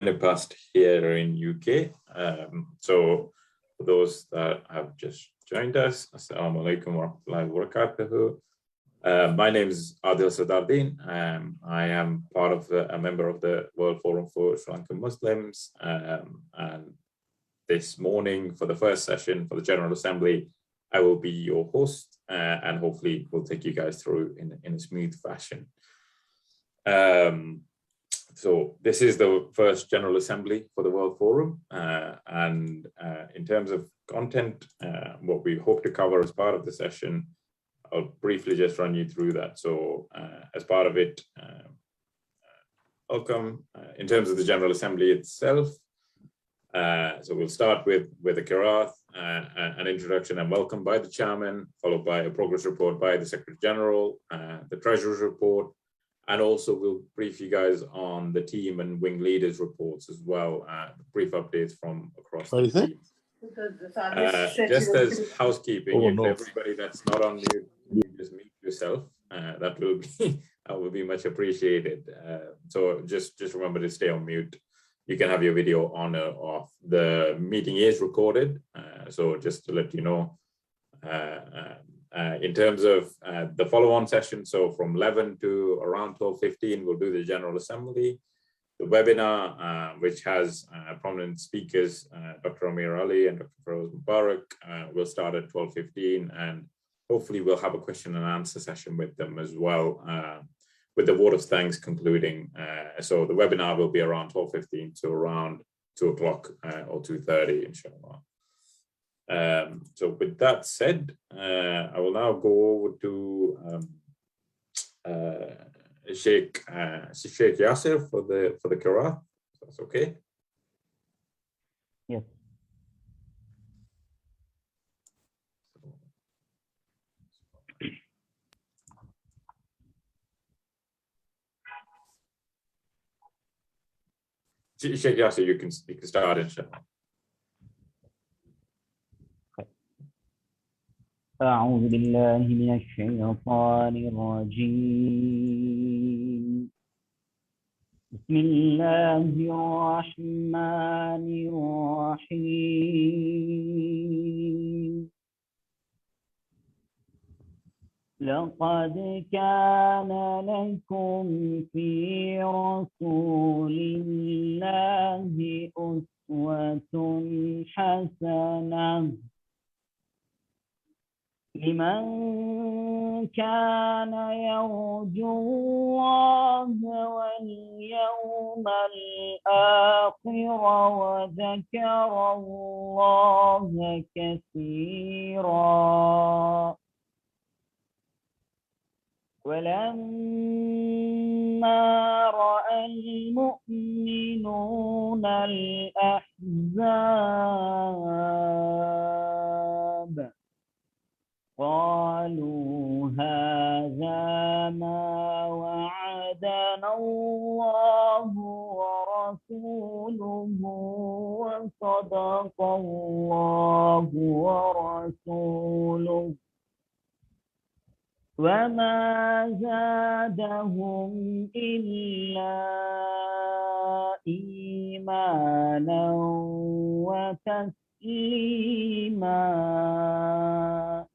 past here in UK. So for those that have just joined us, Assalamu alaikum wa rahmatullahi wa barakatuhu. My name is Adil Sadardin. I am part of a member of the World Forum for Sri Lankan Muslims. And this morning for the first session for the General Assembly, I will be your host and hopefully we'll take you guys through in a smooth fashion. So this is the first General Assembly for the World Forum, and in terms of content, what we hope to cover as part of the session, I'll briefly just run you through that. So as part of it, welcome. In terms of the General Assembly itself, so we'll start with a Qiraat, an introduction and welcome by the chairman, followed by a progress report by the Secretary General, the Treasurer's report, and also we'll brief you guys on the team and wing leaders reports as well, brief updates from across the team. Just as housekeeping, if everybody that's not on mute, you just mute yourself. That will be much appreciated. So just remember to stay on mute. You can have your video on or off. The meeting is recorded, so just to let you know. In terms of the follow-on session, so from 11 to around 12:15, we'll do the General Assembly. The webinar, which has prominent speakers, Dr. Amir Ali and Dr. Feroz Mubarak, will start at 12:15, and hopefully we'll have a question and answer session with them as well, with the word of thanks concluding. So the webinar will be around 12:15 to around 2 o'clock or 2:30, inshallah. So with that said, I will now go over to Sheikh Yasser for the Qiraat. That's okay. Yes. Sheikh Yasser, you can start, inshallah. أعوذ بالله من الشيطان الرجيم. بسم الله الرحمن الرحيم. لقد كان لكم في رسول الله أسوة حسنة لمن كان يرجو الله واليوم الآخر وذكر الله كثيرا. ولما رأى المؤمنون الأحزاب قالوا هذا ما وعدنا الله ورسوله وصدق الله ورسوله وما زادهم إلا إيمانا وتسليما.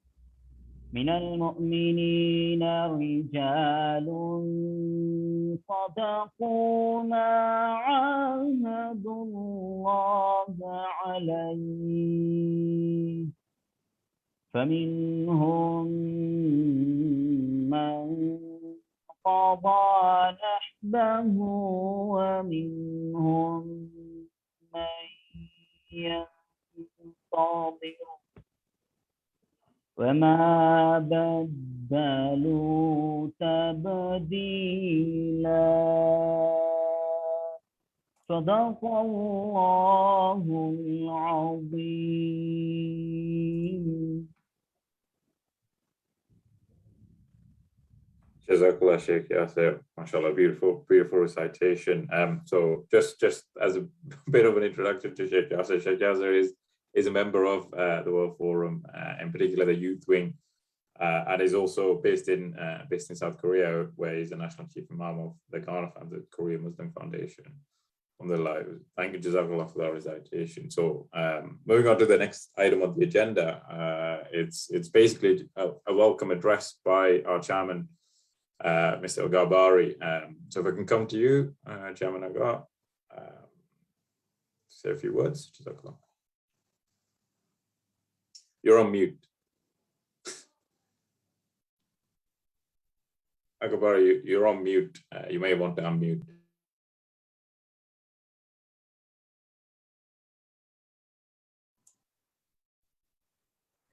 من المؤمنين رجال صدقوا ما عاهدوا الله عليه فمنهم من قضى نحبه ومنهم من ينتظر وما بدلوا تبديلا. صدق الله العظيم. Jazakallah, Sheikh Yasser. MashaAllah, beautiful recitation. So just as a bit of an introduction to Sheikh Yasser is a member of the World Forum, in particular the youth wing, and is also based in South Korea, where he's the national chief imam of the Ghana Korea Muslim Foundation. Alhamdulillah. Thank you, Jazakallah, for that recitation. So moving on to the next item of the agenda, it's basically a welcome address by our chairman, Mr. Agabari. So if I can come to you, Chairman Agar, say a few words. Jazakallah. You're on mute. Agabari, you're on mute. You may want to unmute.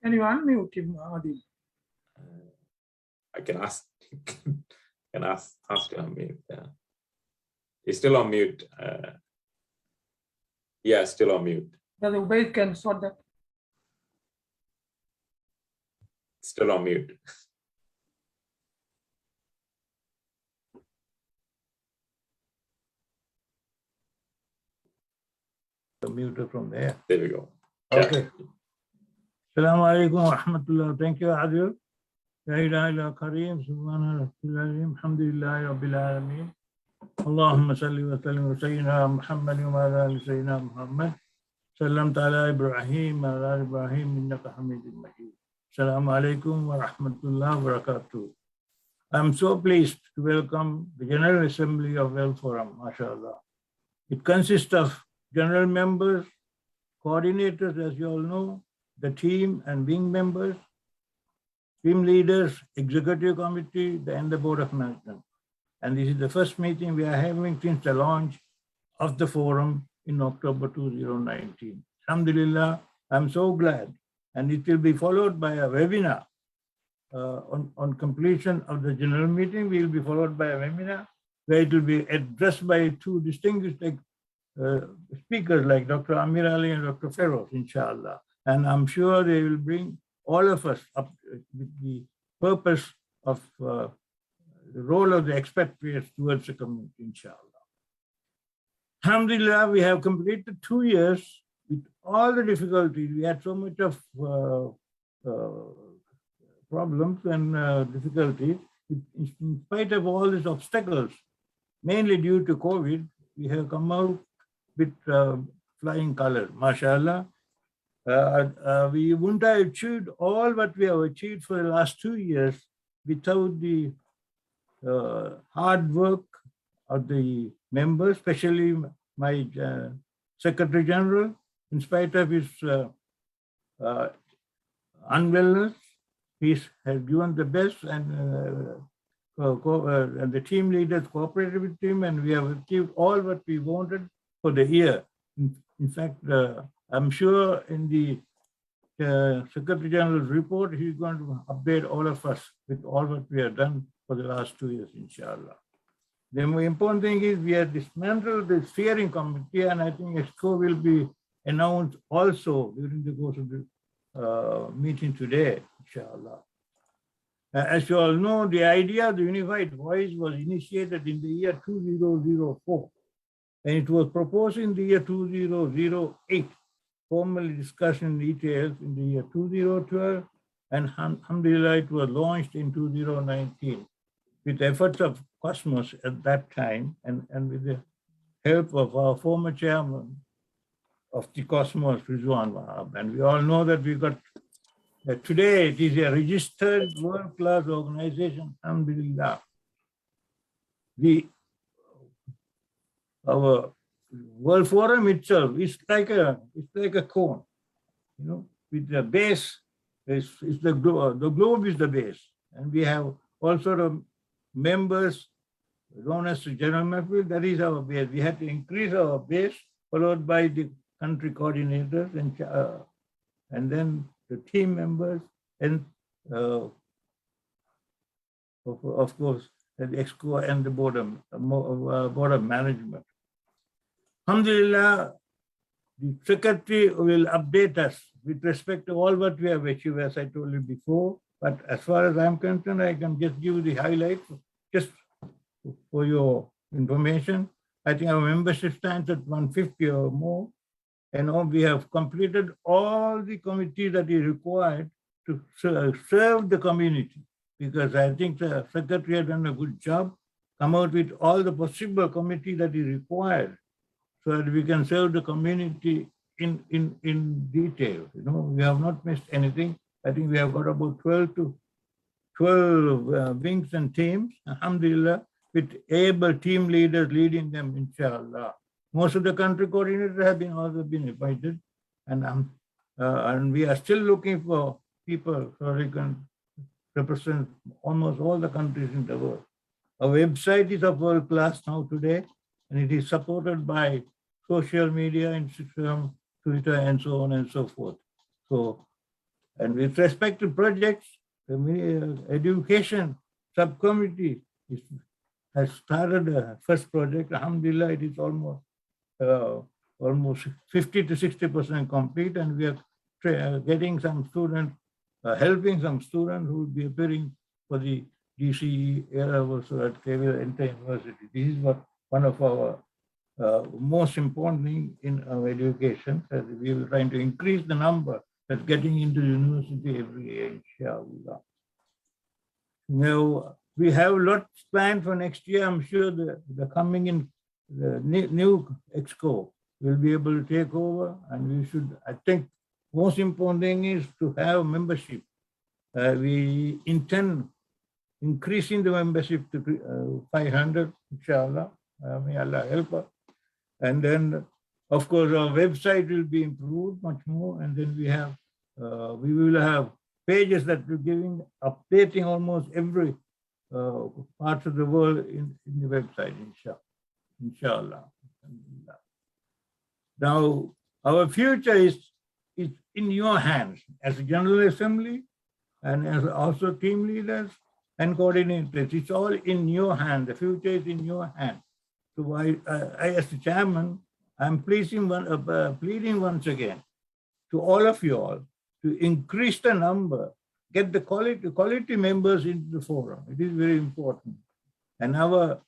Can you unmute him, Adi? I can ask to unmute. Yeah. He's still on mute. Yeah, still on mute. The way can sort that. Still on mute. Mute from there. There we go. Okay. Assalamu alaikum wa rahmatullah. Thank you, Adil. La ilaha illa kareem, subhana rabbil alhamdulillahi rabbil alameen. Allahumma salli wa sallim wa sayyidina Muhammad wa ala ali sayyidina Muhammad. Sallam ta'ala Ibrahim wa ala Ibrahim innaka hamidun majid. Assalamu alaikum wa rahmatullah wa barakatuh. I'm so pleased to welcome the General Assembly of World Forum, mashallah. It consists of general members, coordinators, as you all know, the team and wing members, team leaders, executive committee, and the board of management. And this is the first meeting we are having since the launch of the forum in October 2019. Alhamdulillah, I'm so glad. And it will be followed by a webinar on completion of the general meeting. We will be followed by a webinar where it will be addressed by two distinguished speakers like Dr. Amir Ali and Dr. Feroz, inshallah. And I'm sure they will bring all of us up with the purpose of the role of the expatriates towards the community, inshallah. Alhamdulillah, we have completed 2 years with all the difficulties. We had so much of problems and difficulties. In spite of all these obstacles, mainly due to COVID, we have come out with flying colors, mashallah. We wouldn't have achieved all what we have achieved for the last 2 years without the hard work of the members, especially my Secretary General. In spite of his unwellness, he has given the best, and the team leaders cooperated with him, and we have achieved all what we wanted for the year. In fact, I'm sure in the Secretary General's report, he's going to update all of us with all what we have done for the last 2 years, inshallah. The more important thing is we have dismantled the steering committee, and I think EXCO will be announced also during the course of the meeting today, inshallah. As you all know, the idea of the unified voice was initiated in the year 2004, and it was proposed in the year 2008, formally discussed in details in the year 2012, and alhamdulillah, it was launched in 2019 with the efforts of Cosmos at that time, and with the help of our former chairman of the Cosmos, Rizwan Wahab. And we all know that we got, today it is a registered world-class organization, alhamdulillah. Our World Forum itself is like a cone, you know, with the base, the globe is the base. And we have all sort of members known as the General Mafia, that is our base. We had to increase our base, followed by the country coordinators, and then the team members, and of course, the EXCO and the board of management. Alhamdulillah, the secretary will update us with respect to all what we have achieved, as I told you before. But as far as I'm concerned, I can just give you the highlights just for your information. I think our membership stands at 150 or more. And we have completed all the committees that is required to serve the community, because I think the secretary has done a good job, come out with all the possible committee that is required so that we can serve the community in detail. You know, we have not missed anything. I think we have got about 12 wings and teams, alhamdulillah, with able team leaders leading them, inshallah. Most of the country coordinators have also been invited, and we are still looking for people so they can represent almost all the countries in the world. Our website is of world class now today, and it is supported by social media, Instagram, Twitter, and so on and so forth. So, and with respect to projects, the education subcommittee has started the first project. Alhamdulillah, it is almost 50 to 60% complete, and we are getting some students, helping some students who will be appearing for the GCE era also that they will enter university. This is one of our most important thing in our education, that we will trying to increase the number that's getting into university every year, inshallah. Now, we have lots planned for next year. I'm sure the coming in the new exco will be able to take over, and we should, I think, most important thing is to have membership. We intend increasing the membership to 500, inshallah. May Allah help us. And then, of course, our website will be improved much more. And then we will have pages that we're giving, updating almost every part of the world in the website, inshallah. Now, our future is in your hands as a General Assembly and as also team leaders and coordinators. It's all in your hand. The future is in your hand. So I as the chairman, I'm pleading once again to all of you all to increase the number, get the quality members into the forum. It is very important. And our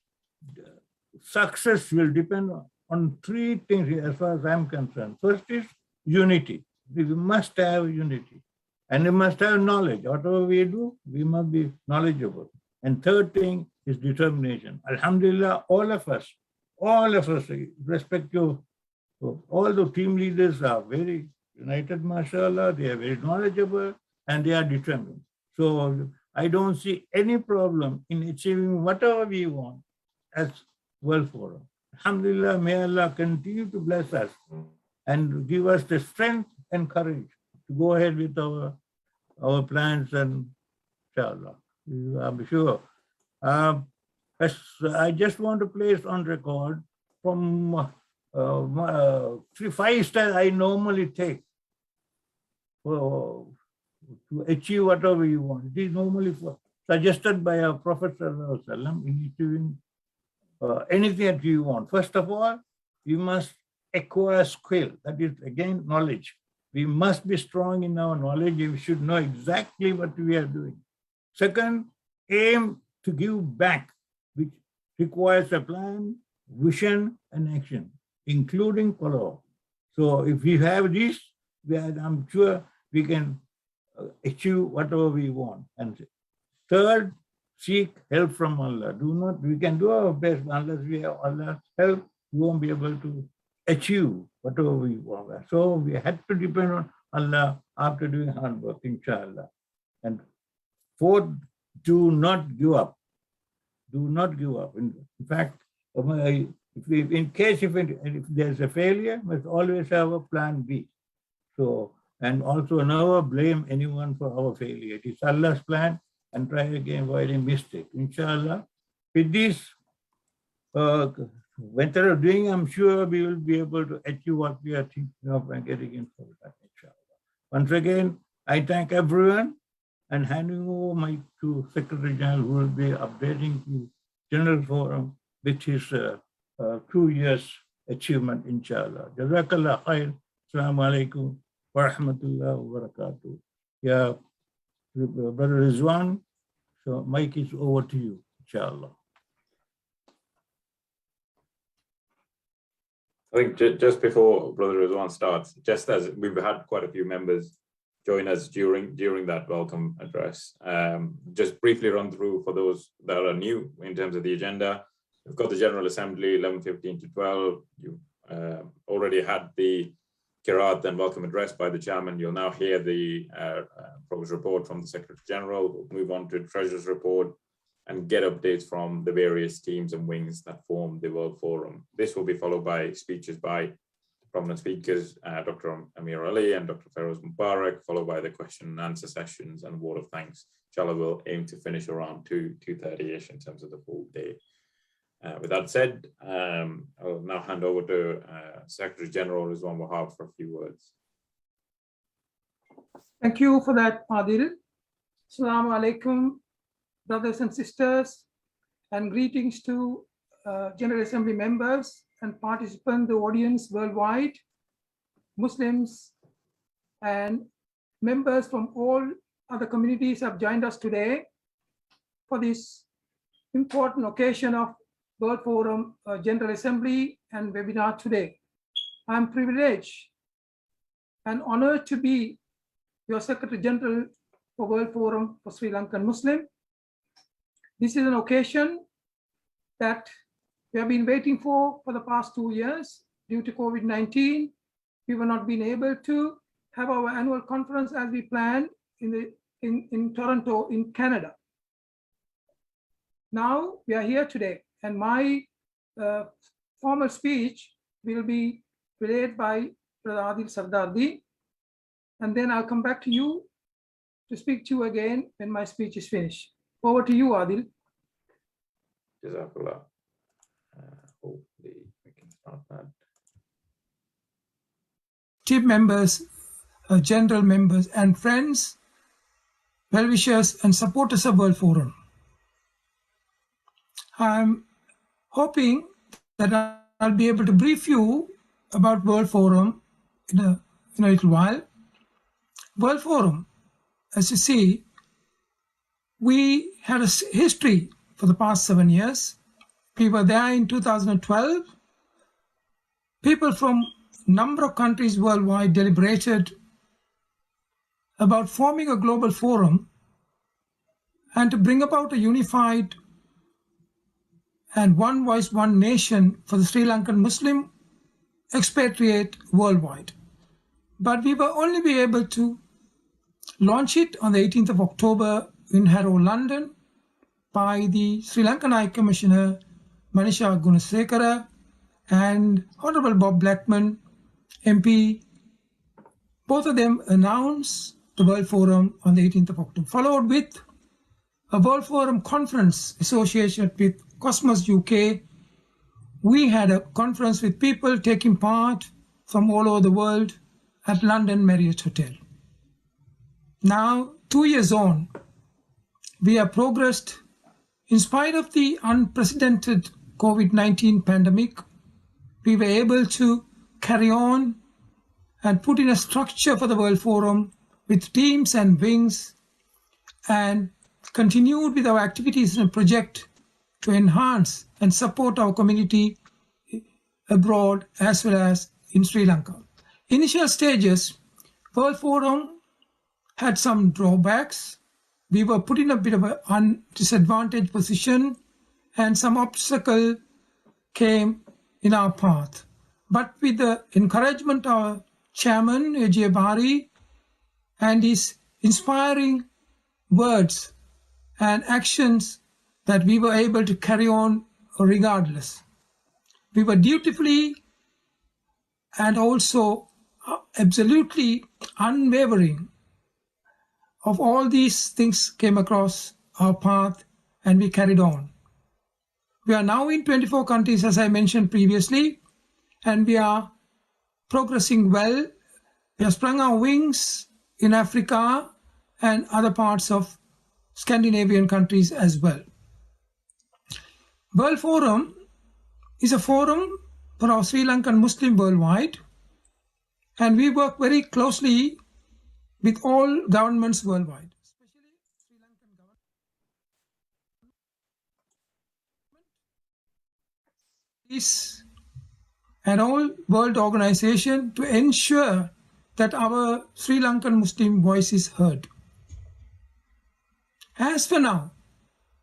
success will depend on three things as far as I'm concerned. First is unity. We must have unity. And we must have knowledge. Whatever we do, we must be knowledgeable. And third thing is determination. Alhamdulillah, all of us, respective, all the team leaders are very united, mashallah. They are very knowledgeable and they are determined. So I don't see any problem in achieving whatever we want as World Forum. Alhamdulillah, may Allah continue to bless us and give us the strength and courage to go ahead with our plans, and inshallah, I'm sure. I just want to place on record from 5 steps I normally take to achieve whatever you want. It is normally suggested by our Prophet ﷺ in achieving anything that you want. First of all, you must acquire skill. That is, again, knowledge. We must be strong in our knowledge. We should know exactly what we are doing. Second, aim to give back, which requires a plan, vision, and action, including follow-up. So if we have this, I'm sure we can achieve whatever we want. And third, seek help from Allah. We can do our best, unless we have Allah's help, we won't be able to achieve whatever we want. So we had to depend on Allah after doing hard work, inshallah. And fourth, do not give up. Do not give up. In fact, if there's a failure, we must always have a plan B. So, and also never blame anyone for our failure. It is Allah's plan, and try again for any mistake. Inshallah, with this method of doing, I'm sure we will be able to achieve what we are thinking of and getting in for that, inshallah. Once again, I thank everyone and handing over my to Secretary General, who will be updating the General Forum with his 2 years achievement, inshallah. Jazakallah khair. Assalamu alaikum wa rahmatullahi wa barakatuh. Yeah, Brother Rizwan, so Mike is over to you, inshallah. I think just before Brother Rizwan starts, just as we've had quite a few members join us during that welcome address, just briefly run through for those that are new in terms of the agenda. We've got the General Assembly 11:15 to 12. already had the Qiraat and welcome address by the chairman. You'll now hear the progress report from the Secretary General. We'll move on to the Treasurer's report and get updates from the various teams and wings that form the World Forum. This will be followed by speeches by prominent speakers, Dr. Amir Ali and Dr. Feroz Mubarak, followed by the question and answer sessions and word of thanks. Inshallah, we'll aim to finish around 2:30ish in terms of the full day. With that said, I'll now hand over to Secretary General Rizwan Wahab for a few words. Thank you for that, Adil. Assalamu alaikum, brothers and sisters, and greetings to General Assembly members and participants, the audience worldwide, Muslims and members from all other communities have joined us today for this important occasion of World Forum General Assembly and webinar today. I'm privileged and honored to be your Secretary General for World Forum for Sri Lankan Muslim. This is an occasion that we have been waiting for the past 2 years. Due to COVID-19, we were not being able to have our annual conference as we planned in Toronto, in Canada. Now we are here today, and my formal speech will be relayed by Brother Adil Sardardi, and then I'll come back to you to speak to you again when my speech is finished. Over to you, Adil. Jazakallah. Hopefully we can start that. Team members, general members, and friends, well-wishers, and supporters of World Forum. I'm hoping that I'll be able to brief you about World Forum in a little while. World Forum, as you see, we had a history for the past 7 years. We were there in 2012. People from a number of countries worldwide deliberated about forming a global forum and to bring about a unified and one voice, one nation for the Sri Lankan Muslim expatriate worldwide. But we will only be able to launch it on the 18th of October in Harrow, London, by the Sri Lankan High Commissioner Manisha Gunasekara and Honorable Bob Blackman, MP. Both of them announced the World Forum on the 18th of October, followed with a World Forum conference associated with Cosmos UK. We had a conference with people taking part from all over the world at London Marriott Hotel. Now, 2 years on, we have progressed. In spite of the unprecedented COVID-19 pandemic, we were able to carry on and put in a structure for the World Forum with teams and wings, and continued with our activities and project to enhance and support our community abroad as well as in Sri Lanka. Initial stages, World Forum had some drawbacks. We were put in a bit of a disadvantaged position, and some obstacle came in our path. But with the encouragement of our chairman, A.J. Bari, and his inspiring words and actions, that we were able to carry on regardless. We were dutifully and also absolutely unwavering of all these things came across our path, and we carried on. We are now in 24 countries, as I mentioned previously, and we are progressing well. We have sprung our wings in Africa and other parts of Scandinavian countries as well. World Forum is a forum for our Sri Lankan Muslim worldwide, and we work very closely with all governments worldwide, especially Sri Lankan government and all world organization to ensure that our Sri Lankan Muslim voice is heard. As for now,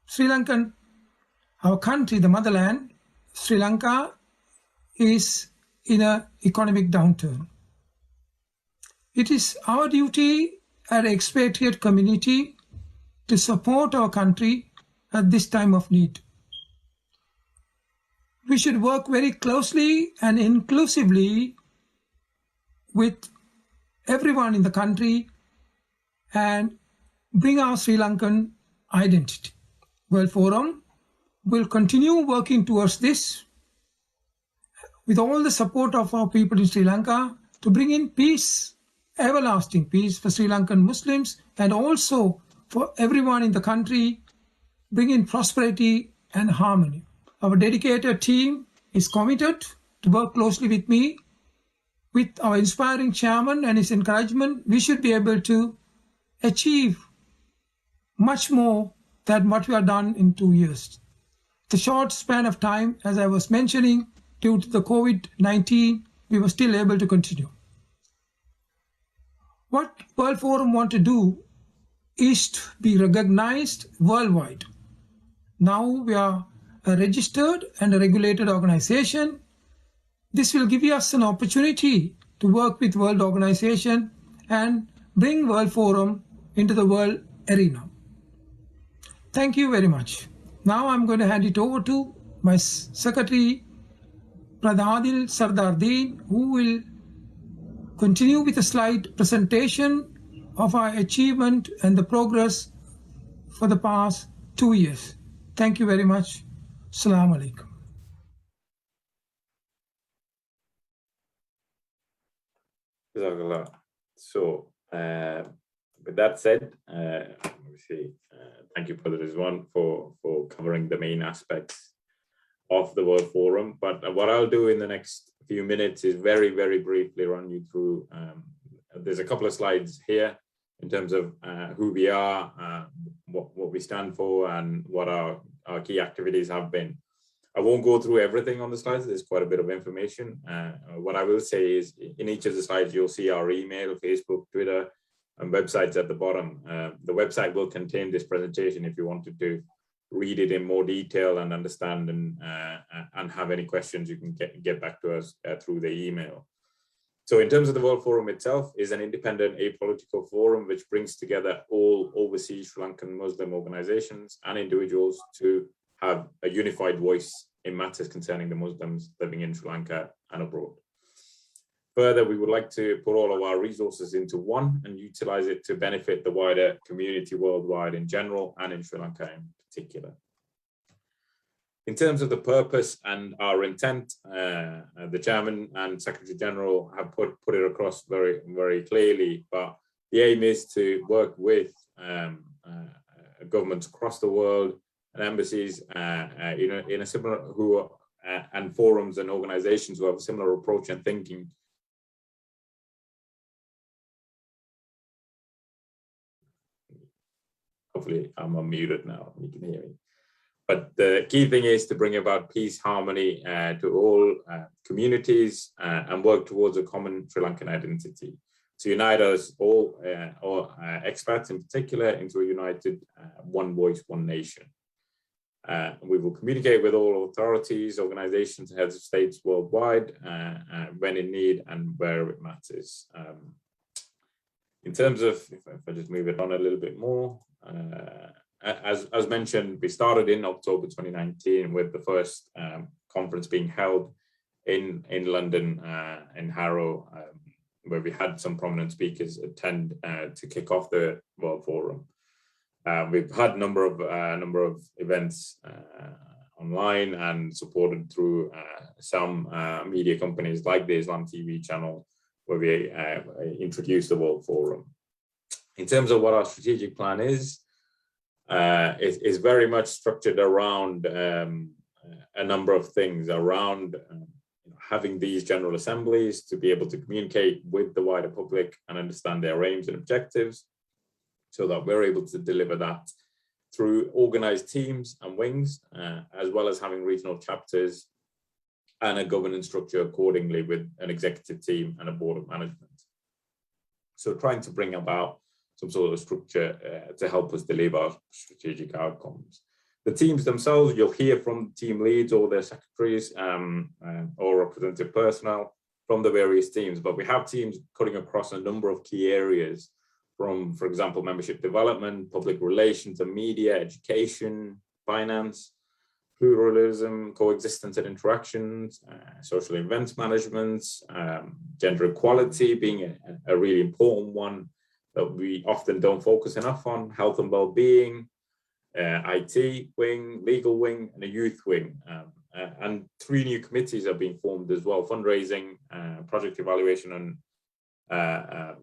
Sri Lankan, our country, the motherland, Sri Lanka, is in an economic downturn. It is our duty as an expatriate community to support our country at this time of need. We should work very closely and inclusively with everyone in the country and bring our Sri Lankan identity. World Forum will continue working towards this with all the support of our people in Sri Lanka to bring in peace, everlasting peace for Sri Lankan Muslims and also for everyone in the country, bring in prosperity and harmony. Our dedicated team is committed to work closely with me. With our inspiring chairman and his encouragement, we should be able to achieve much more than what we have done in 2 years. The short span of time, as I was mentioning, due to the COVID-19, we were still able to continue. What World Forum want to do is to be recognized worldwide. Now we are a registered and a regulated organization. This will give us an opportunity to work with world organization and bring World Forum into the world arena. Thank you very much. Now I'm going to hand it over to my secretary, Brother Adil Sardardeen, who will continue with a slide presentation of our achievement and the progress for the past 2 years. Thank you very much. Assalamu alaikum. So, with that said, thank you, Brother Rizwan, for covering the main aspects of the World Forum. But what I'll do in the next few minutes is very, very briefly run you through. There's a couple of slides here in terms of who we are, what we stand for, and what our key activities have been. I won't go through everything on the slides. There's quite a bit of information. What I will say is in each of the slides, you'll see our email, Facebook, Twitter, and websites at the bottom. The website will contain this presentation if you wanted to read it in more detail and understand and have any questions, you can get back to us through the email. So in terms of the World Forum itself, is an independent apolitical forum which brings together all overseas Sri Lankan Muslim organizations and individuals to have a unified voice in matters concerning the Muslims living in Sri Lanka and abroad. Further, we would like to put all of our resources into one and utilize it to benefit the wider community worldwide in general and in Sri Lanka in particular. In terms of the purpose and our intent, the Chairman and Secretary General have put it across very, very clearly, but the aim is to work with governments across the world and embassies in a similar and forums and organizations who have a similar approach and thinking. Hopefully I'm unmuted now, you can hear me. But the key thing is to bring about peace, harmony to all communities and work towards a common Sri Lankan identity. To unite us all expats in particular into a united one voice, one nation. We will communicate with all authorities, organizations, heads of states worldwide when in need and where it matters. In terms of, if I just move it on a little bit more, as mentioned, we started in October 2019 with the first conference being held in London, in Harrow, where we had some prominent speakers attend to kick off the World Forum. We've had a number of events online and supported through some media companies like the Islam TV channel, where we introduced the World Forum. In terms of what our strategic plan is very much structured around a number of things, around having these general assemblies to be able to communicate with the wider public and understand their aims and objectives, so that we're able to deliver that through organized teams and wings, as well as having regional chapters and a governance structure accordingly with an executive team and a board of management. So trying to bring about some sort of structure to help us deliver our strategic outcomes. The teams themselves, you'll hear from team leads or their secretaries or representative personnel from the various teams, but we have teams cutting across a number of key areas from, for example, membership development, public relations and media, education, finance, pluralism, coexistence and interactions, social events management, gender equality being a really important one that we often don't focus enough on, health and well-being, IT wing, legal wing, and a youth wing. And 3 new committees are being formed as well: fundraising, project evaluation and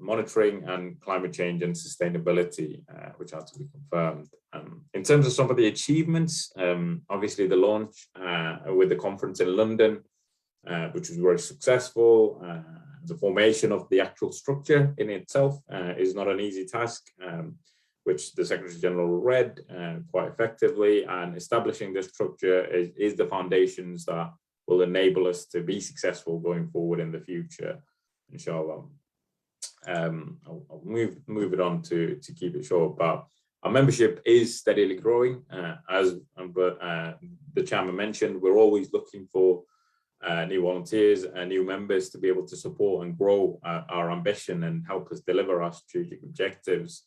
monitoring, and climate change and sustainability, which are to be confirmed. In terms of some of the achievements, obviously the launch with the conference in London, which was very successful. The formation of the actual structure in itself is not an easy task, which the Secretary General read quite effectively, and establishing this structure is the foundations that will enable us to be successful going forward in the future, inshallah. I'll move it on to keep it short, but our membership is steadily growing. As the chairman mentioned, we're always looking for new volunteers and new members to be able to support and grow our ambition and help us deliver our strategic objectives.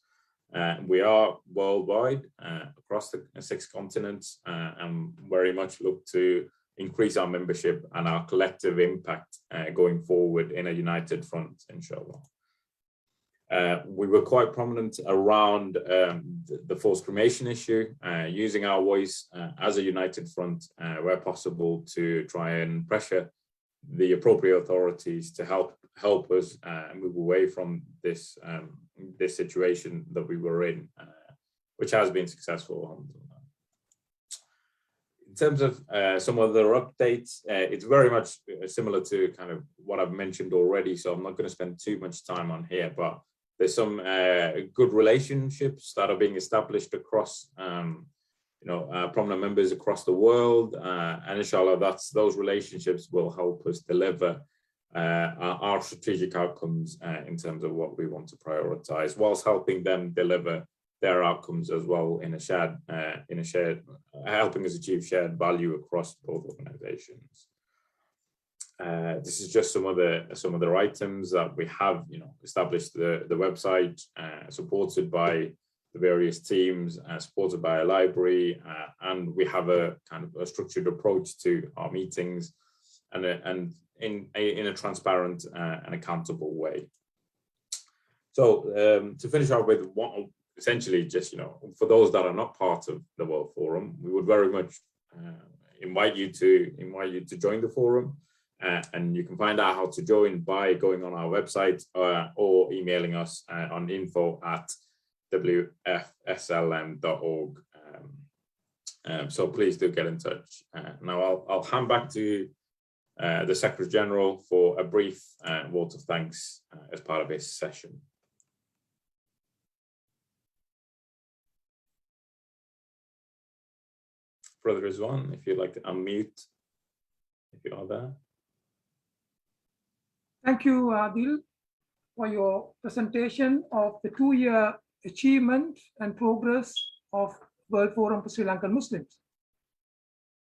We are worldwide across the 6 continents, and very much look to increase our membership and our collective impact going forward in a united front, inshallah. We were quite prominent around the forced cremation issue, using our voice as a united front where possible to try and pressure the appropriate authorities to help us move away from this this situation that we were in, which has been successful. In terms of some other updates, it's very much similar to kind of what I've mentioned already, so I'm not going to spend too much time on here, but there's some good relationships that are being established across prominent members across the world, and inshallah those relationships will help us deliver our strategic outcomes in terms of what we want to prioritize, whilst helping them deliver their outcomes as well in a shared helping us achieve shared value across both organizations. This is just some of the items that we have, established the website, supported by the various teams, supported by a library, and we have a kind of a structured approach to our meetings, and in a transparent and accountable way. So to finish off with essentially just, for those that are not part of the World Forum, we would very much invite you to join the forum, and you can find out how to join by going on our website or emailing us on info@wfslm.org. So please do get in touch. Now I'll hand back to the Secretary General for a brief vote of thanks as part of this session. Brother Rizwan, if you'd like to unmute, if you are there. Thank you, Adil, for your presentation of the 2-year achievement and progress of World Forum for Sri Lankan Muslims.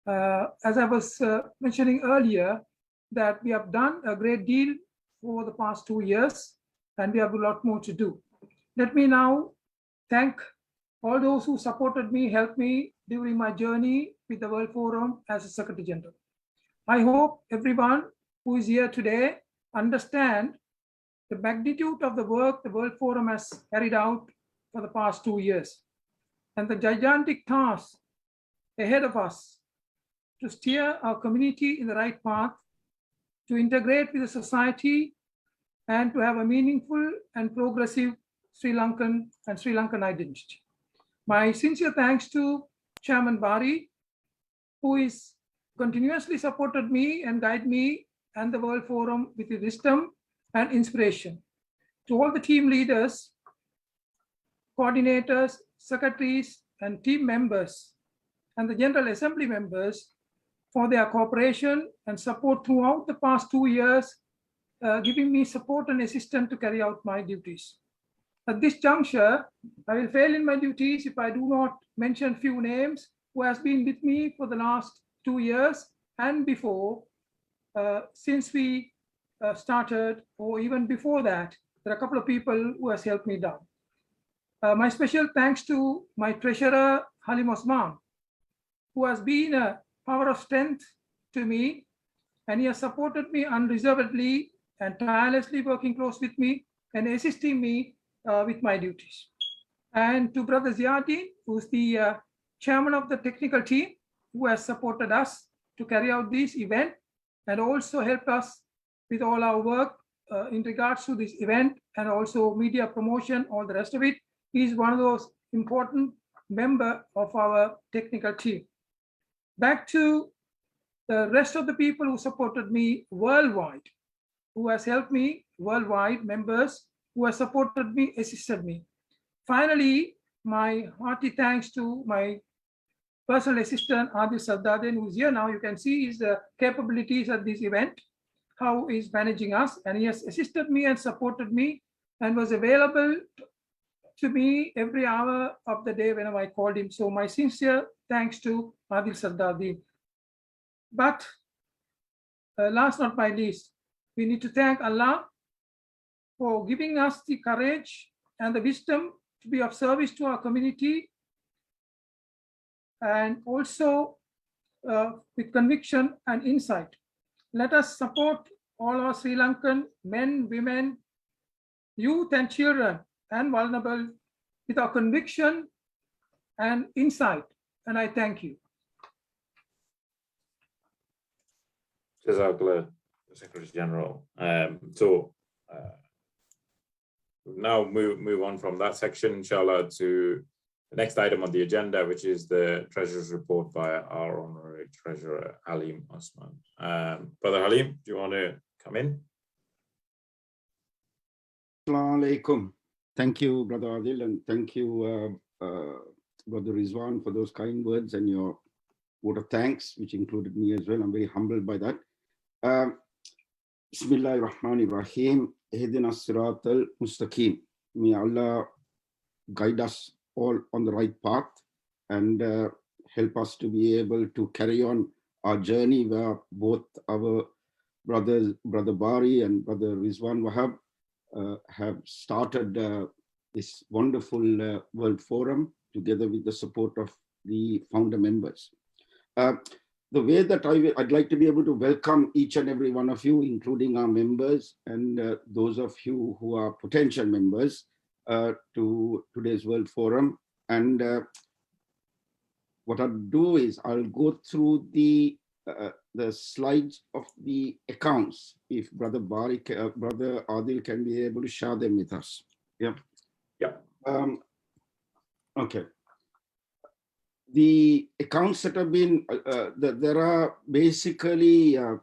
As I was mentioning earlier, that we have done a great deal for the past 2 years, and we have a lot more to do. Let me now thank all those who supported me, helped me during my journey with the World Forum as a Secretary General. I hope everyone who is here today understand the magnitude of the work the World Forum has carried out for the past 2 years, and the gigantic task ahead of us to steer our community in the right path, to integrate with the society, and to have a meaningful and progressive Sri Lankan and Sri Lankan identity. My sincere thanks to Chairman Bari, who is continuously supported me and guided me and the World Forum with his wisdom and inspiration. To all the team leaders, coordinators, secretaries, and team members, and the General Assembly members for their cooperation and support throughout the past 2 years, giving me support and assistance to carry out my duties. At this juncture, I will fail in my duties if I do not mention few names who has been with me for the last 2 years and before, since we started, or even before that, there are a couple of people who has helped me down. My special thanks to my treasurer, Halim Osman, who has been a power of strength to me, and he has supported me unreservedly and tirelessly working close with me and assisting me with my duties. And to Brother Ziadin, who's the chairman of the technical team, who has supported us to carry out this event and also helped us with all our work in regards to this event and also media promotion, all the rest of it. He's one of those important member of our technical team. Back to the rest of the people who supported me worldwide, who has helped me worldwide, members who have supported me, assisted me. Finally, my hearty thanks to my personal assistant, Adil Sardaden, who's here now. You can see his capabilities at this event, how he's managing us, and he has assisted me and supported me and was available to me every hour of the day whenever I called him. So my sincere thanks to Adil Sardaden. But last not by least, we need to thank Allah for giving us the courage and the wisdom to be of service to our community, and also with conviction and insight. Let us support all our Sri Lankan men, women, youth and children and vulnerable with our conviction and insight. And I thank you. Jazakallah, Secretary General. Now move on from that section, inshallah, to the next item on the agenda, which is the Treasurer's Report by our Honorary Treasurer, Halim Osman. Brother Halim, do you want to come in? Assalamu alaikum. Thank you, Brother Adil, and thank you, Brother Rizwan, for those kind words and your vote of thanks, which included me as well. I'm very humbled by that. Bismillahir Rahmanir Rahim. Ihdina Siratal Mustaqim. May Allah guide us all on the right path and help us to be able to carry on our journey where both our brothers, Brother Bari and Brother Rizwan Wahab, have started this wonderful World Forum together with the support of the founder members. The way that I'd like to be able to welcome each and every one of you, including our members and those of you who are potential members, to today's World Forum. And what I'll do is I'll go through the slides of the accounts. If Brother Bari, Brother Adil can be able to share them with us. Yeah. Yeah. Okay. The accounts that have been, there are basically, there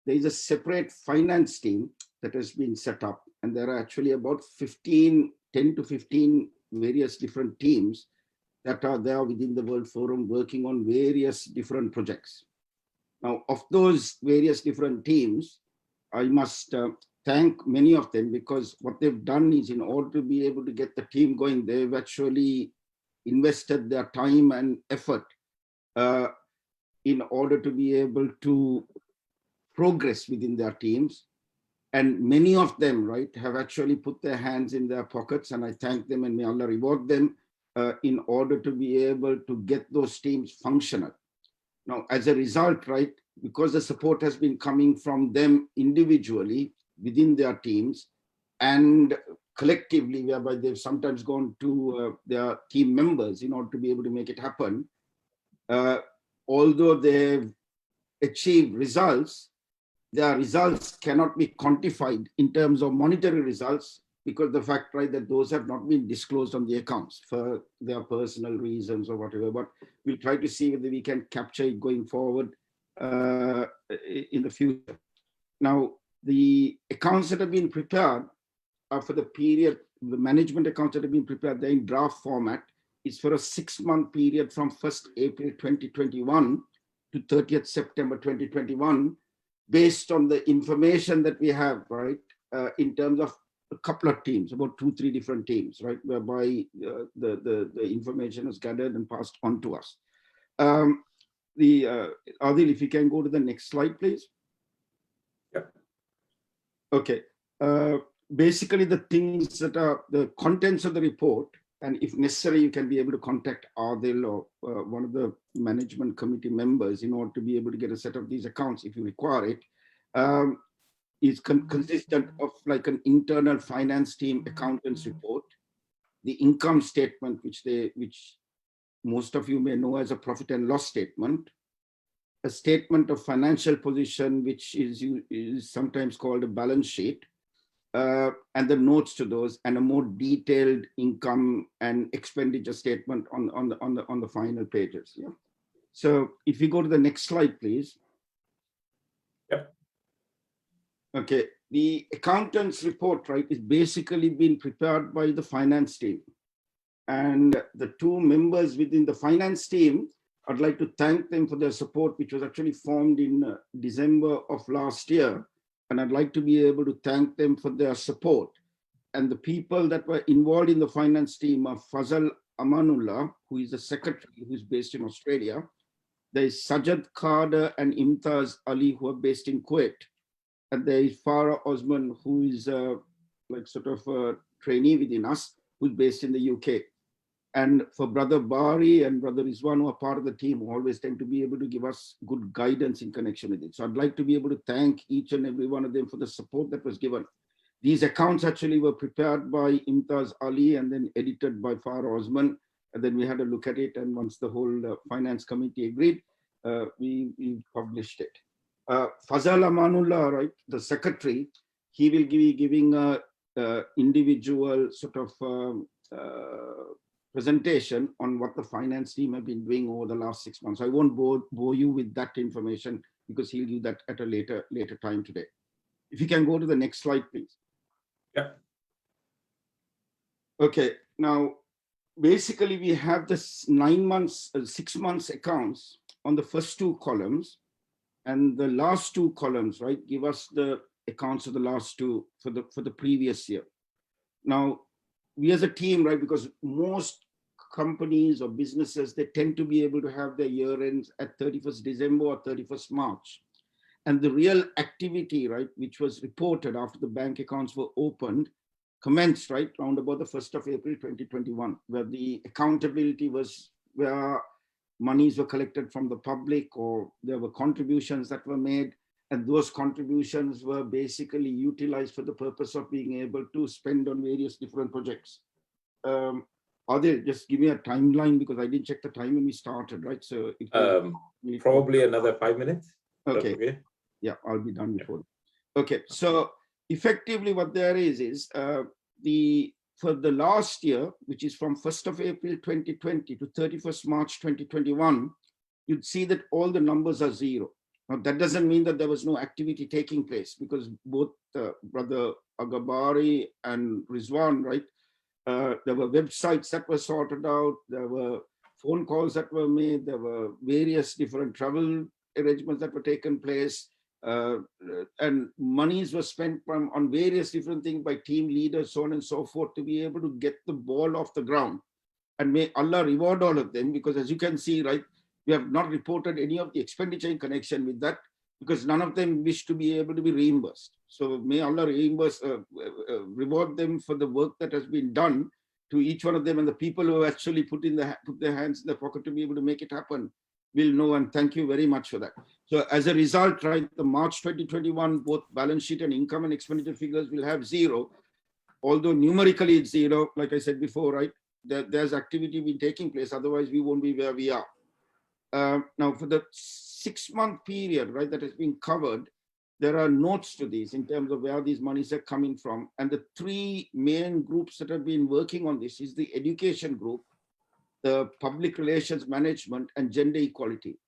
is a separate finance team that has been set up, and there are actually about 10 to 15 various different teams that are there within the World Forum working on various different projects. Now, of those various different teams, I must thank many of them, because what they've done is, in order to be able to get the team going, they've actually invested their time and effort in order to be able to progress within their teams. And many of them, right, have actually put their hands in their pockets, and I thank them and may Allah reward them in order to be able to get those teams functional. Now, as a result, right, because the support has been coming from them individually within their teams and collectively, whereby they've sometimes gone to their team members in order to be able to make it happen, although they've achieved results, their results cannot be quantified in terms of monetary results, because the fact, right, that those have not been disclosed on the accounts for their personal reasons or whatever. But we'll try to see whether we can capture it going forward in the future. Now, the accounts that have been prepared for the period, the management accounts that have been prepared, they're in draft format, is for a 6-month period from 1st April 2021 to 30th September 2021, based on the information that we have, right, in terms of a couple of teams, about 2-3 different teams, right, whereby the information is gathered and passed on to us. Adil, if you can go to the next slide, please. Yep. Okay. Basically, the things that are the contents of the report, and if necessary, you can be able to contact Adil or one of the management committee members in order to be able to get a set of these accounts if you require it. Is consistent of like an internal finance team accountants report, the income statement, which most of you may know as a profit and loss statement, a statement of financial position, which is sometimes called a balance sheet, and the notes to those, and a more detailed income and expenditure statement on the final pages. Yeah. So if you go to the next slide, please. Yep. Okay, the accountant's report, right, is basically being prepared by the finance team. And the two members within the finance team, I'd like to thank them for their support, which was actually formed in December of last year. And I'd like to be able to thank them for their support. And the people that were involved in the finance team are Fazal Amanullah, who is the secretary, who's based in Australia. There is Sajad Khader and Imtaz Ali, who are based in Kuwait. And there is Farah Osman, who is like sort of a trainee within us, who's based in the UK. And for Brother Bari and Brother Rizwan, who are part of the team, who always tend to be able to give us good guidance in connection with it. So I'd like to be able to thank each and every one of them for the support that was given. These accounts actually were prepared by Imtaz Ali and then edited by Farah Osman. And then we had a look at it. And once the whole finance committee agreed, we published it. Fazal Amanullah, right, the secretary, he will be giving a individual sort of presentation on what the finance team have been doing over the last 6 months. I won't bore you with that information because he'll do that at a later time today. If you can go to the next slide, please. Yeah. Okay, now basically we have this 9 months, 6 months accounts on the first two columns, and the last two columns, right, give us the accounts of the last two for the previous year. Now, we as a team, right, because most companies or businesses, they tend to be able to have their year ends at 31st December or 31st March. And the real activity, right, which was reported after the bank accounts were opened, commenced, right, around about the 1st of April 2021, where the accountability was, where monies were collected from the public or there were contributions that were made. And those contributions were basically utilized for the purpose of being able to spend on various different projects. Adil, just give me a timeline because I didn't check the time when we started, right? So probably another 5 minutes. Okay. Okay. Yeah, I'll be done before. Okay, so effectively what there is for the last year, which is from 1st of April 2020 to 31st March 2021, you'd see that all the numbers are zero. Now, that doesn't mean that there was no activity taking place because both Brother Agabari and Rizwan, right, there were websites that were sorted out, there were phone calls that were made, there were various different travel arrangements that were taken place, and monies were spent on various different things by team leaders, so on and so forth, to be able to get the ball off the ground. And may Allah reward all of them, because as you can see, right, we have not reported any of the expenditure in connection with that because none of them wish to be able to be reimbursed. So may Allah reward them for the work that has been done to each one of them, and the people who actually put their hands in their pocket to be able to make it happen will know, and thank you very much for that. So as a result, right, the March 2021, both balance sheet and income and expenditure figures will have zero, although numerically it's zero, like I said before, right, there's activity been taking place, otherwise we won't be where we are. Now for the 6-month period, right, that has been covered, there are notes to these in terms of where these monies are coming from. And the three main groups that have been working on this is the education group, the public relations management, and gender equality.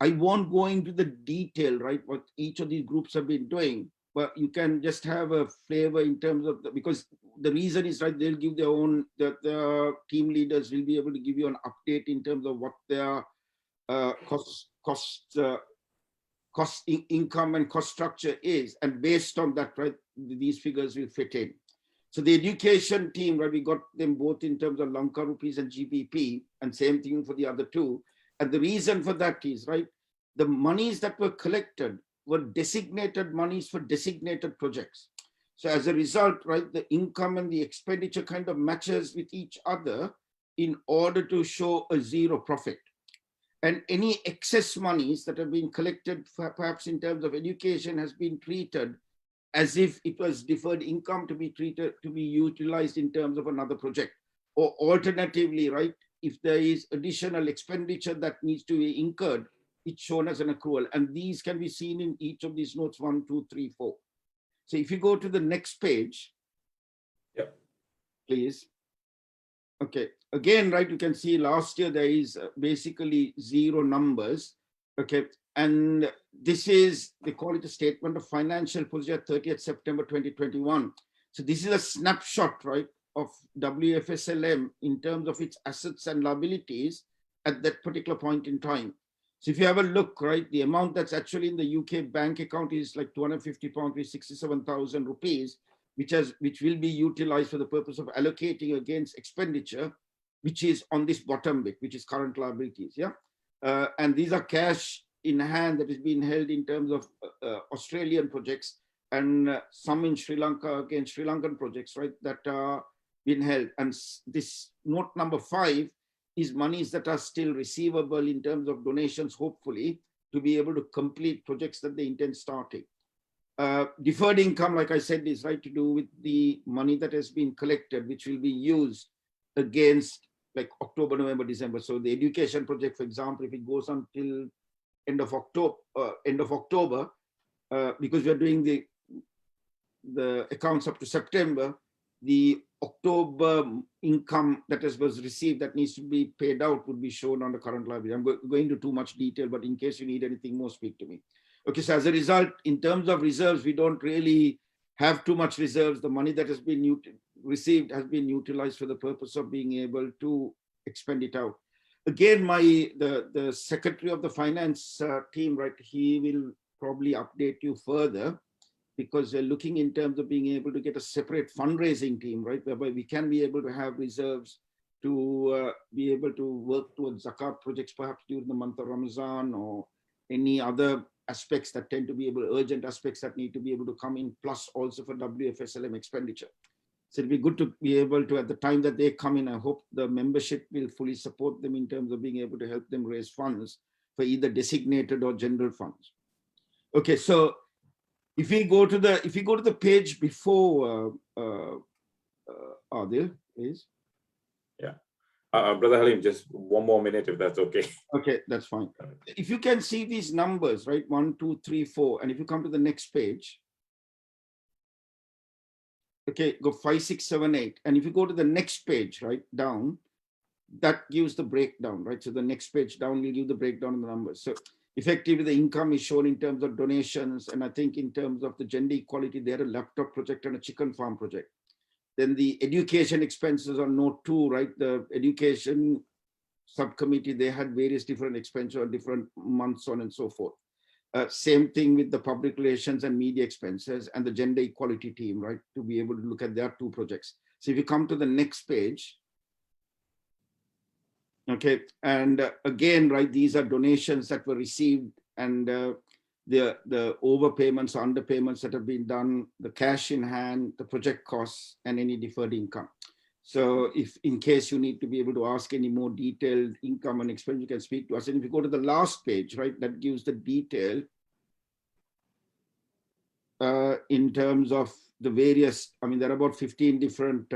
I won't go into the detail, right, what each of these groups have been doing, but you can just have a flavor in terms of because the reason is, right, they'll give their own, the team leaders will be able to give you an update in terms of what their income and cost structure is, and based on that, right, these figures will fit in. So the education team, right, we got them both in terms of Lanka rupees and GBP, and same thing for the other two. And the reason for that is, right, the monies that were collected were designated monies for designated projects. So as a result, right, the income and the expenditure kind of matches with each other in order to show a zero profit. And any excess monies that have been collected, perhaps in terms of education, has been treated as if it was deferred income to be treated, to be utilized in terms of another project. Or alternatively, right, if there is additional expenditure that needs to be incurred, it's shown as an accrual. And these can be seen in each of these notes 1, 2, 3, 4. So if you go to the next page, Yep. Please. Okay, again, right, you can see last year there is basically zero numbers. Okay, and this is, they call it a statement of financial position 30th September 2021. So this is a snapshot, right, of WFSLM in terms of its assets and liabilities at that particular point in time. So if you have a look, right, the amount that's actually in the UK bank account is like £250, with 67,000 rupees, which will be utilized for the purpose of allocating against expenditure, which is on this bottom bit, which is current liabilities. Yeah, and these are cash in hand that is being held in terms of Australian projects, and some in Sri Lanka against Sri Lankan projects, right, that are being held. And this note number 5 is monies that are still receivable in terms of donations, hopefully, to be able to complete projects that they intend starting. Deferred income, like I said, is right to do with the money that has been collected, which will be used against like October, November, December. So the education project, for example, if it goes until end of October, because we are doing the accounts up to September, the October income that was received that needs to be paid out would be shown on the current liability. I'm going into too much detail, but in case you need anything more, speak to me. Okay, so as a result, in terms of reserves, we don't really have too much reserves. The money that has been received has been utilized for the purpose of being able to expend it out. Again, the secretary of the finance team, right, he will probably update you further, because we're looking in terms of being able to get a separate fundraising team, right, whereby we can be able to have reserves to be able to work towards zakat projects, perhaps during the month of Ramadan, or any other aspects that tend to be urgent aspects that need to be able to come in, plus also for WFSLM expenditure. So it'll be good to be able to, at the time that they come in, I hope the membership will fully support them in terms of being able to help them raise funds for either designated or general funds. Okay, so if we go to the page before, Adil, please. Yeah. Brother Halim, just one more minute, if that's okay. Okay, that's fine. If you can see these numbers, right, 1, 2, 3, 4, and if you come to the next page, okay, go 5, 6, 7, 8, and if you go to the next page, right, down, that gives the breakdown, right? So the next page down will give the breakdown of the numbers. So effectively, the income is shown in terms of donations, and I think in terms of the gender equality, they had a laptop project and a chicken farm project. Then the education expenses on note 2, right? The education subcommittee, they had various different expenses on different months, on and so forth. Same thing with the public relations and media expenses and the gender equality team, right? To be able to look at their 2 projects. So if you come to the next page, okay, and again, right, these are donations that were received, and the overpayments or underpayments that have been done, the cash in hand, the project costs, and any deferred income. So if in case you need to be able to ask any more detailed income and expense, you can speak to us. And if you go to the last page, right, that gives the detail in terms of the various, I mean, there are about 15 different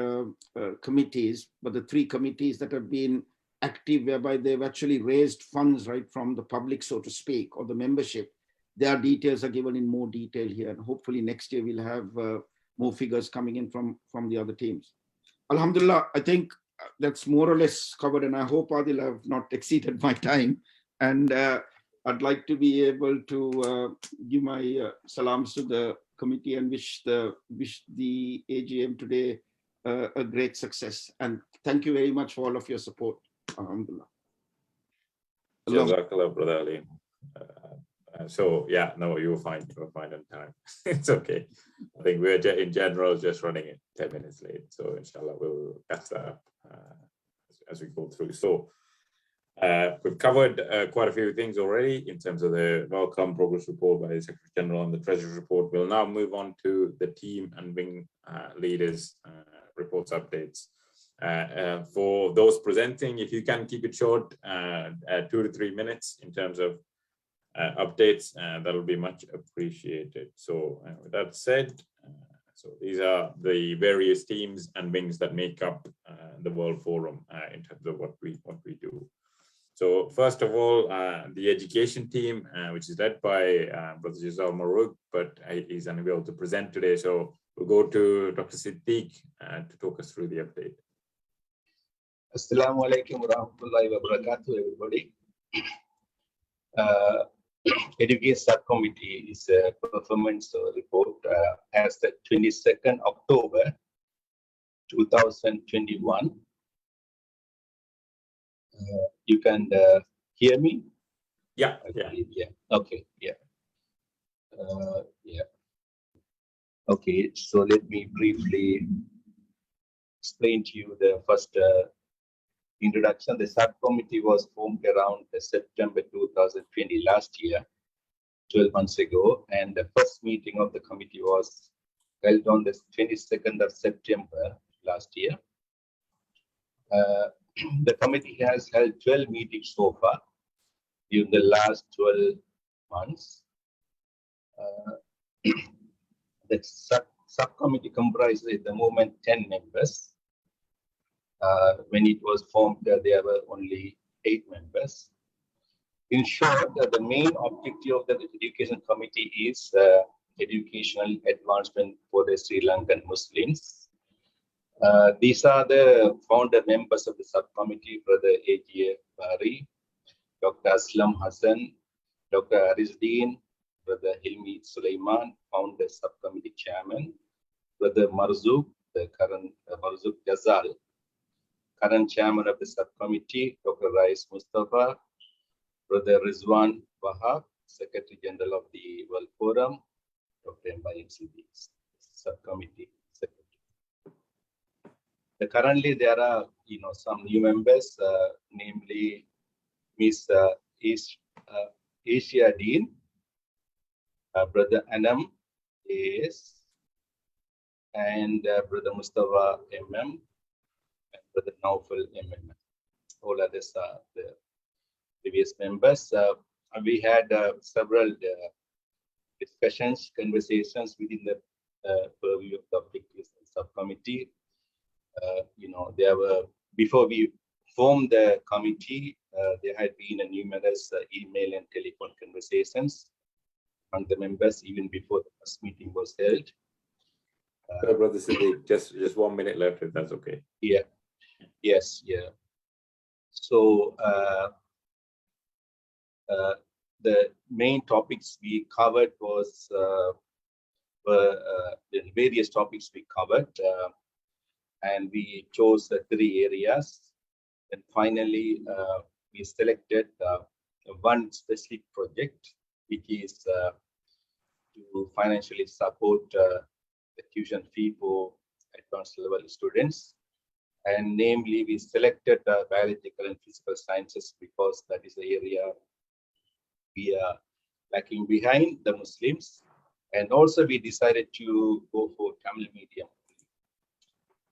committees, but the 3 committees that have been active, whereby they've actually raised funds, right, from the public, so to speak, or the membership, their details are given in more detail here. And hopefully next year we'll have more figures coming in from the other teams. Alhamdulillah, I think that's more or less covered, and I hope Adil have not exceeded my time. And I'd like to be able to give my salams to the committee and wish the AGM today a great success. And thank you very much for all of your support. Alhamdulillah. Jazakallah, Brother Halim. So yeah, no, you'll find on time. It's okay. I think we're in general just running it 10 minutes late. So inshallah, we'll catch that up as we go through. So We've covered quite a few things already in terms of the welcome progress report by the Secretary General and the Treasury report. We'll now move on to the team and wing leaders reports updates. For those presenting, if you can keep it short, 2 to 3 minutes in terms of updates, that'll be much appreciated. So with that said, so these are the various teams and wings that make up the World Forum in terms of what we do. So first of all, the education team, which is led by Brother Jazal Maruk, but he's unable to present today. So we'll go to Dr. Siddiq to talk us through the update. Assalamu alaikum wa rahmatullahi wa barakatuh, everybody. Education Subcommittee is a performance report as the 22nd October 2021. You can hear me? Yeah. Okay, yeah. Okay, so let me briefly explain to you the first introduction. The subcommittee was formed around September 2020 last year, 12 months ago, and the first meeting of the committee was held on the 22nd of September last year. The committee has held 12 meetings so far during the last 12 months. The subcommittee comprises at the moment 10 members. When it was formed, there were only 8 members. In short, the main objective of the education committee is educational advancement for the Sri Lankan Muslims. These are the founder members of the subcommittee: Brother A.G. Bari, Dr. Aslam Hassan, Dr. Arizdin, Brother Hilmi Sulaiman, founder subcommittee chairman, Brother Marzouk, the current Marzouk Jazal, current chairman of the subcommittee, Dr. Rais Mustafa, Brother Rizwan Wahab, Secretary General of the World Forum, Dr. Mbaye Sidi, subcommittee secretary. Currently, there are some new members, namely Miss Asia Dean, Brother Anam AS, and Brother Mustafa MM, and Brother Naufal MM. All others are the previous members. We had several discussions, conversations within the purview of the objectives and subcommittee. There were, before we formed the committee, there had been numerous email and telephone conversations among the members even before the first meeting was held. Brother Siddiq, just 1 minute left, if that's okay. Yeah. Yes. Yeah. So the main topics we covered was the various topics we covered, and we chose 3 areas. And finally, we selected one specific project, which is to financially support the tuition fee for advanced level students. And namely, we selected biological and physical sciences because that is the area we are lacking behind the Muslims. And also we decided to go for Tamil medium.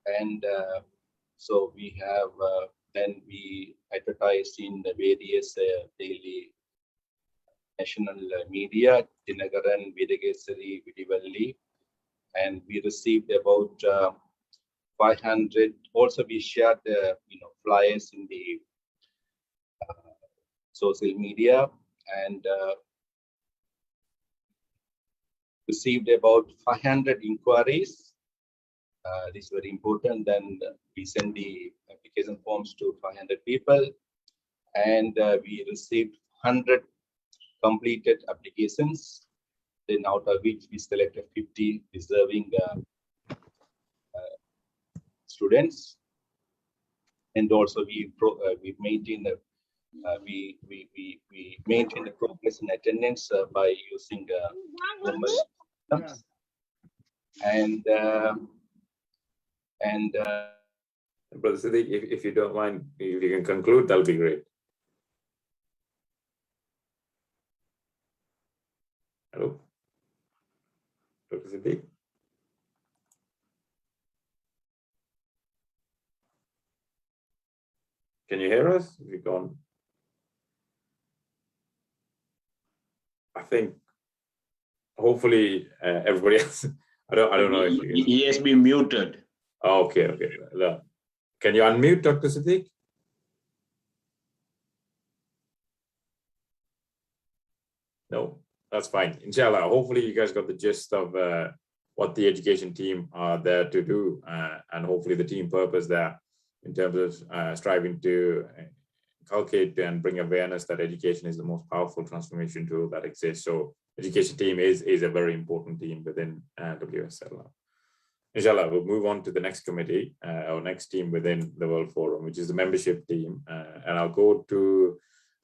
And so we have, then we advertised in the various daily national media, Dinagaran, Vidagesari, Vidivalli, and we received about 500. Also, we shared the flyers in the social media, and received about 500 inquiries. This is very important. Then we send the application forms to 500 people, and we received 100 completed applications. Then out of which we selected 50 deserving students, and also we maintain the we maintain the progress in attendance by using mobile systems. And Brother Siddiq, if you don't mind, if you can conclude, that'll be great. Hello, Dr. Siddiq. Can you hear us? Have you gone? I think hopefully everybody else. I don't know if you. He has been muted. Oh, okay. Can you unmute Dr. Siddiq? No, that's fine. Inshallah, hopefully you guys got the gist of what the education team are there to do, and hopefully the team purpose there in terms of striving to inculcate and bring awareness that education is the most powerful transformation tool that exists. So education team is a very important team within WFSLM. Inshallah, we'll move on to the next committee, our next team within the World Forum, which is the membership team. And I'll go to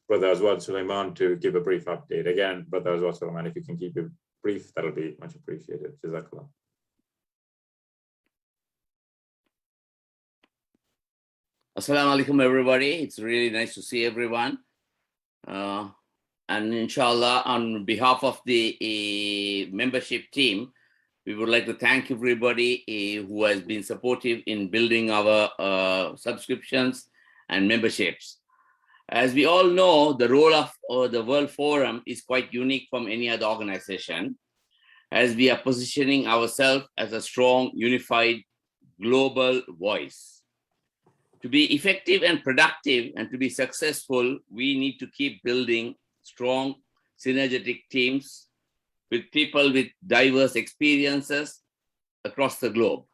Brother Azwad Sulaiman to give a brief update. Again, Brother Azwad Sulaiman, if you can keep it brief, that'll be much appreciated. Jazakallah. Assalamu alaikum, everybody. It's really nice to see everyone. And inshallah, on behalf of the membership team, we would like to thank everybody who has been supportive in building our subscriptions and memberships. As we all know, the role of the World Forum is quite unique from any other organization, as we are positioning ourselves as a strong, unified, global voice. To be effective and productive and to be successful, we need to keep building strong, synergetic teams with people with diverse experiences across the globe.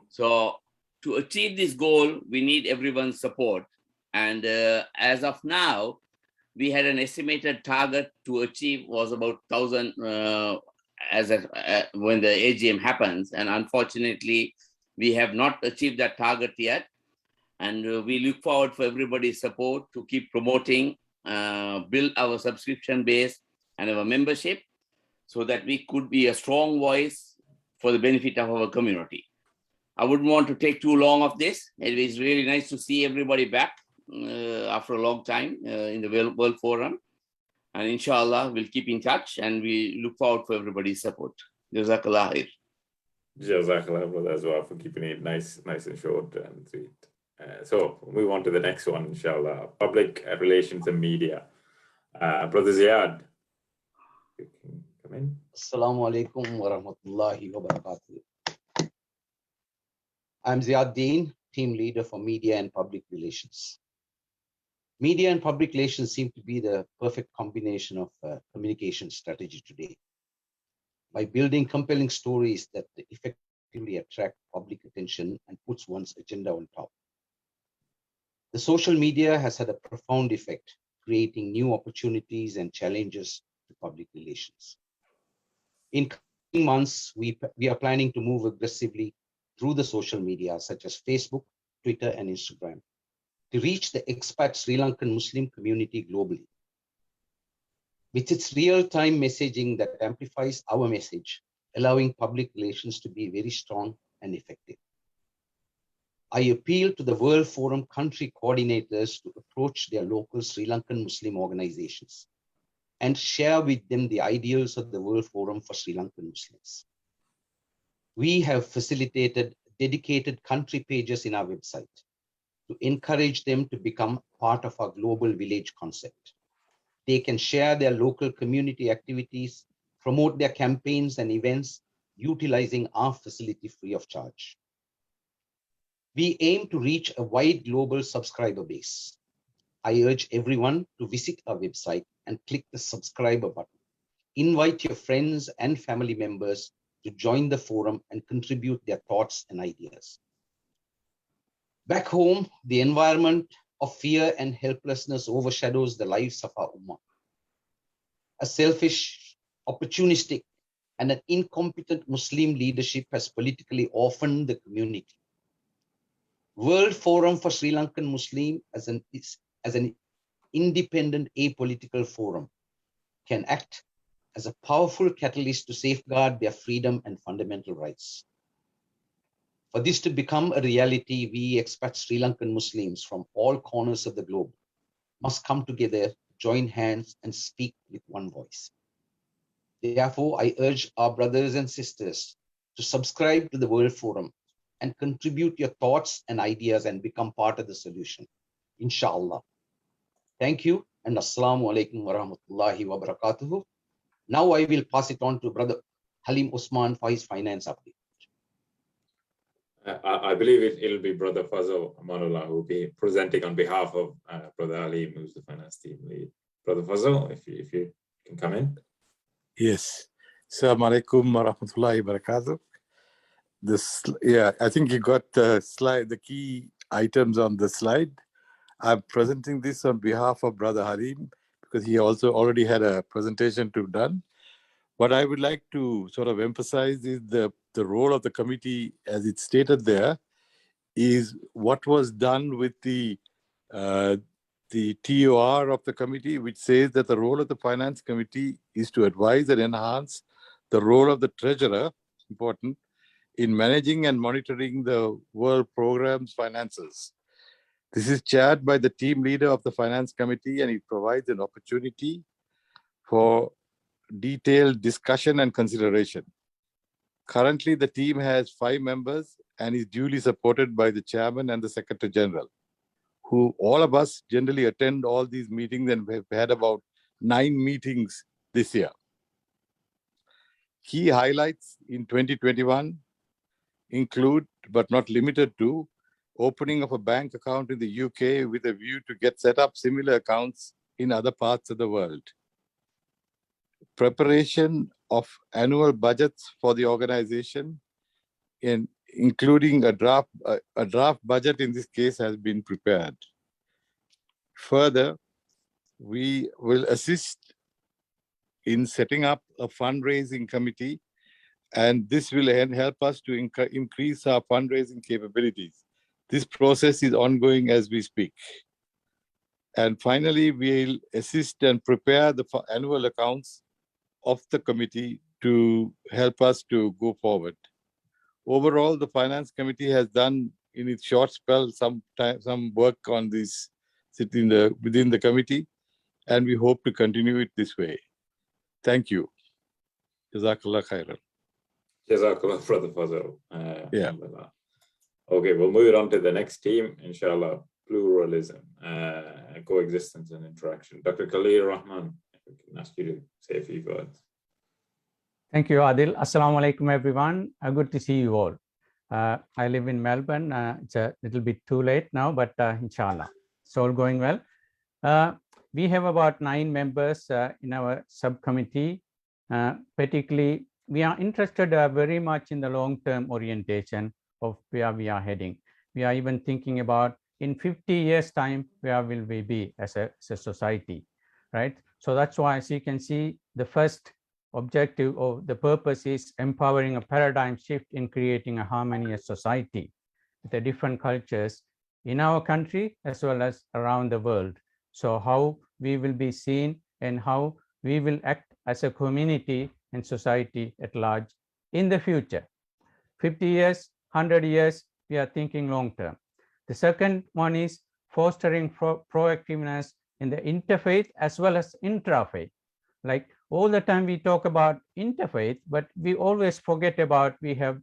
So to achieve this goal, we need everyone's support. And as of now, we had an estimated target to achieve was about 1,000 when the AGM happens. And unfortunately, we have not achieved that target yet. And we look forward for everybody's support to keep promoting, build our subscription base and our membership so that we could be a strong voice for the benefit of our community. I wouldn't want to take too long of this. It is really nice to see everybody back after a long time in the World Forum. And inshallah, we'll keep in touch and we look forward for everybody's support. Jazakallah khair. Jazakallah, Brother, as well, for keeping it nice and short and sweet. So we'll move on to the next one, inshallah. Public relations and media. Brother Ziad, you can come in. Assalamu alaikum wa rahmatullahi wa barakatuh. I'm Ziad Deen, team leader for media and public relations. Media and public relations seem to be the perfect combination of communication strategy today. By building compelling stories that effectively attract public attention and puts one's agenda on top. The social media has had a profound effect, creating new opportunities and challenges to public relations. In coming months, we are planning to move aggressively through the social media such as Facebook, Twitter, and Instagram to reach the expat Sri Lankan Muslim community globally. With its real-time messaging that amplifies our message, allowing public relations to be very strong and effective. I appeal to the World Forum country coordinators to approach their local Sri Lankan Muslim organizations and share with them the ideals of the World Forum for Sri Lankan Muslims. We have facilitated dedicated country pages in our website to encourage them to become part of our global village concept. They can share their local community activities, promote their campaigns and events, utilizing our facility free of charge. We aim to reach a wide global subscriber base. I urge everyone to visit our website and click the subscriber button. Invite your friends and family members to join the forum and contribute their thoughts and ideas. Back home, the environment of fear and helplessness overshadows the lives of our ummah. A selfish, opportunistic, and an incompetent Muslim leadership has politically orphaned the community. World Forum for Sri Lankan Muslim as an independent apolitical forum can act as a powerful catalyst to safeguard their freedom and fundamental rights. For this to become a reality, we expat Sri Lankan Muslims from all corners of the globe must come together, join hands, and speak with one voice. Therefore, I urge our brothers and sisters to subscribe to the World Forum and contribute your thoughts and ideas and become part of the solution, inshallah. Thank you, and assalamu alaikum wa rahmatullahi wa barakatuhu. Now I will pass it on to Brother Halim Usman for his finance update. I believe it'll be Brother Fazal Amanullah who will be presenting on behalf of Brother Ali, who's the finance team lead. Brother Fazal, if you can come in. Yes. Assalamu alaikum wa rahmatullahi wa barakatuh. I think you got the slide, the key items on the slide. I'm presenting this on behalf of Brother Harim because he also already had a presentation to done. What I would like to sort of emphasize is the role of the committee, as it's stated there, is what was done with the TOR of the committee, which says that the role of the finance committee is to advise and enhance the role of the treasurer, important, in managing and monitoring the world program's finances. This is chaired by the team leader of the finance committee, and it provides an opportunity for detailed discussion and consideration. Currently, the team has 5 members and is duly supported by the chairman and the secretary general, who all of us generally attend all these meetings, and we've had about 9 meetings this year. Key highlights in 2021 include, but not limited to, opening of a bank account in the UK with a view to get set up similar accounts in other parts of the world. Preparation of annual budgets for the organization, including a draft budget in this case has been prepared. Further, we will assist in setting up a fundraising committee, and this will help us to increase our fundraising capabilities. This process is ongoing as we speak. And finally, we'll assist and prepare the annual accounts of the committee to help us to go forward. Overall, the finance committee has done in its short spell some work on this within the committee, and we hope to continue it this way. Thank you. Jazakallah khairan. Jazakallah, Brother Fazal. Yeah. Okay, we'll move on to the next team, inshallah. Pluralism, coexistence and interaction. Dr. Khalil Rahman, I can ask you to say a few words. Thank you, Adil. Assalamu alaikum, everyone. Good to see you all. I live in Melbourne. It's a little bit too late now, but inshallah, it's all going well. We have about 9 members in our subcommittee. Particularly, we are interested very much in the long-term orientation of where we are heading. We are even thinking about in 50 years' time, where will we be as a society, right? So that's why, as you can see, the first objective or the purpose is empowering a paradigm shift in creating a harmonious society with the different cultures in our country as well as around the world. So how we will be seen and how we will act as a community and society at large in the future. 50 years, 100 years, we are thinking long term. The second one is fostering proactiveness in the interfaith as well as intrafaith. Like all the time we talk about interfaith, but we always forget about we have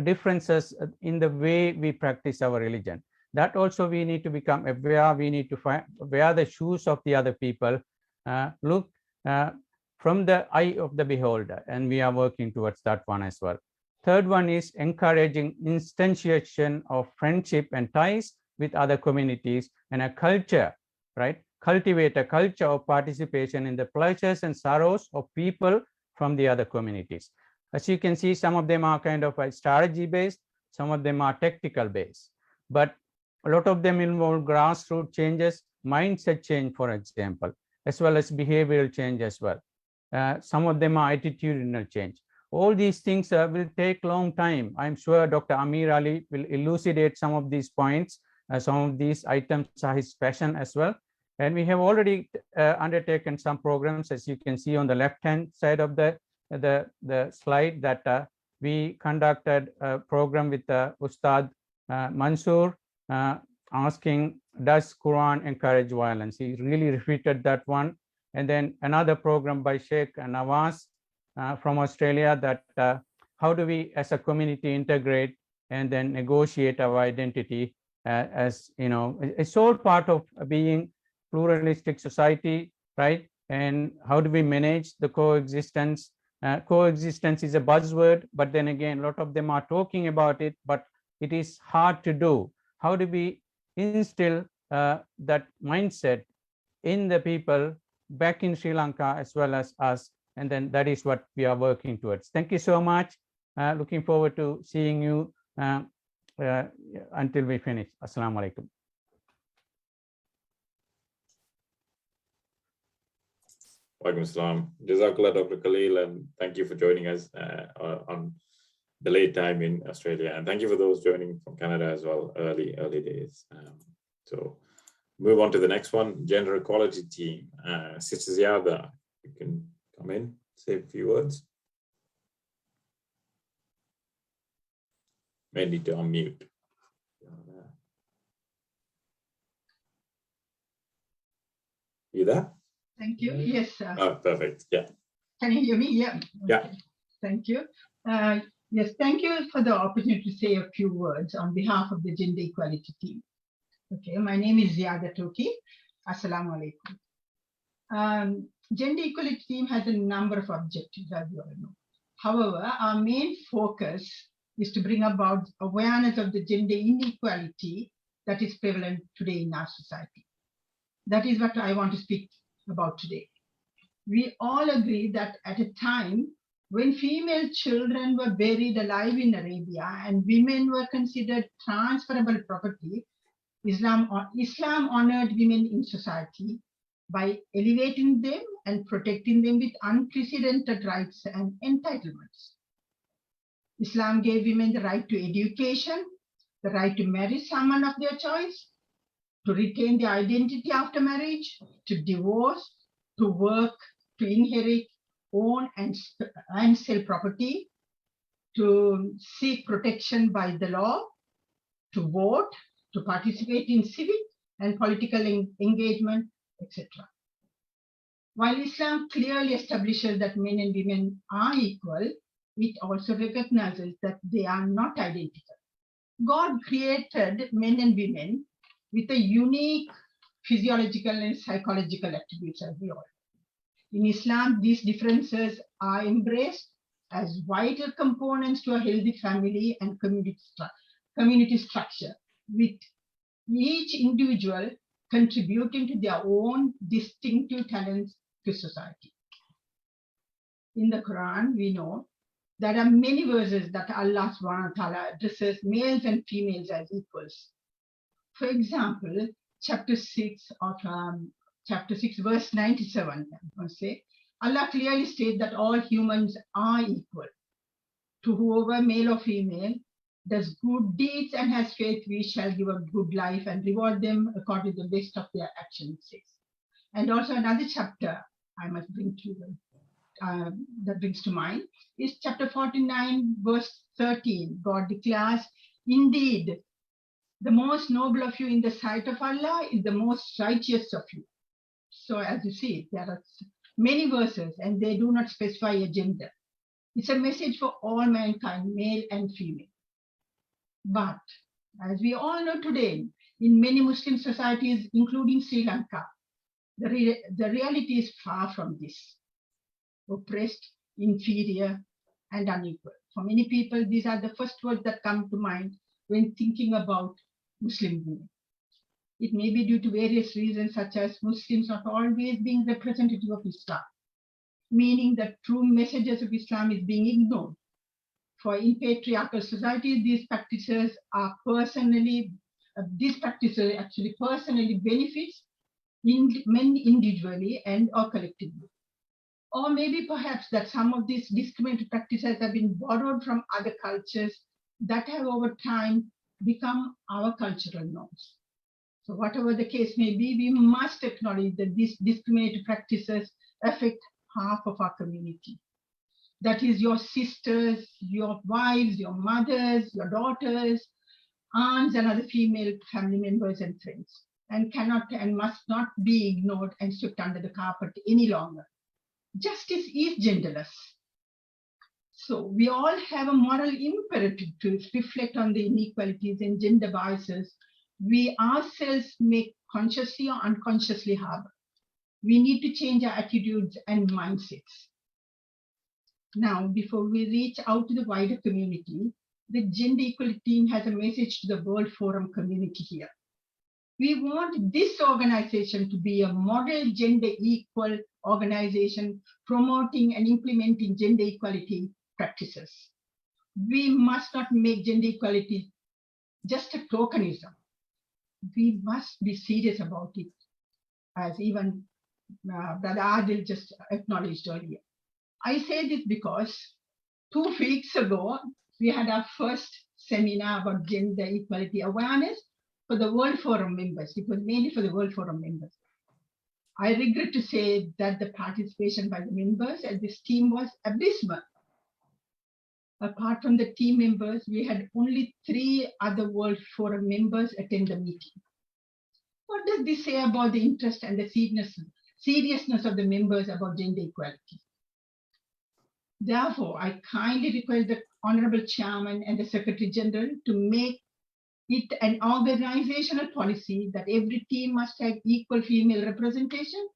differences in the way we practice our religion. That also we need to become aware, we need to wear the shoes of the other people, look from the eye of the beholder, and we are working towards that one as well. Third one is encouraging instantiation of friendship and ties with other communities and a culture, right? Cultivate a culture of participation in the pleasures and sorrows of people from the other communities. As you can see, some of them are kind of strategy based, some of them are tactical based, but a lot of them involve grassroots changes, mindset change, for example, as well as behavioral change as well. Some of them are attitudinal change. All these things will take long time. I'm sure Dr. Amir Ali will elucidate some of these points. Some of these items are his passion as well. And we have already undertaken some programs, as you can see on the left-hand side of the slide, that we conducted a program with Ustad Mansoor asking, does Quran encourage violence? He really repeated that one. and then another program by Sheikh Nawaz from Australia, that how do we as a community integrate and then negotiate our identity as, you know, it's all part of being pluralistic society, right? And how do we manage the coexistence? Coexistence is a buzzword, but then again, a lot of them are talking about it, but it is hard to do. How do we instill that mindset in the people back in Sri Lanka as well as us? And then that is what we are working towards. Thank you so much. Looking forward to seeing you until we finish. Assalamu alaikum. Walaikum assalam. Jazakallah, Dr. Khalil, and thank you for joining us on the late time in Australia. And thank you for those joining from Canada as well, early days. So move on to the next one, gender equality team. Sister Ziada, you can come in, say a few words. May need to unmute. You there? Thank you. Yes, sir. Oh, perfect. Yeah. Can you hear me? Yeah. Yeah. Okay. Thank you. Yes, thank you for the opportunity to say a few words on behalf of the gender equality team. Okay, my name is Ziada Toki. Assalamu alaikum. Gender equality team has a number of objectives, as you all know. However, our main focus is to bring about awareness of the gender inequality that is prevalent today in our society. That is what I want to speak about today. We all agree that at a time when female children were buried alive in Arabia and women were considered transferable property, Islam honored women in society by elevating them and protecting them with unprecedented rights and entitlements. Islam gave women the right to education, the right to marry someone of their choice, to retain their identity after marriage, to divorce, to work, to inherit, own and sell property, to seek protection by the law, to vote, to participate in civic and political engagement, etc. While Islam clearly establishes that men and women are equal, it also recognizes that they are not identical. God created men and women with a unique physiological and psychological attributes, as we all know. In Islam, these differences are embraced as vital components to a healthy family and community structure, with each individual contributing to their own distinctive talents to society. In the Quran, we know there are many verses that Allah subhanahu wa ta'ala addresses males and females as equals. For example, chapter 6 verse 97, Allah clearly states that all humans are equal. To whoever, male or female, does good deeds and has faith, we shall give a good life and reward them according to the best of their actions. And also another chapter I must bring to them, that brings to mind is chapter 49, verse 13. God declares, indeed, the most noble of you in the sight of Allah is the most righteous of you. So as you see, there are many verses and they do not specify a gender. It's a message for all mankind, male and female. But as we all know today, in many Muslim societies, including Sri Lanka, the reality is far from this. Oppressed, inferior, and unequal. For many people, these are the first words that come to mind when thinking about Muslim women. It may be due to various reasons, such as Muslims not always being representative of Islam, meaning that true messages of Islam is being ignored. For in patriarchal societies, these practices actually personally benefits men individually and or collectively. Or maybe perhaps that some of these discriminatory practices have been borrowed from other cultures that have over time become our cultural norms. So whatever the case may be, we must acknowledge that these discriminatory practices affect half of our community. That is your sisters, your wives, your mothers, your daughters, aunts and other female family members and friends. and cannot and must not be ignored and swept under the carpet any longer. Justice is genderless. So we all have a moral imperative to reflect on the inequalities and gender biases we ourselves make consciously or unconsciously harbor. We need to change our attitudes and mindsets. Now, before we reach out to the wider community, the Gender Equality team has a message to the World Forum community here. We want this organization to be a model gender equal organization promoting and implementing gender equality practices. We must not make gender equality just a tokenism. We must be serious about it, as even Brother Adil just acknowledged earlier. I say this because 2 weeks ago, we had our first seminar about gender equality awareness for the World Forum members. It was mainly for the World Forum members. I regret to say that the participation by the members at this team was abysmal. Apart from the team members, we had only 3 other World Forum members attend the meeting. What does this say about the interest and the seriousness of the members about gender equality? Therefore, I kindly request the Honorable Chairman and the Secretary General to make it an organizational policy that every team must have equal female representation.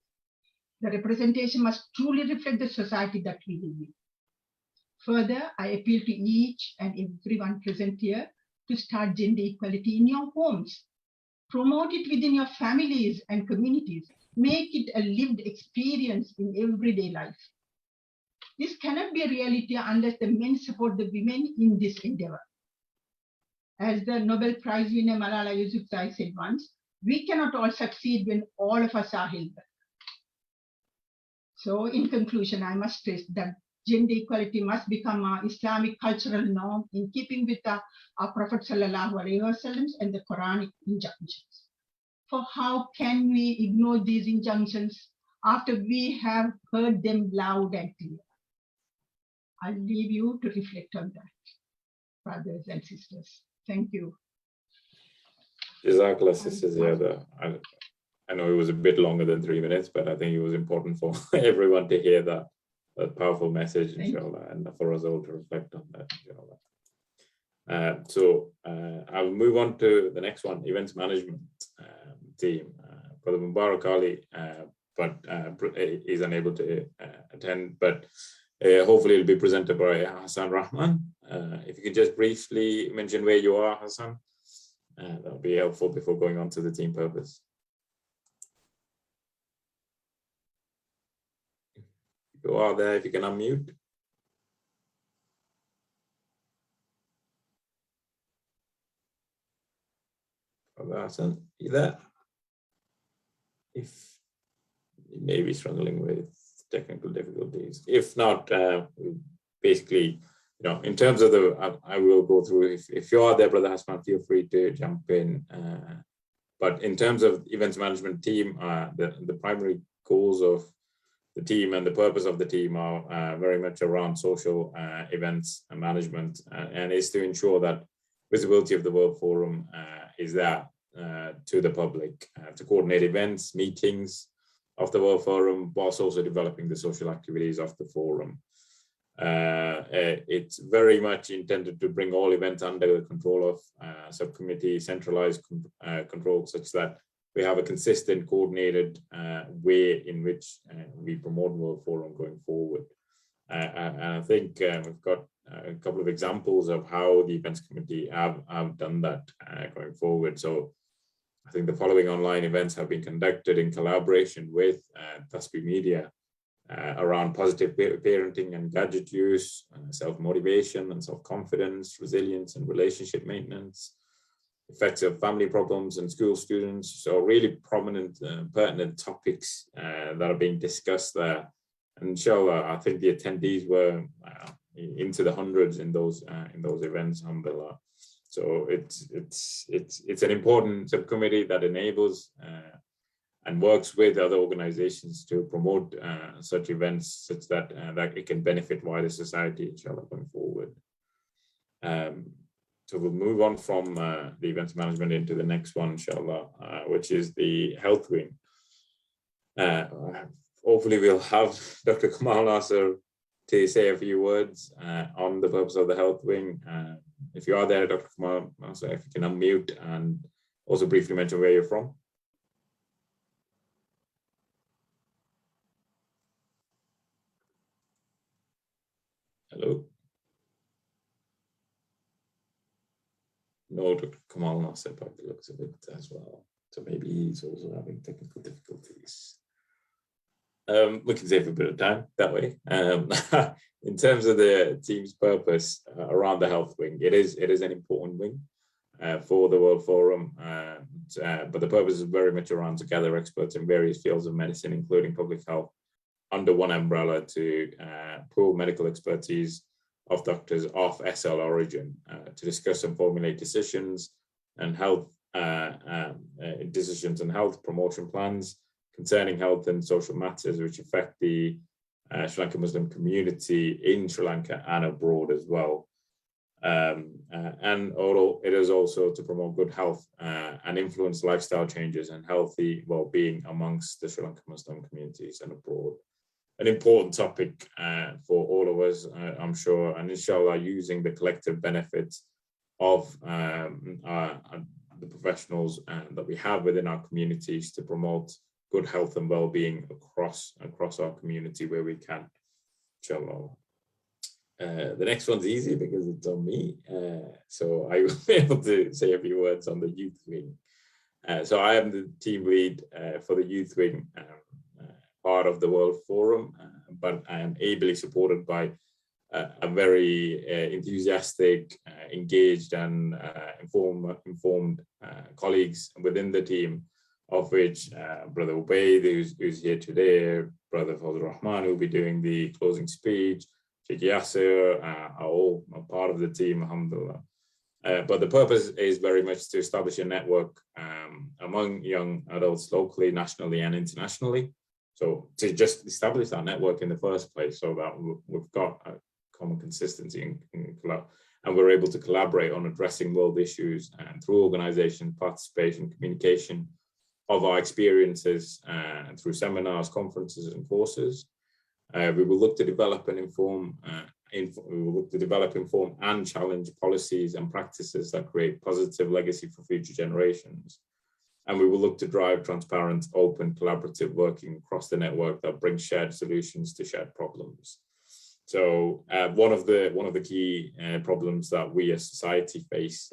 The representation must truly reflect the society that we live in. Further, I appeal to each and everyone present here to start gender equality in your homes. Promote it within your families and communities. Make it a lived experience in everyday life. This cannot be a reality unless the men support the women in this endeavor. As the Nobel Prize winner Malala Yousafzai said once, we cannot all succeed when all of us are held back. So in conclusion, I must stress that gender equality must become our Islamic cultural norm in keeping with our Prophet ﷺ and the Quranic injunctions. For how can we ignore these injunctions after we have heard them loud and clear? I'll leave you to reflect on that, brothers and sisters. Thank you. Jazakallah, Sister Ziada. I know it was a bit longer than 3 minutes, but I think it was important for everyone to hear that powerful message, inshallah, and for us all to reflect on that, inshallah. So I'll move on to the next one, events management team. Brother Mubarak Ali, but is unable to attend, but hopefully it'll be presented by Hassan Rahman. If you could just briefly mention where you are, Hassan, that'll be helpful before going on to the team purpose. If you are there, if you can unmute. Brother Hassan, you there? If you may be struggling with technical difficulties. If not, basically, in terms of I will go through, if you are there, Brother Hassan, feel free to jump in. But in terms of events management team, the primary goals of the team and the purpose of the team are very much around social events and management, and is to ensure that visibility of the World Forum is there to the public, to coordinate events, meetings of the World Forum, whilst also developing the social activities of the forum. It's very much intended to bring all events under the control of subcommittee, centralized control, such that we have a consistent, coordinated way in which we promote World Forum going forward. And I think we've got a couple of examples of how the events committee have done that going forward. So I think the following online events have been conducted in collaboration with Tasbih Media around positive parenting and gadget use, self-motivation and self-confidence, resilience and relationship maintenance, effects of family problems and school students. So really prominent, pertinent topics that are being discussed there. And inshallah, I think the attendees were into the hundreds in those events, alhamdulillah. So it's an important subcommittee that enables and works with other organizations to promote such events, such that that it can benefit wider society, inshallah, going forward. So we'll move on from the events management into the next one, inshallah, which is the health wing. Hopefully we'll have Dr. Kamal Nasser to say a few words on the purpose of the health wing. If you are there, Dr. Kamal Nasser, if you can unmute and also briefly mention where you're from. Hello. No, Dr. Kamal Nasser by the looks of it as well. So maybe he's also having technical difficulties. We can save a bit of time that way. In terms of the team's purpose around the health wing, it is an important wing for the World Forum, but the purpose is very much around to gather experts in various fields of medicine, including public health, under one umbrella to pool medical expertise of doctors of SL origin to discuss and formulate decisions and health decisions and health promotion plans concerning health and social matters which affect the Sri Lankan Muslim community in Sri Lanka and abroad as well. And although it is also to promote good health and influence lifestyle changes and healthy well-being amongst the Sri Lankan Muslim communities and abroad. An important topic for all of us, I'm sure, and inshallah, using the collective benefits of the professionals that we have within our communities to promote good health and well-being across our community where we can, inshallah. The next one's easy because it's on me, so I will be able to say a few words on the youth wing. So I am the team lead for the youth wing, part of the World Forum, but I am ably supported by a very enthusiastic, engaged and informed colleagues within the team, of which Brother Ubaid, who's here today, Brother Fazl Rahman, who will be doing the closing speech, Sheikh Yasser, are all a part of the team, alhamdulillah. But the purpose is very much to establish a network among young adults locally, nationally and internationally. So to just establish that network in the first place so that we've got a common consistency and we're able to collaborate on addressing world issues and through organization, participation, communication of our experiences and through seminars, conferences and courses. We will look to develop and inform and challenge policies and practices that create positive legacy for future generations. And we will look to drive transparent, open, collaborative working across the network that brings shared solutions to shared problems. So one of the key problems that we as society face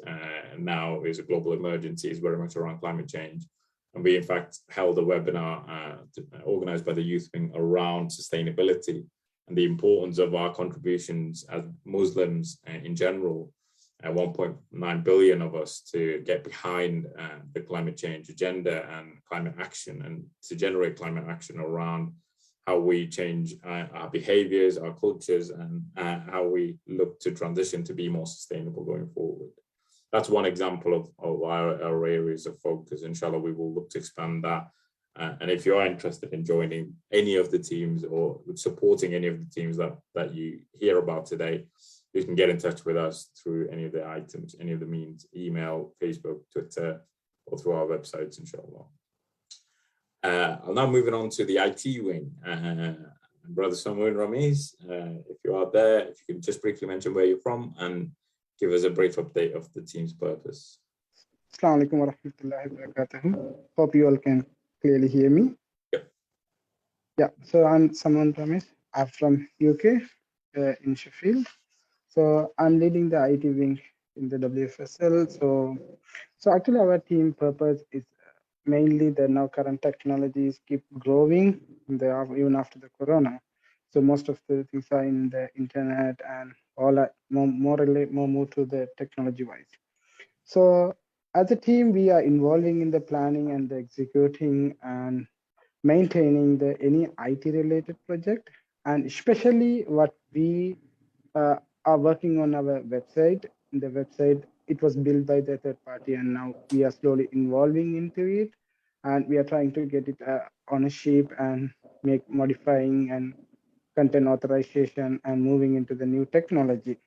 now is a global emergency, is very much around climate change. And we in fact held a webinar organized by the Youth Wing around sustainability and the importance of our contributions as Muslims in general, 1.9 billion of us, to get behind the climate change agenda and climate action, and to generate climate action around how we change our behaviors, our cultures, and how we look to transition to be more sustainable going forward. That's one example of our areas of focus. Inshallah, we will look to expand that. And if you are interested in joining any of the teams or supporting any of the teams that you hear about today, you can get in touch with us through any of the items, any of the means, email, Facebook, Twitter, or through our websites, inshallah. I'll now move on to the IT wing. Brother Samuel Ramiz, if you are there, if you can just briefly mention where you're from and give us a brief update of the team's purpose. Assalamu alaikum wa rahmatullahi wa barakatuh. Hope you all can clearly hear me. Yep. Yeah, so I'm Samuel Ramiz. I'm from UK in Sheffield. So I'm leading the IT wing in the WFSL. So actually our team purpose is mainly the now current technologies keep growing even after the corona. So most of the things are in the internet and all are more moved to the technology wise. So as a team, we are involving in the planning and the executing and maintaining any IT related project, and especially what we are working on our website. The website, it was built by the third party, and now we are slowly involving into it, and we are trying to get it ownership and modifying and content authorization and moving into the new technology.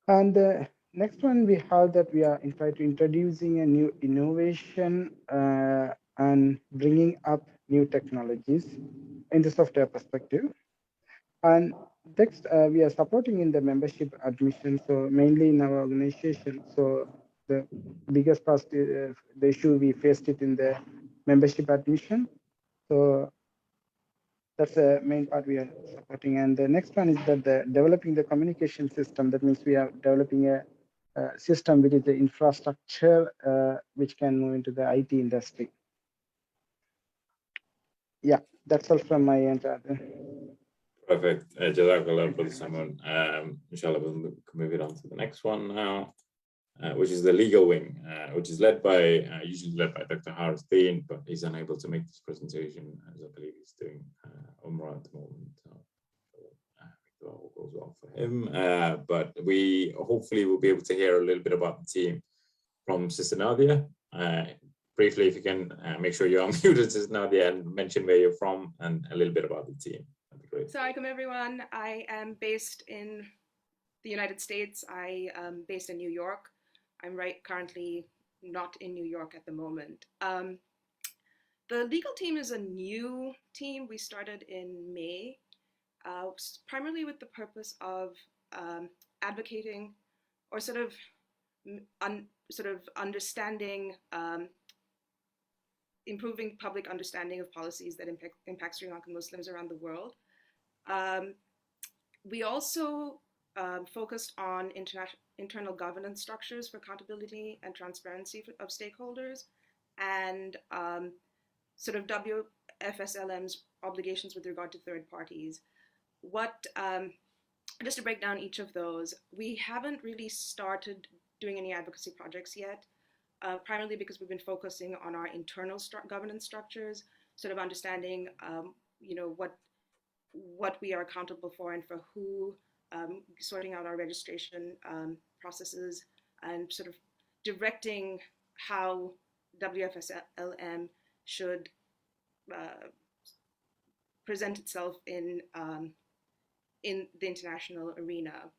And next one we have that we are in fact introducing a new innovation and bringing up new technologies in the software perspective. And next, we are supporting in the membership admission, so mainly in our organization. So the biggest part, the issue we faced it in the membership admission. So that's the main part we are supporting. And the next one is that developing the communication system. That means we are developing a system which is the infrastructure which can move into the IT industry. Yeah, that's all from my end. Perfect. Jazakallah, Brother Simon. Inshallah, we'll move it on to the next one now, which is the legal wing, which is led by, usually led by Dr. Harith Dean, but he's unable to make this presentation as I believe he's doing Umrah at the moment. So I think it all goes well for him. But we hopefully will be able to hear a little bit about the team from Sister Nadia. Briefly, if you can make sure you're unmuted, Sister Nadia, and mention where you're from and a little bit about the team. That'd be great. Assalamualaikum everyone. I am based in the United States. I am based in New York. I'm currently not in New York at the moment. The legal team is a new team. We started in May, primarily with the purpose of advocating or sort of understanding, improving public understanding of policies that impact Sri Lankan Muslims around the world. We also focused on internal governance structures for accountability and transparency of stakeholders, and sort of WFSLM's obligations with regard to third parties. Just to break down each of those, we haven't really started doing any advocacy projects yet, primarily because we've been focusing on our internal governance structures, sort of understanding, what we are accountable for and for who, sorting out our registration processes, and sort of directing how WFSLM should present itself in the international arena.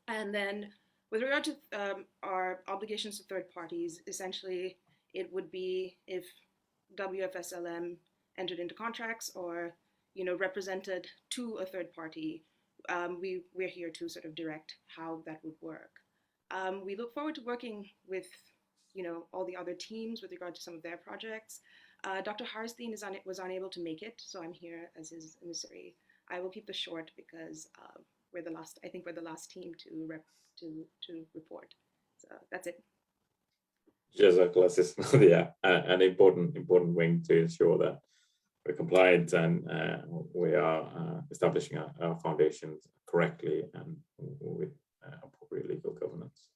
And then with regard to our obligations to third parties, essentially it would be if WFSLM entered into contracts or represented to a third party, we're here to sort of direct how that would work. We look forward to working with all the other teams with regard to some of their projects. Dr. Harstein was unable to make it, so I'm here as his emissary. I will keep this short because we're the last team to report. So that's it. Jazakallah, Sister Nadia, an important wing to ensure that we're compliant and we are establishing our foundations correctly and with appropriate legal governance.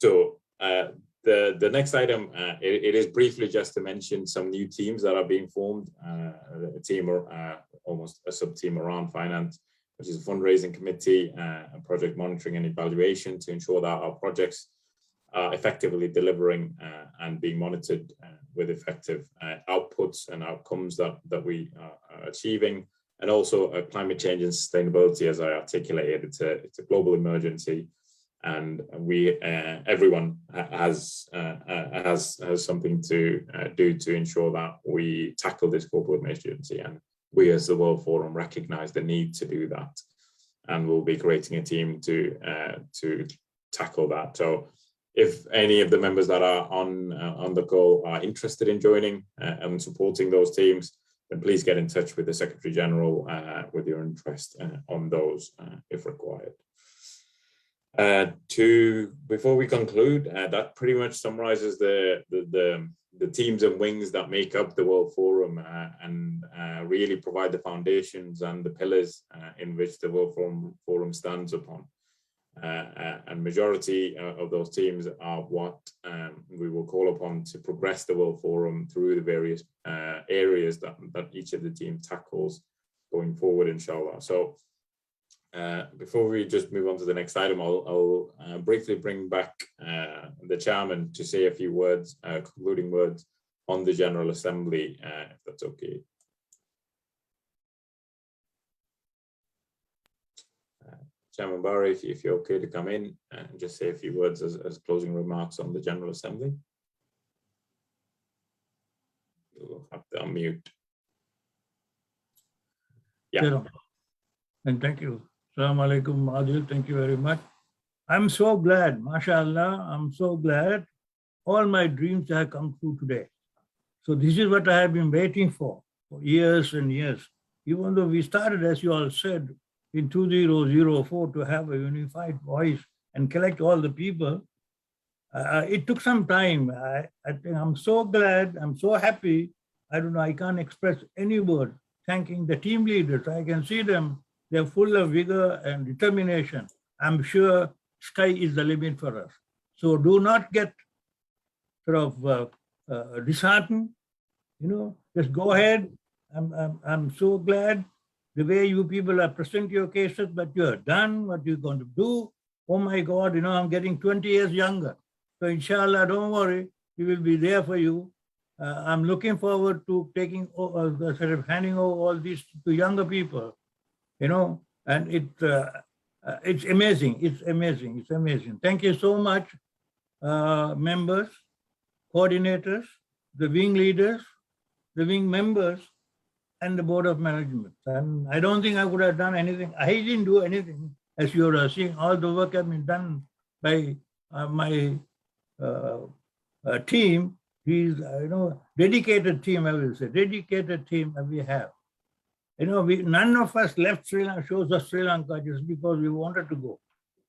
So the next item, it is briefly just to mention some new teams that are being formed. A team, almost a sub-team around finance, which is a fundraising committee, a project monitoring and evaluation to ensure that our projects are effectively delivering and being monitored with effective outputs and outcomes that we are achieving. And also climate change and sustainability, as I articulated, it's a global emergency, and everyone has something to do to ensure that we tackle this global emergency. And we as the World Forum recognize the need to do that, and we'll be creating a team to tackle that. So if any of the members that are on the call are interested in joining and supporting those teams, then please get in touch with the Secretary General with your interest on those if required. Before we conclude, that pretty much summarizes the teams and wings that make up the World Forum and really provide the foundations and the pillars in which the World Forum stands upon. And majority of those teams are what we will call upon to progress the World Forum through the various areas that each of the teams tackles going forward, inshallah. So before we just move on to the next item, I'll briefly bring back the chairman to say a few words, concluding words on the General Assembly, if that's okay. Chairman Barry, if you're okay to come in and just say a few words as closing remarks on the General Assembly. You'll have to unmute. Yeah. And thank you. Assalamu alaikum, Adil. Thank you very much. I'm so glad, mashallah, I'm so glad all my dreams have come true today. So this is what I have been waiting for years and years. Even though we started, as you all said, in 2004 to have a unified voice and collect all the people, it took some time. I think I'm so glad, I'm so happy. I don't know, I can't express any word thanking the team leaders. I can see them, they're full of vigor and determination. I'm sure sky is the limit for us. So do not get sort of disheartened, just go ahead. I'm so glad the way you people are presenting your cases, but you have done what you're going to do. Oh my God, I'm getting 20 years younger. So inshallah, don't worry, we will be there for you. I'm looking forward to taking, sort of handing over all these to younger people, and it's amazing. It's amazing. It's amazing. Thank you so much, members, coordinators, the wing leaders, the wing members, and the board of management. And I don't think I would have done anything. I didn't do anything. As you are seeing, all the work has been done by my team. He's, dedicated team, I will say, dedicated team that we have. None of us left Sri Lanka, shows us Sri Lanka just because we wanted to go.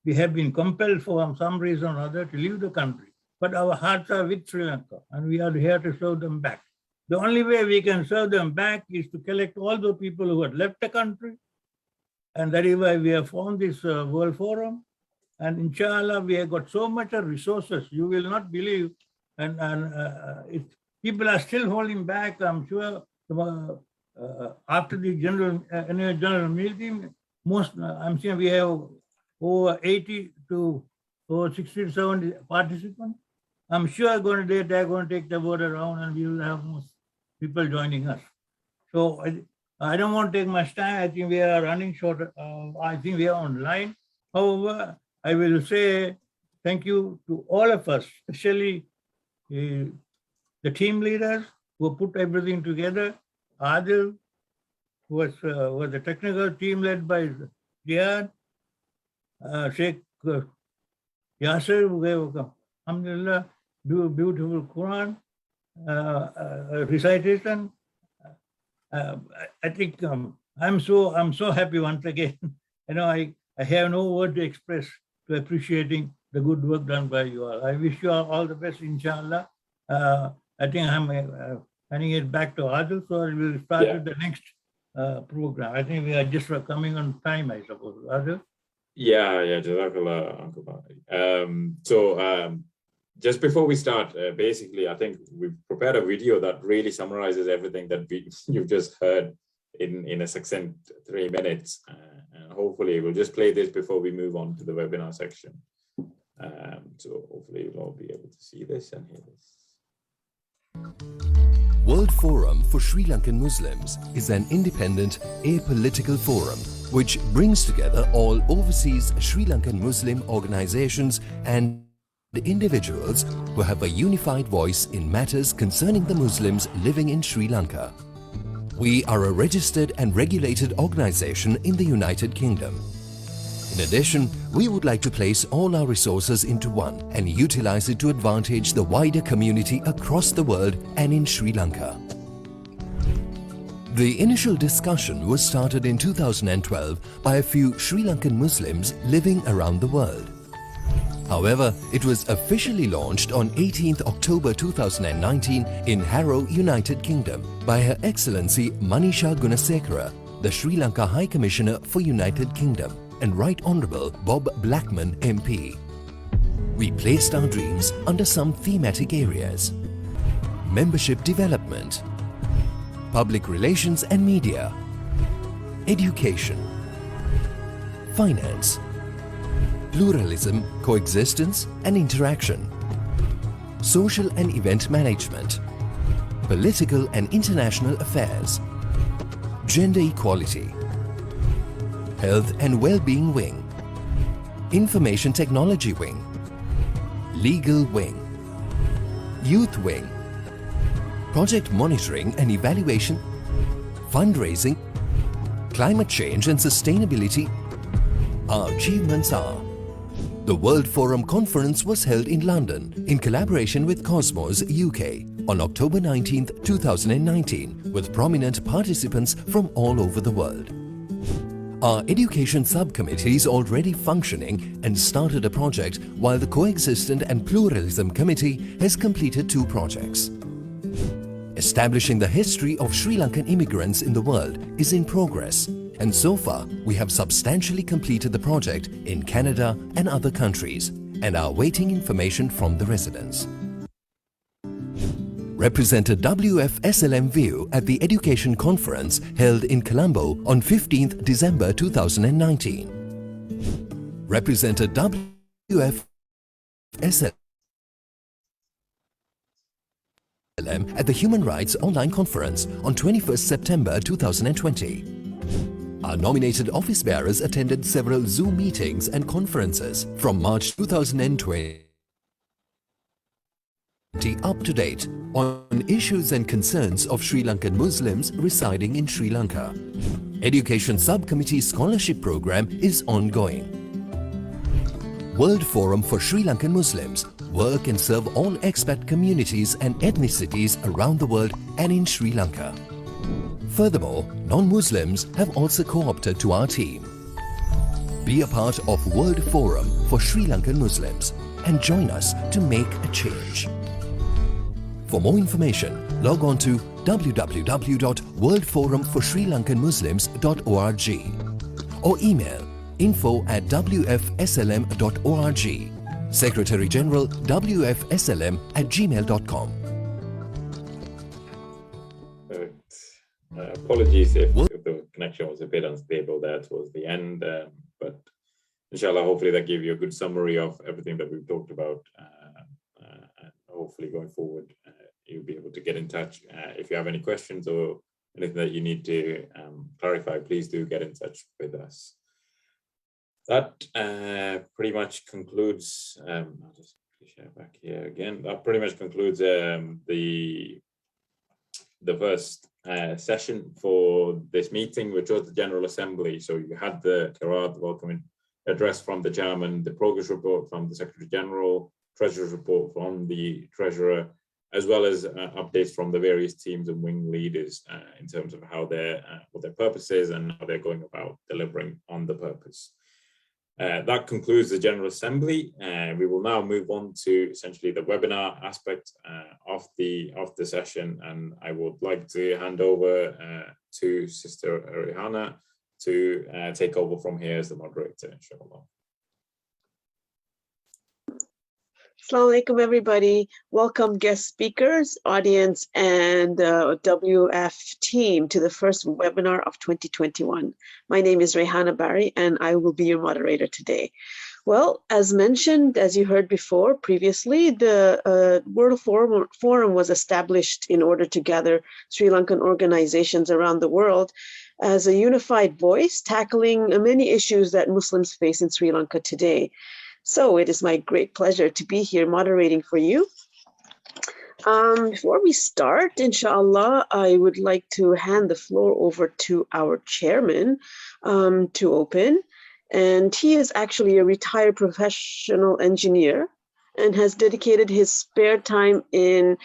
We have been compelled for some reason or other to leave the country, but our hearts are with Sri Lanka and we are here to serve them back. The only way we can serve them back is to collect all the people who had left the country. And that is why we have formed this World Forum. And inshallah, we have got so much of resources, you will not believe. And people are still holding back, I'm sure, after the general meeting, I'm saying we have over 80 to over 60 to 70 participants. I'm sure they're going to take the word around and we will have most people joining us. So I don't want to take much time. I think we are running short. I think we are online. However, I will say thank you to all of us, especially the team leaders who put everything together. Adil was the technical team led by Jihad, Sheikh Yasser, who gave, alhamdulillah, beautiful Quran recitation. I think I'm so happy once again. I have no word to express to appreciating the good work done by you all. I wish you all the best, inshallah. I think I'm handing it back to Adil, so we will start with the next program. I think we are just coming on time, I suppose. Adil? Yeah, Jazakallah, Uncle Bari. Just before we start, basically, I think we've prepared a video that really summarizes everything that you've just heard in a succinct 3 minutes. And hopefully we'll just play this before we move on to the webinar section. So hopefully you'll all be able to see this and hear this. World Forum for Sri Lankan Muslims is an independent, apolitical forum which brings together all overseas Sri Lankan Muslim organizations and the individuals who have a unified voice in matters concerning the Muslims living in Sri Lanka. We are a registered and regulated organization in the United Kingdom. In addition, we would like to place all our resources into one and utilize it to advantage the wider community across the world and in Sri Lanka. The initial discussion was started in 2012 by a few Sri Lankan Muslims living around the world. However, it was officially launched on 18th October 2019 in Harrow, United Kingdom by Her Excellency Manisha Gunasekara, the Sri Lanka High Commissioner for United Kingdom, and Right Honourable Bob Blackman MP. We placed our dreams under some thematic areas: membership development, public relations and media, education, finance, pluralism, coexistence and interaction, social and event management, political and international affairs, gender equality, health and well-being wing, Information Technology Wing, Legal Wing, Youth Wing, Project Monitoring and Evaluation, Fundraising, Climate Change and Sustainability. Our achievements are: the World Forum Conference was held in London in collaboration with Cosmos UK on October 19, 2019, with prominent participants from all over the world. Our education subcommittee is already functioning and started a project, while the Coexistence and Pluralism Committee has completed 2 projects. Establishing the history of Sri Lankan immigrants in the world is in progress, and so far we have substantially completed the project in Canada and other countries and are awaiting information from the residents. Represented WFSLM view at the Education Conference held in Colombo on 15th December 2019. Represented WFSLM at the Human Rights Online Conference on 21st September 2020. Our nominated office bearers attended several Zoom meetings and conferences from March 2020 up to date on issues and concerns of Sri Lankan Muslims residing in Sri Lanka. Education Subcommittee Scholarship Program is ongoing. World Forum for Sri Lankan Muslims work and serve all expat communities and ethnicities around the world and in Sri Lanka. Furthermore, non-Muslims have also co-opted to our team. Be a part of World Forum for Sri Lankan Muslims and join us to make a change. For more information, log on to www.worldforumforsrilankanmuslims.org or email info@wfslm.org. Secretary General, wfslm@gmail.com. Apologies if the connection was a bit unstable there towards the end, but inshallah, hopefully that gave you a good summary of everything that we've talked about. And hopefully going forward, you'll be able to get in touch. If you have any questions or anything that you need to clarify, please do get in touch with us. That pretty much concludes, I'll just share back here again. That pretty much concludes the first session for this meeting, which was the General Assembly. So you had the Qiraat welcoming address from the chairman, the progress report from the Secretary General, Treasurer's report from the Treasurer, as well as updates from the various teams and wing leaders in terms of how what their purpose is and how they're going about delivering on the purpose. That concludes the General Assembly. We will now move on to essentially the webinar aspect of the session, and I would like to hand over to Sister Rihanna to take over from here as the moderator, inshallah. Assalamu alaikum, everybody. Welcome guest speakers, audience, and WF team to the first webinar of 2021. My name is Rehana Barry, and I will be your moderator today. Well, as mentioned, as you heard before previously, the World Forum was established in order to gather Sri Lankan organizations around the world as a unified voice, tackling many issues that Muslims face in Sri Lanka today. So it is my great pleasure to be here moderating for you. Before we start, inshallah, I would like to hand the floor over to our chairman to open. And he is actually a retired professional engineer and has dedicated his spare time in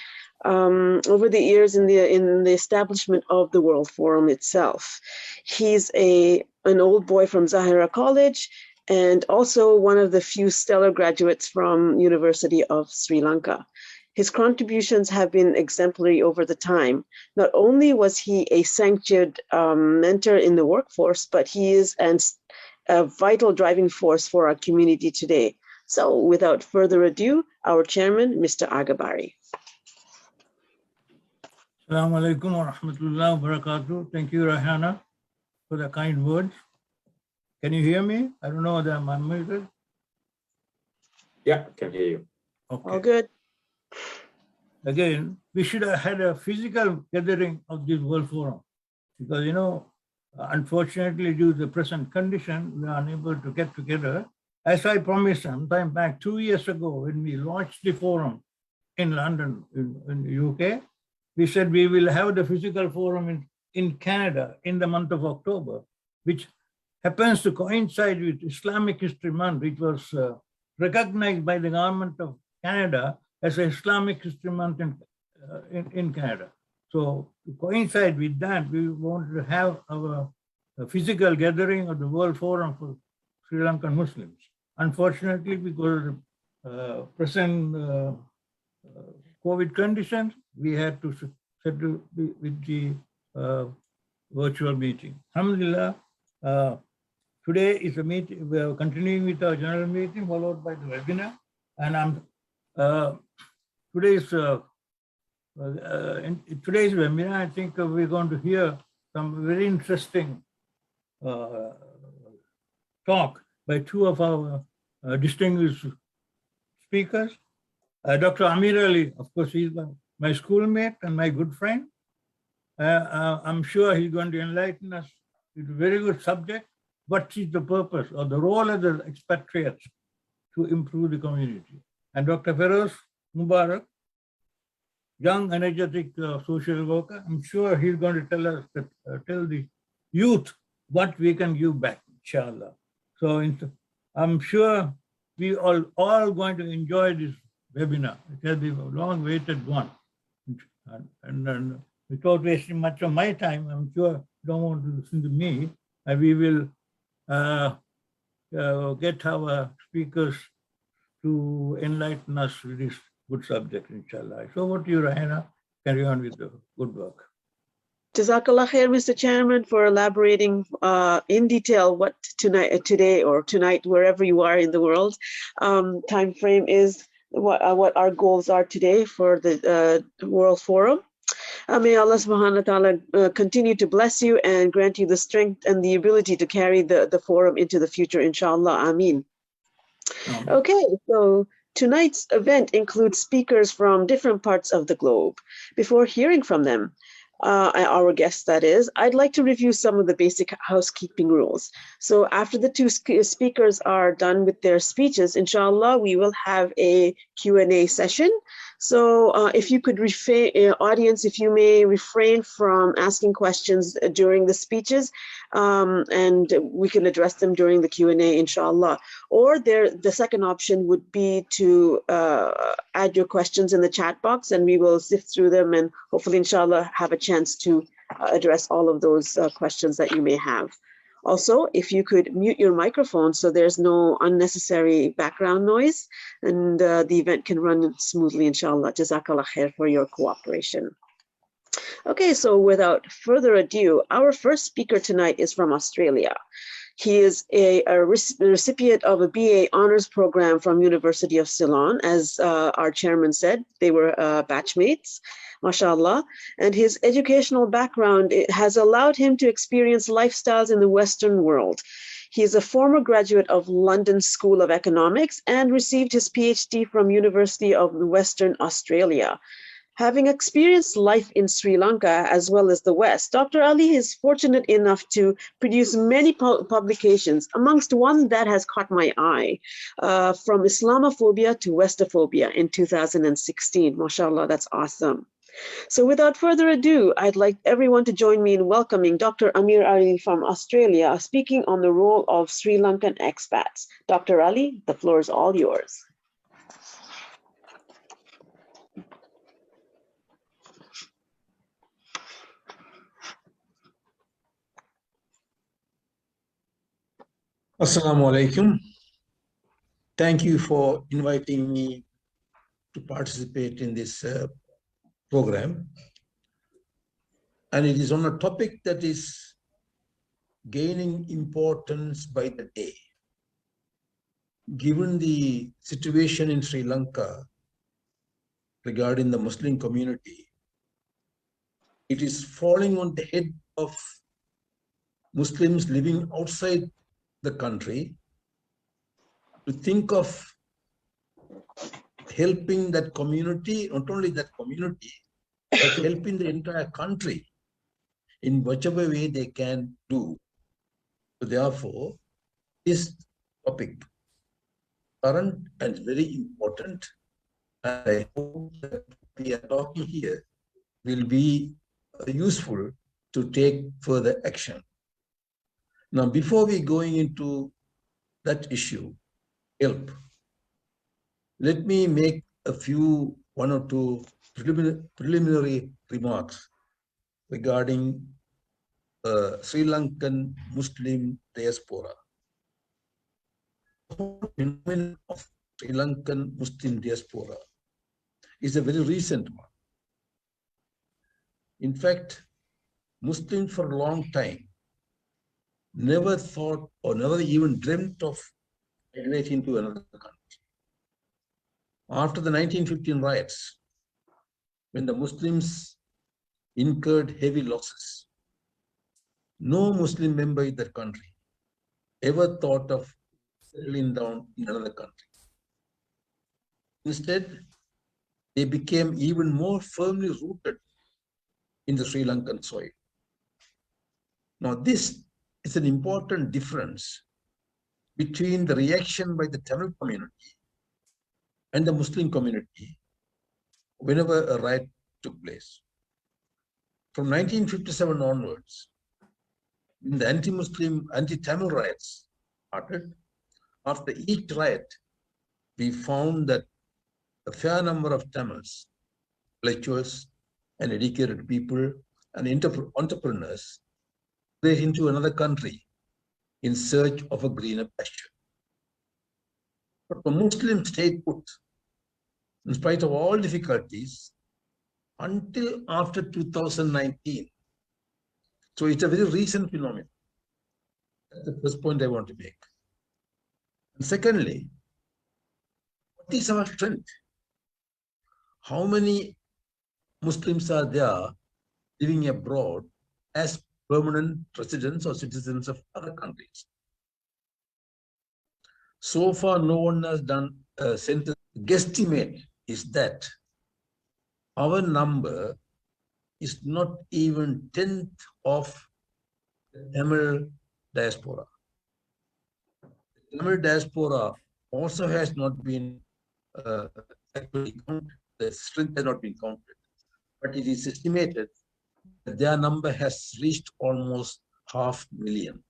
over the years in the establishment of the World Forum itself. He's an old boy from Zahira College, and also one of the few stellar graduates from University of Sri Lanka. His contributions have been exemplary over the time. Not only was he a sanctioned mentor in the workforce, but he is a vital driving force for our community today. So without further ado, our chairman, Mr. Agabari. Assalamu alaikum wa rahmatullahi wa barakatuh. Thank you, Rahana, for the kind words. Can you hear me? I don't know whether I'm unmuted. Yeah, I can hear you. Okay. All good. Again, we should have had a physical gathering of this World Forum because, unfortunately, due to the present condition, we are unable to get together. as I promised sometime back 2 years ago when we launched the forum in London, in the UK, we said we will have the physical forum in Canada in the month of October, which happens to coincide with Islamic History Month, which was recognized by the government of Canada as a Islamic History Month in Canada. So to coincide with that, we wanted to have our physical gathering of the World Forum for Sri Lankan Muslims. Unfortunately, because of present COVID conditions, we had to settle with the virtual meeting. Alhamdulillah, today is a meeting. We are continuing with our general meeting, followed by the webinar. And today's webinar, I think we're going to hear some very interesting talk by two of our distinguished speakers. Dr. Amir Ali, of course, he's my schoolmate and my good friend. I'm sure he's going to enlighten us with a very good subject. What is the purpose or the role of the expatriates to improve the community? And Dr. Feroz Mubarak, young, energetic social worker, I'm sure he's going to tell us, tell the youth what we can give back, inshallah. So I'm sure we all going to enjoy this webinar. It has been a long-awaited one. And without wasting much of my time, I'm sure you don't want to listen to me, and we will get our speakers to enlighten us with this good subject, inshallah. So what do you, Rahina? Carry on with the good work. Jazakallah khair, Mr. Chairman, for elaborating in detail what today or tonight, wherever you are in the world, time frame is, what our goals are today for the World Forum. May Allah subhanahu wa ta'ala continue to bless you and grant you the strength and the ability to carry the forum into the future, inshallah. Ameen. Okay, so tonight's event includes speakers from different parts of the globe. Before hearing from them, our guests, that is, I'd like to review some of the basic housekeeping rules. So after the two speakers are done with their speeches, inshallah, we will have a Q&A session. So if you could audience, if you may refrain from asking questions during the speeches, and we can address them during the Q&A, inshallah. Or the second option would be to add your questions in the chat box, and we will sift through them and hopefully, inshallah, have a chance to address all of those questions that you may have. Also, if you could mute your microphone so there's no unnecessary background noise, and the event can run smoothly, inshallah. Jazakallah khair for your cooperation. Okay, so without further ado, our first speaker tonight is from Australia. He is a recipient of a BA honors program from University of Ceylon. As our chairman said, they were batchmates, mashallah. And his educational background has allowed him to experience lifestyles in the Western world. He is a former graduate of London School of Economics and received his PhD from University of Western Australia. Having experienced life in Sri Lanka as well as the West, Dr. Ali is fortunate enough to produce many publications, amongst one that has caught my eye, from Islamophobia to Westophobia in 2016. MashaAllah, that's awesome. So without further ado, I'd like everyone to join me in welcoming Dr. Amir Ali from Australia, speaking on the role of Sri Lankan expats. Dr. Ali, the floor is all yours. Assalamu alaikum. Thank you for inviting me to participate in this program. And it is on a topic that is gaining importance by the day. Given the situation in Sri Lanka regarding the Muslim community, it is falling on the head of Muslims living outside the country to think of helping that community, not only that community, but helping the entire country in whichever way they can do. So therefore, this topic current and very important. And I hope that we are talking here will be useful to take further action. Now, before we going into that issue, help, let me make a few, one or two preliminary remarks regarding Sri Lankan Muslim diaspora. The whole phenomenon of Sri Lankan Muslim diaspora is a very recent one. In fact, Muslims for a long time never thought or never even dreamt of migrating to another country. After the 1915 riots, when the Muslims incurred heavy losses, no Muslim member in that country ever thought of settling down in another country. Instead, they became even more firmly rooted in the Sri Lankan soil. Now, this is an important difference between the reaction by the Tamil community and the Muslim community whenever a riot took place. From 1957 onwards, when the anti-Muslim, anti-Tamil riots started, after each riot, we found that a fair number of Tamils, intellectuals and educated people and entrepreneurs went into another country in search of a greener pasture. But the Muslims stayed put, in spite of all difficulties, until after 2019. So it's a very recent phenomenon. That's the first point I want to make. And secondly, what is our strength? How many Muslims are there living abroad as permanent residents or citizens of other countries? So far, no one has done a census. Guesstimate is that our number is not even 10th of the Tamil diaspora. The Tamil diaspora also has not been actually counted. The strength has not been counted, but it is estimated that their number has reached almost 500,000.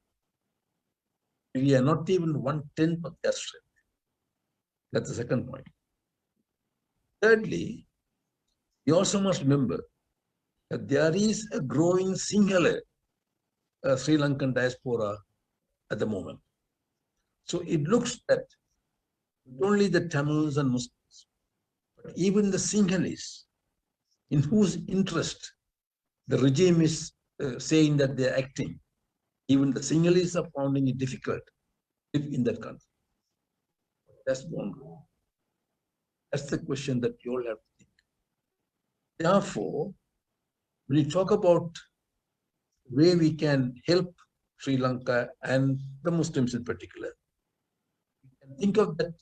We are not even 1/10 of their strength. That's the second point. Thirdly, you also must remember that there is a growing singular Sri Lankan diaspora at the moment. So it looks that not only the Tamils and Muslims, but even the Sinhalese, in whose interest the regime is saying that they are acting, even the Sinhalese are finding it difficult to live in that country. That's one rule. That's the question that you all have to think. Therefore, when you talk about the way we can help Sri Lanka and the Muslims in particular, we can think of that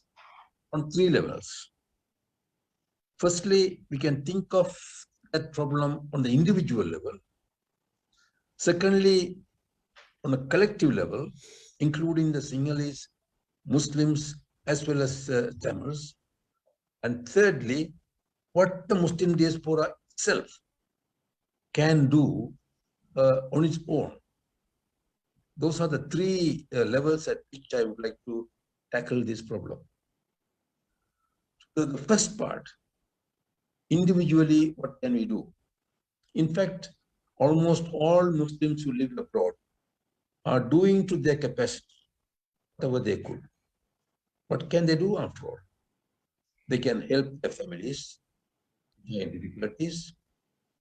on three levels. Firstly, we can think of that problem on the individual level. Secondly, on a collective level, including the Sinhalese, Muslims, as well as Tamils. And thirdly, what the Muslim diaspora itself can do on its own. Those are the three levels at which I would like to tackle this problem. So the first part, individually, what can we do? In fact, almost all Muslims who live abroad are doing to their capacity whatever they could. What can they do after all? They can help their families in difficulties.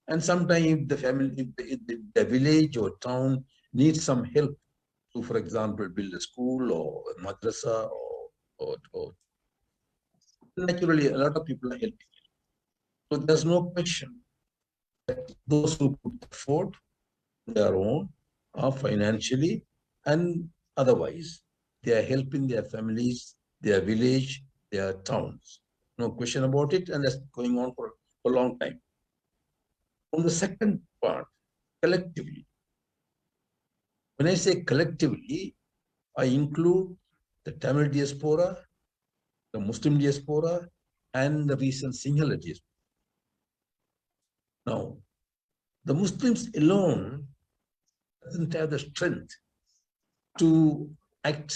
And sometimes if the family, if the village or town needs some help to, for example, build a school or a madrasa or naturally a lot of people are helping. So there's no question that those who could afford their own are financially and otherwise, they are helping their families, their village, their towns. No question about it, and that's going on for a long time. On the second part, collectively. When I say collectively, I include the Tamil diaspora the Muslim diaspora and the recent Sinhala diaspora. Now, the Muslims alone doesn't have the strength to act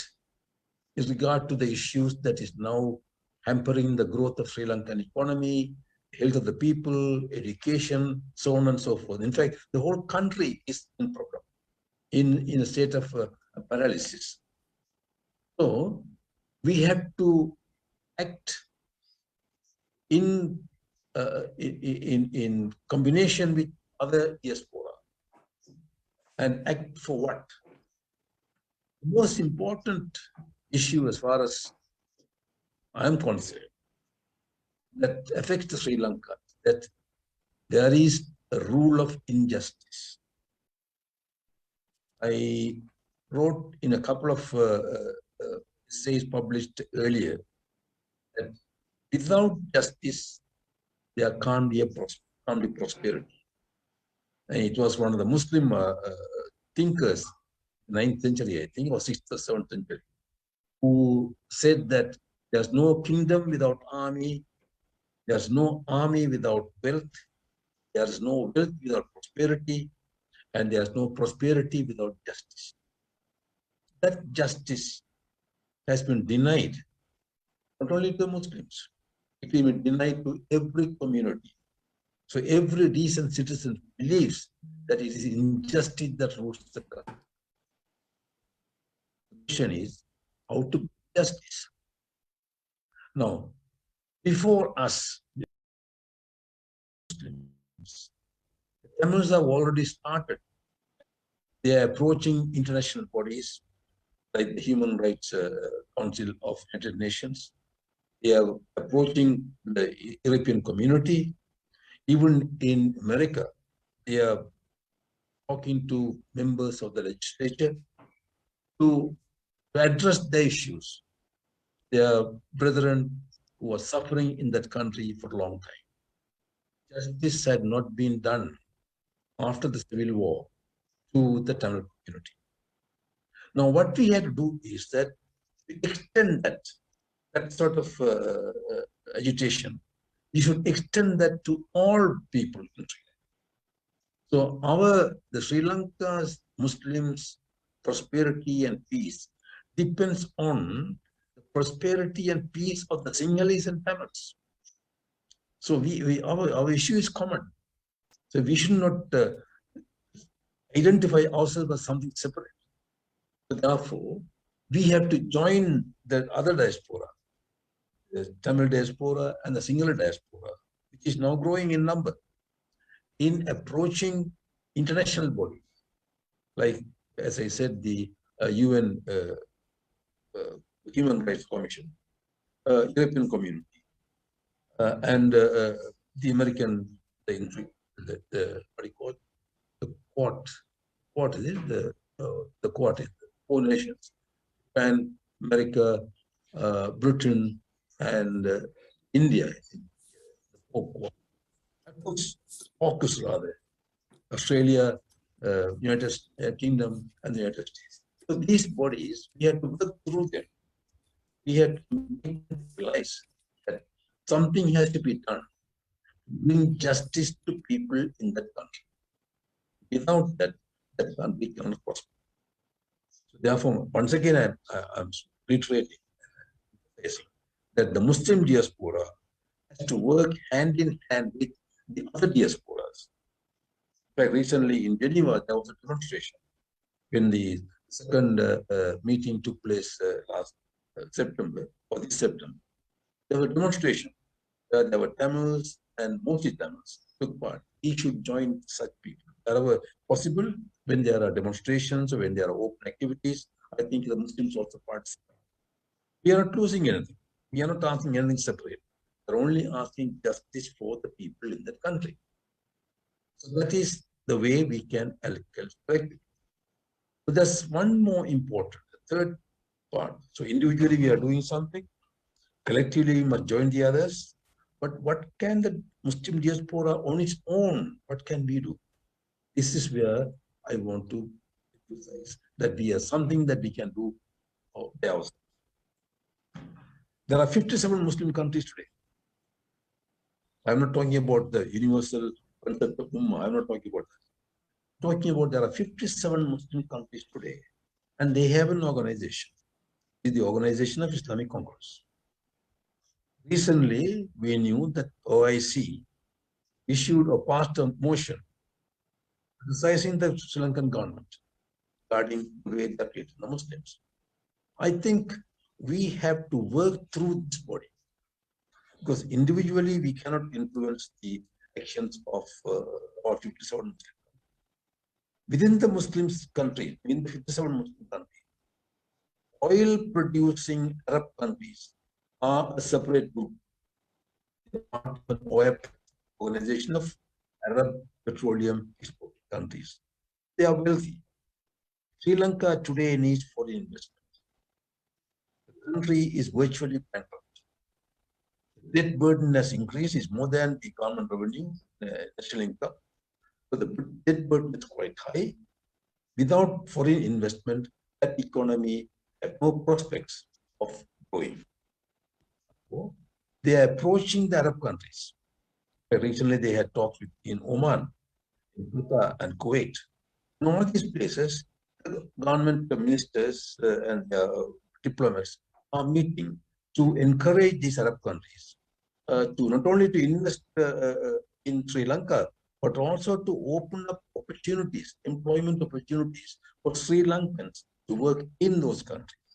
in regard to the issues that is now hampering the growth of Sri Lankan economy, health of the people, education, so on and so forth. In fact, the whole country is in problem, in a state of paralysis. So we have to act in combination with other diaspora, and act for what? The most important issue, as far as I'm concerned, that affects the Sri Lanka, that there is a rule of injustice. I wrote in a couple of essays published earlier that without justice, there can't be prosperity. And it was one of the Muslim thinkers, 9th century, I think, or 6th or 7th century, who said that there's no kingdom without army, there's no army without wealth, there's no wealth without prosperity, and there's no prosperity without justice. That justice has been denied, not only to Muslims, it has been denied to every community. So every decent citizen believes that it is injustice that rules the country. The question is how to justice. Now, before us, Muslims, the Tamils have already started. They are approaching international bodies like the Human Rights Council of United Nations. They are approaching the European community. Even in America, they are talking to members of the legislature to address the issues. Their brethren who are suffering in that country for a long time. Justice had not been done after the civil war to the Tamil community. Now, what we had to do is that we extend that sort of agitation. We should extend that to all people in Sri Lanka. So the Sri Lanka's Muslims' prosperity and peace depends on the prosperity and peace of the Sinhalese and Tamils. So our issue is common. So we should not identify ourselves as something separate. So therefore, we have to join the other diaspora, the Tamil diaspora and the Sinhala diaspora, which is now growing in number, in approaching international bodies, like, as I said, the UN Human Rights Commission, European Community, and the American, what do you call it? The Quad. What is it? The Quad is the 4 nations: Japan, America, Britain, and India. I think. Focus rather. Australia, United Kingdom, and the United States. So these bodies, we had to work through them. We had to realize that something has to be done to bring justice to people in that country. Without that, that country cannot prosper. So therefore, once again, I'm reiterating that the Muslim diaspora has to work hand in hand with the other diasporas. In fact, recently in Geneva, there was a demonstration when the second meeting took place last September, or this September. There was a demonstration where there were Tamils and mostly Tamils took part. We should join such people. Wherever possible, when there are demonstrations or when there are open activities, I think the Muslims also participate. We are not losing anything. We are not asking anything separate. We are only asking justice for the people in that country. So that is the way we can collect it. But there's one more important, the third part. So individually we are doing something. Collectively we must join the others. But what can the Muslim diaspora on its own, what can we do? This is where I want to emphasize that we are something that we can do ourselves. There are 57 Muslim countries today. I'm not talking about the universal concept of Ummah. I'm not talking about that. I'm talking about there are 57 Muslim countries today, and they have an organization. It's the Organization of Islamic Congress. Recently, we knew that OIC issued or passed a motion criticizing the Sri Lankan government regarding the way they treat the Muslims. I think we have to work through this body, because individually we cannot influence the actions of all 57 Muslims. Within the Muslims country, within the 57 Muslim countries, oil producing Arab countries are a separate group. OIP, Organization of Arab Petroleum Export Countries. They are wealthy. Sri Lanka today needs foreign investment. The country is virtually bankrupt. The debt burden has increased, is more than the government revenue, national income. So the debt burden is quite high. Without foreign investment, that economy has no prospects of growing. They are approaching the Arab countries. Recently, they had talks in Oman, in Qatar, and Kuwait. In all these places, government ministers and diplomats are meeting to encourage these Arab countries to not only to invest in Sri Lanka, but also to open up opportunities, employment opportunities for Sri Lankans to work in those countries.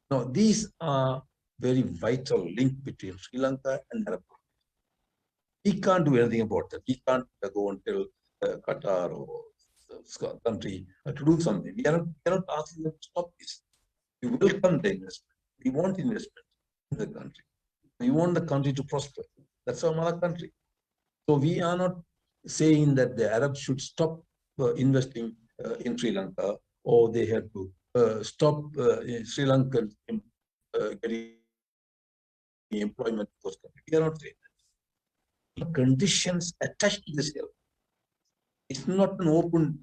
Now, these are very vital link between Sri Lanka and Arab countries. We can't do anything about that. We can't go and tell Qatar or country to do something. We are not asking them to stop this. We welcome the investment. We want investment in the country. We want the country to prosper. That's our mother country. So we are not saying that the Arabs should stop investing in Sri Lanka, or they have to stop Sri Lankans getting employment in those countries. We are not saying that. Conditions attached to this help. It's not an open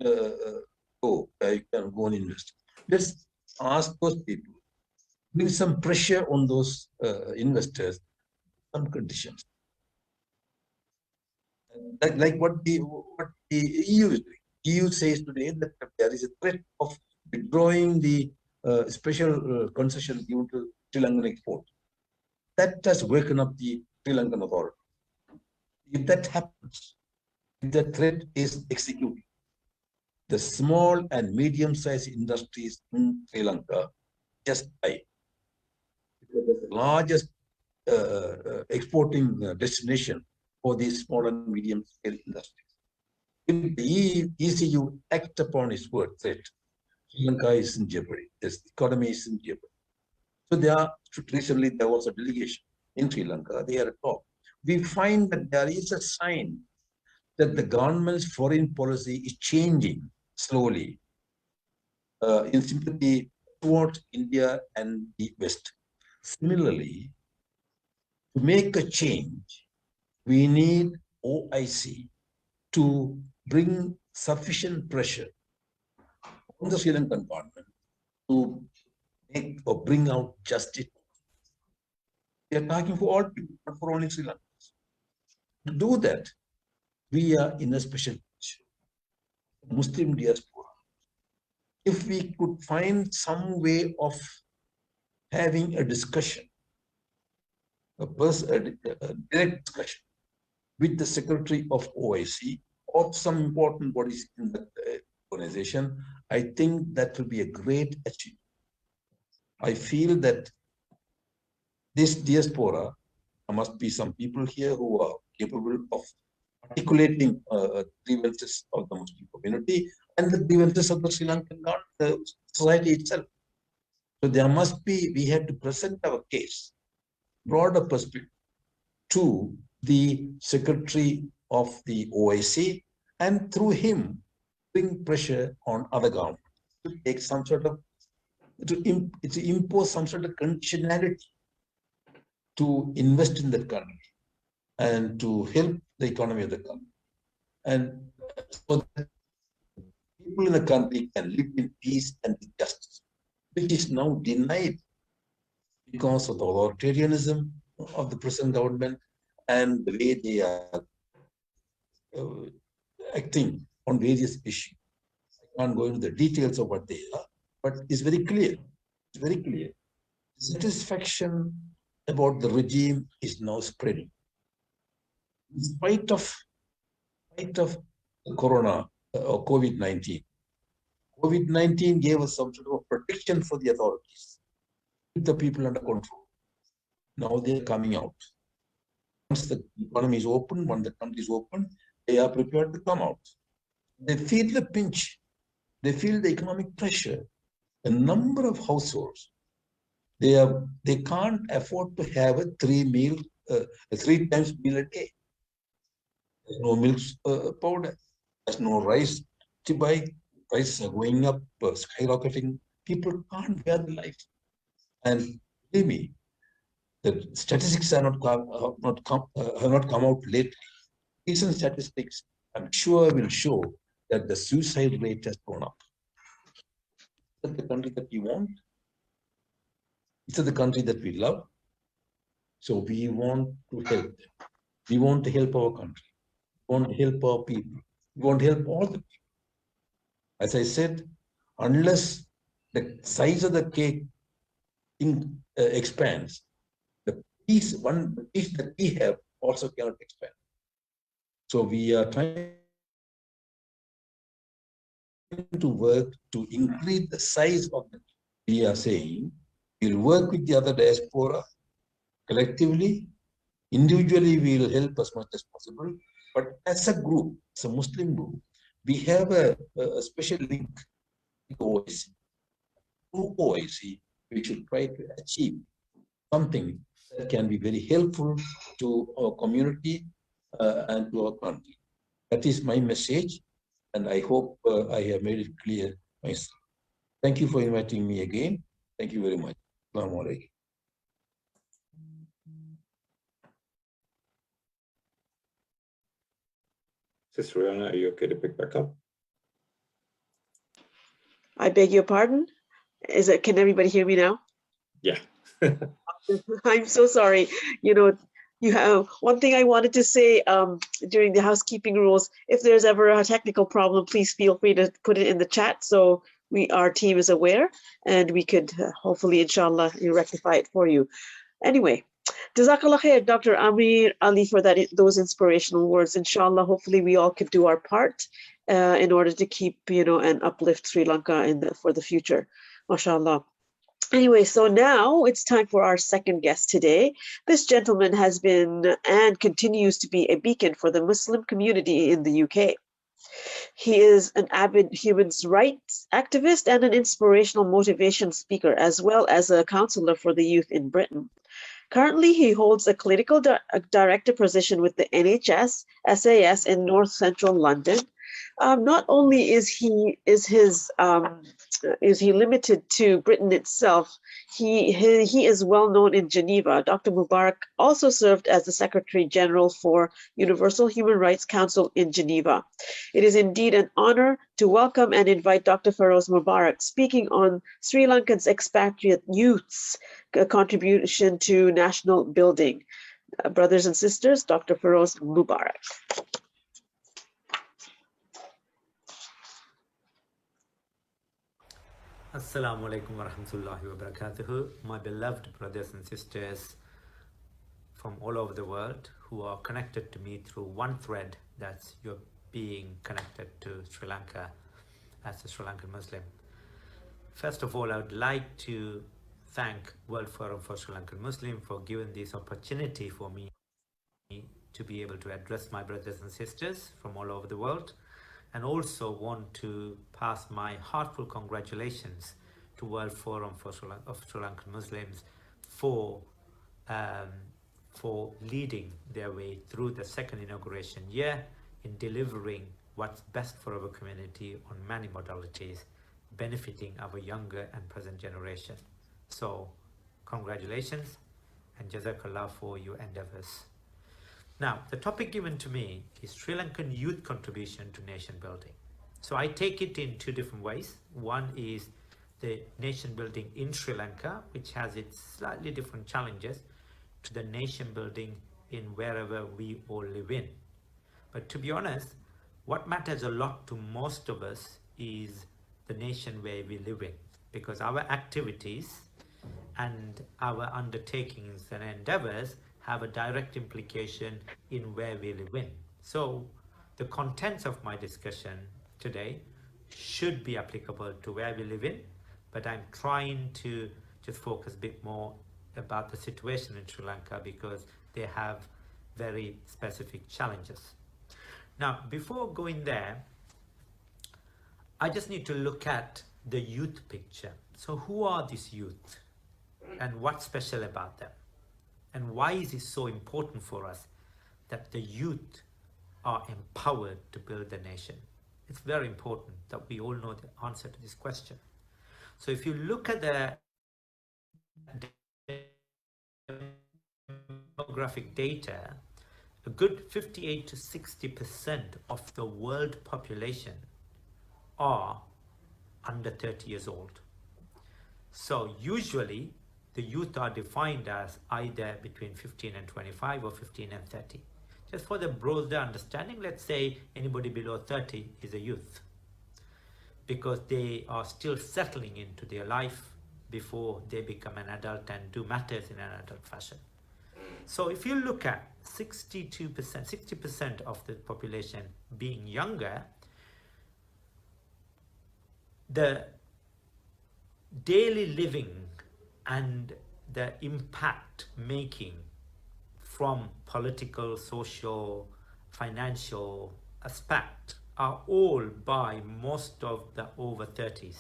go. You can go and invest. Let's ask those people, bring some pressure on those investors, some conditions. Like what the EU is doing. EU says today that there is a threat of withdrawing the special concession given to Sri Lankan export. That has woken up the Sri Lankan authority. If that happens, if the threat is executed, the small and medium-sized industries in Sri Lanka just die. Because the largest exporting destination for these small and medium-scale industries. If the ECU act upon its word threat, Sri Lanka is in jeopardy. This economy is in jeopardy. So recently there was a delegation in Sri Lanka. They had a talk. We find that there is a sign that the government's foreign policy is changing slowly in sympathy towards India and the West. Similarly, to make a change, we need OIC to bring sufficient pressure on the Sri Lankan government to make or bring out justice. We are talking for all people, not for only Sri Lankans. To do that, we are in a special position. Muslim diaspora. If we could find some way of having a discussion, a direct discussion with the secretary of OIC or some important bodies in the organization, I think that will be a great achievement. I feel that this diaspora, there must be some people here who are capable of articulating grievances of the Muslim community and the grievances of the Sri Lankan society itself. So there must be, we have to present our case, broader perspective, to the secretary of the OIC, and through him bring pressure on other governments to take some sort of, to impose some sort of conditionality to invest in that country and to help the economy of the country. And so that people in the country can live in peace and justice, which is now denied because of the authoritarianism of the present government and the way they are acting on various issues. I can't go into the details of what they are, but it's very clear. It's very clear. Dissatisfaction about the regime is now spreading. In spite of the corona or COVID-19. COVID-19 gave us some sort of protection for the authorities, keep the people under control. Now they're coming out. Once the economy is open, once the country is open, they are prepared to come out. They feel the pinch. They feel the economic pressure. A number of households, they can't afford to have a 3 times meal a day. There's no milk powder. There's no rice to buy. Prices are going up, skyrocketing. People can't bear the life. And believe me, the statistics are have not come out lately. Recent statistics, I'm sure, will show that the suicide rate has gone up. Is that the country that we want? Is that the country that we love? So we want to help them. We want to help our country. We want to help our people. We want to help all the people. As I said, unless the size of the cake expands, the piece that we have also cannot expand. So we are trying to work to increase the size of the. We are saying we'll work with the other diaspora collectively. Individually, we will help as much as possible. But as a group, as a Muslim group, we have a special link with OIC. Through OIC, we should try to achieve something that can be very helpful to our community and to our country. That is my message, and I hope I have made it clear myself. Thank you for inviting me again. Thank you very much. Assalamu alaikum. Sister Rihanna, are you okay to pick back up? I beg your pardon. Can everybody hear me now? Yeah. I'm so sorry. You have one thing I wanted to say during the housekeeping rules. If there's ever a technical problem, please feel free to put it in the chat so our team is aware, and we could hopefully, inshallah, rectify it for you. Anyway, Jazakallah khair, Dr. Amir Ali, for those inspirational words. Inshallah, hopefully we all could do our part in order to keep, and uplift Sri Lanka for the future. MashaAllah. Anyway, so now it's time for our second guest today. This gentleman has been and continues to be a beacon for the Muslim community in the UK. He is an avid human rights activist and an inspirational motivation speaker, as well as a counselor for the youth in Britain. Currently, he holds a clinical director position with the NHS SAS in North Central London. Not only is he limited to Britain itself, he is well known in Geneva. Dr. Mubarak also served as the Secretary General for Universal Human Rights Council in Geneva. It is indeed an honor to welcome and invite Dr. Feroz Mubarak, speaking on Sri Lankan's expatriate youth's contribution to national building. Brothers and sisters, Dr. Feroz Mubarak. Assalamu alaikum wa rahmatullahi wa barakatuhu. My beloved brothers and sisters from all over the world who are connected to me through one thread, that's your being connected to Sri Lanka as a Sri Lankan Muslim. First of all, I would like to thank World Forum for Sri Lankan Muslim for giving this opportunity for me to be able to address my brothers and sisters from all over the world, and also want to pass my heartfelt congratulations to World Forum for Sri Lankan Muslims for leading their way through the second inauguration year in delivering what's best for our community on many modalities, benefiting our younger and present generation. So congratulations and Jazakallah for your endeavors. Now, the topic given to me is Sri Lankan youth contribution to nation building. So I take it in two different ways. One is the nation building in Sri Lanka, which has its slightly different challenges, to the nation building in wherever we all live in. But to be honest, what matters a lot to most of us is the nation where we live in, because our activities and our undertakings and endeavors have a direct implication in where we live in. So the contents of my discussion today should be applicable to where we live in, but I'm trying to just focus a bit more about the situation in Sri Lanka because they have very specific challenges. Now, before going there, I just need to look at the youth picture. So who are these youth and what's special about them? And why is it so important for us that the youth are empowered to build the nation? It's very important that we all know the answer to this question. So if you look at the demographic data, a good 58 to 60% of the world population are under 30 years old. So usually the youth are defined as either between 15 and 25 or 15 and 30. Just for the broader understanding, let's say anybody below 30 is a youth, because they are still settling into their life before they become an adult and do matters in an adult fashion. So if you look at 60% of the population being younger, the daily living and the impact making from political, social, financial aspect are all by most of the over 30s.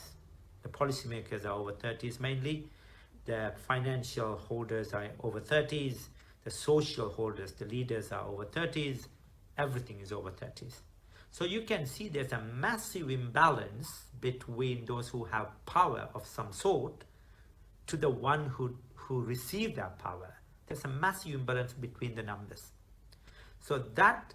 The policymakers are over 30s mainly, the financial holders are over 30s, the social holders, the leaders are over 30s, everything is over 30s. So you can see there's a massive imbalance between those who have power of some sort to the one who receive that power. There's a massive imbalance between the numbers. So that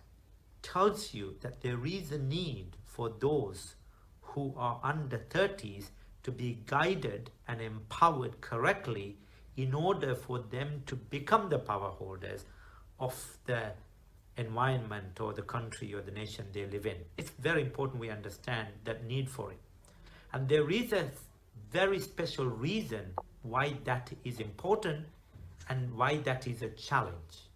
tells you that there is a need for those who are under 30s to be guided and empowered correctly in order for them to become the power holders of the environment or the country or the nation they live in. It's very important we understand that need for it. And there is a very special reason why that is important and why that is a challenge.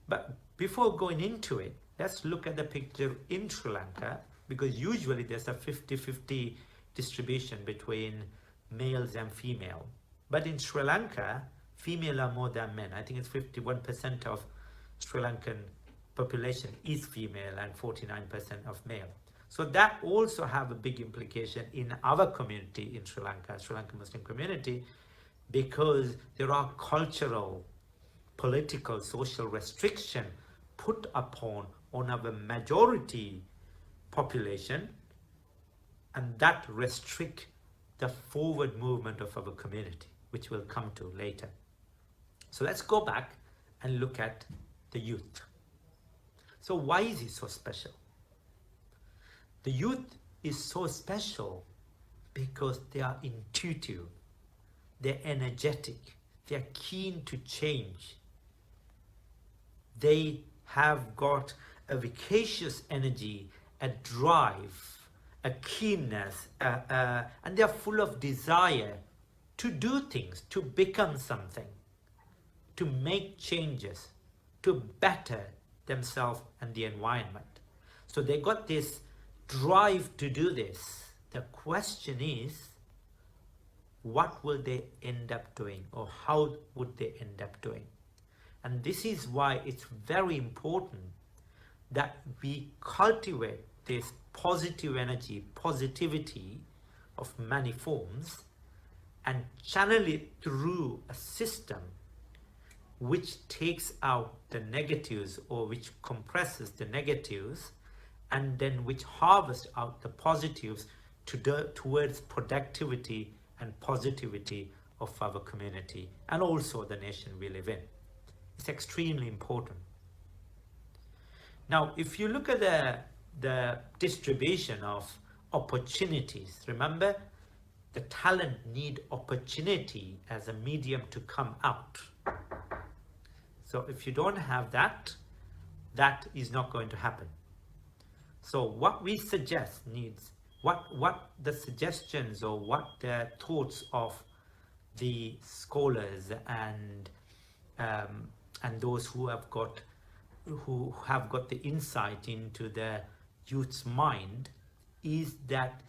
But before going into it, let's look at the picture in Sri Lanka, because usually there's a 50-50 distribution between males and female. But in Sri Lanka, female are more than men. I think it's 51% of Sri Lankan population is female and 49% of male. So that also have a big implication in our community in Sri Lanka, Sri Lankan Muslim community, because there are cultural, political, social restriction put upon on our majority population, and that restrict the forward movement of our community, which we'll come to later. So let's go back and look at the youth. So why is it so special? The youth is so special because they are intuitive, they're energetic, they're keen to change. They have got a vivacious energy, a drive, a keenness, and they're full of desire to do things, to become something, to make changes, to better themselves and the environment. So they got this drive to do this. The question is, what will they end up doing, or how would they end up doing? And this is why it's very important that we cultivate this positive energy, positivity of many forms, and channel it through a system which takes out the negatives, or which compresses the negatives, and then which harvests out the positives towards productivity and positivity of our community and also the nation we live in. It's extremely important. Now, if you look at the distribution of opportunities, remember, the talent need opportunity as a medium to come out. So if you don't have that, that is not going to happen. So what we suggest needs, what the suggestions or what the thoughts of the scholars and those who have got the insight into the youth's mind is that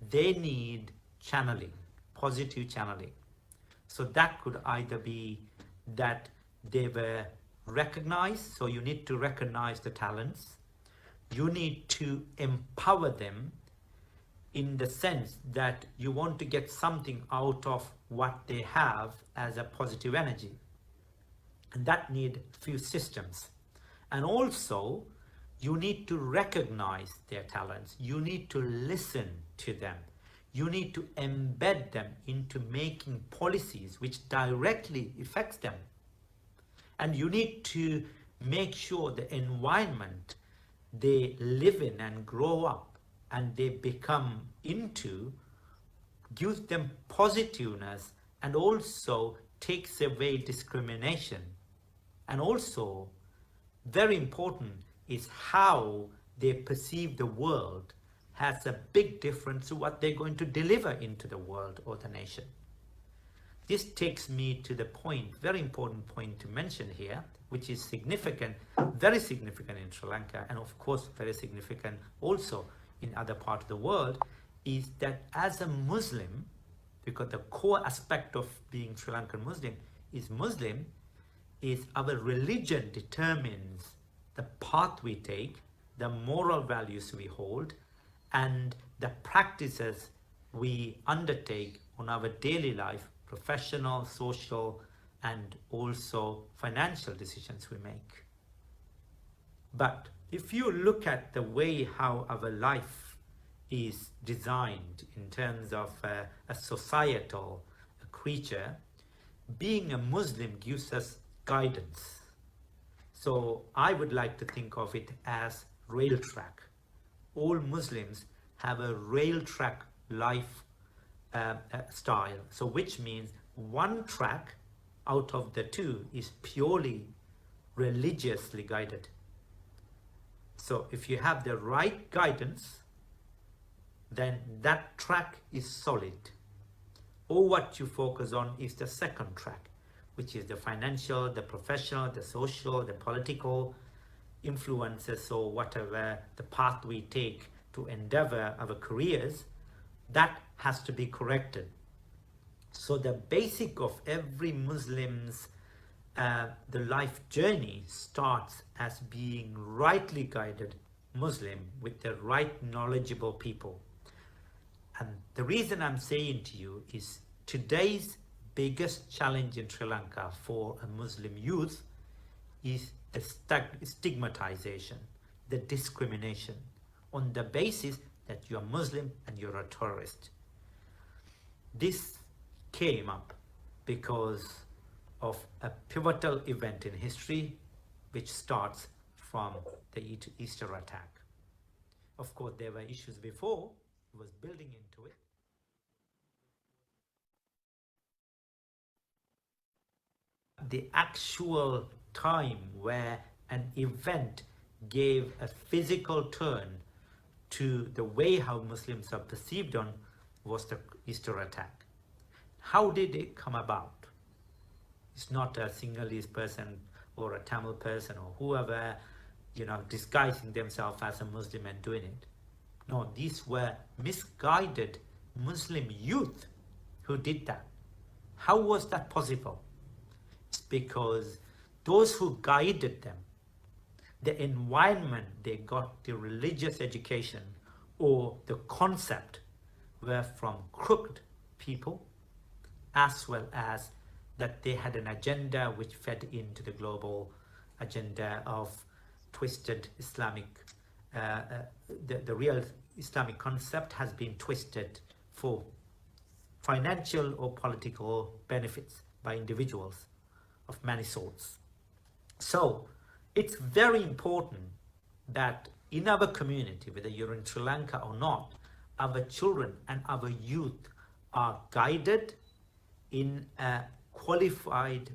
they need channeling, positive channeling. So that could either be that they were recognized, so you need to recognize the talents. You need to empower them in the sense that you want to get something out of what they have as a positive energy. And that need few systems. And also, you need to recognize their talents. You need to listen to them. You need to embed them into making policies which directly affects them. And you need to make sure the environment they live in and grow up and they become into gives them positiveness and also takes away discrimination. And also, very important is how they perceive the world has a big difference to what they're going to deliver into the world or the nation. This takes me to the point, very important point to mention here, which is significant, very significant in Sri Lanka, and of course very significant also in other parts of the world, is that as a Muslim, because the core aspect of being Sri Lankan Muslim is our religion determines the path we take, the moral values we hold, and the practices we undertake on our daily life, professional, social, and also financial decisions we make. But if you look at the way how our life is designed in terms of a societal creature, being a Muslim gives us guidance. So I would like to think of it as rail track. All Muslims have a rail track life style. So which means one track out of the two is purely religiously guided. So if you have the right guidance, then that track is solid. Or what you focus on is the second track, which is the financial, the professional, the social, the political influences, or whatever the path we take to endeavor our careers, that has to be corrected. So the basic of every Muslim's the life journey starts as being rightly guided Muslim with the right knowledgeable people. And the reason I'm saying to you is today's biggest challenge in Sri Lanka for a Muslim youth is the stigmatization, the discrimination on the basis that you're Muslim and you're a terrorist. This came up because of a pivotal event in history which starts from the Easter attack. Of course, there were issues before, it was building into it. The actual time where an event gave a physical turn to the way how Muslims are perceived on was the Easter attack. How did it come about? It's not a Sinhalese person or a Tamil person or whoever, disguising themselves as a Muslim and doing it. No, these were misguided Muslim youth who did that. How was that possible? It's because those who guided them, the environment they got, the religious education or the concept were from crooked people, as well as that they had an agenda which fed into the global agenda of twisted Islamic, the real Islamic concept has been twisted for financial or political benefits by individuals of many sorts. So it's very important that in our community, whether you're in Sri Lanka or not, our children and our youth are guided in a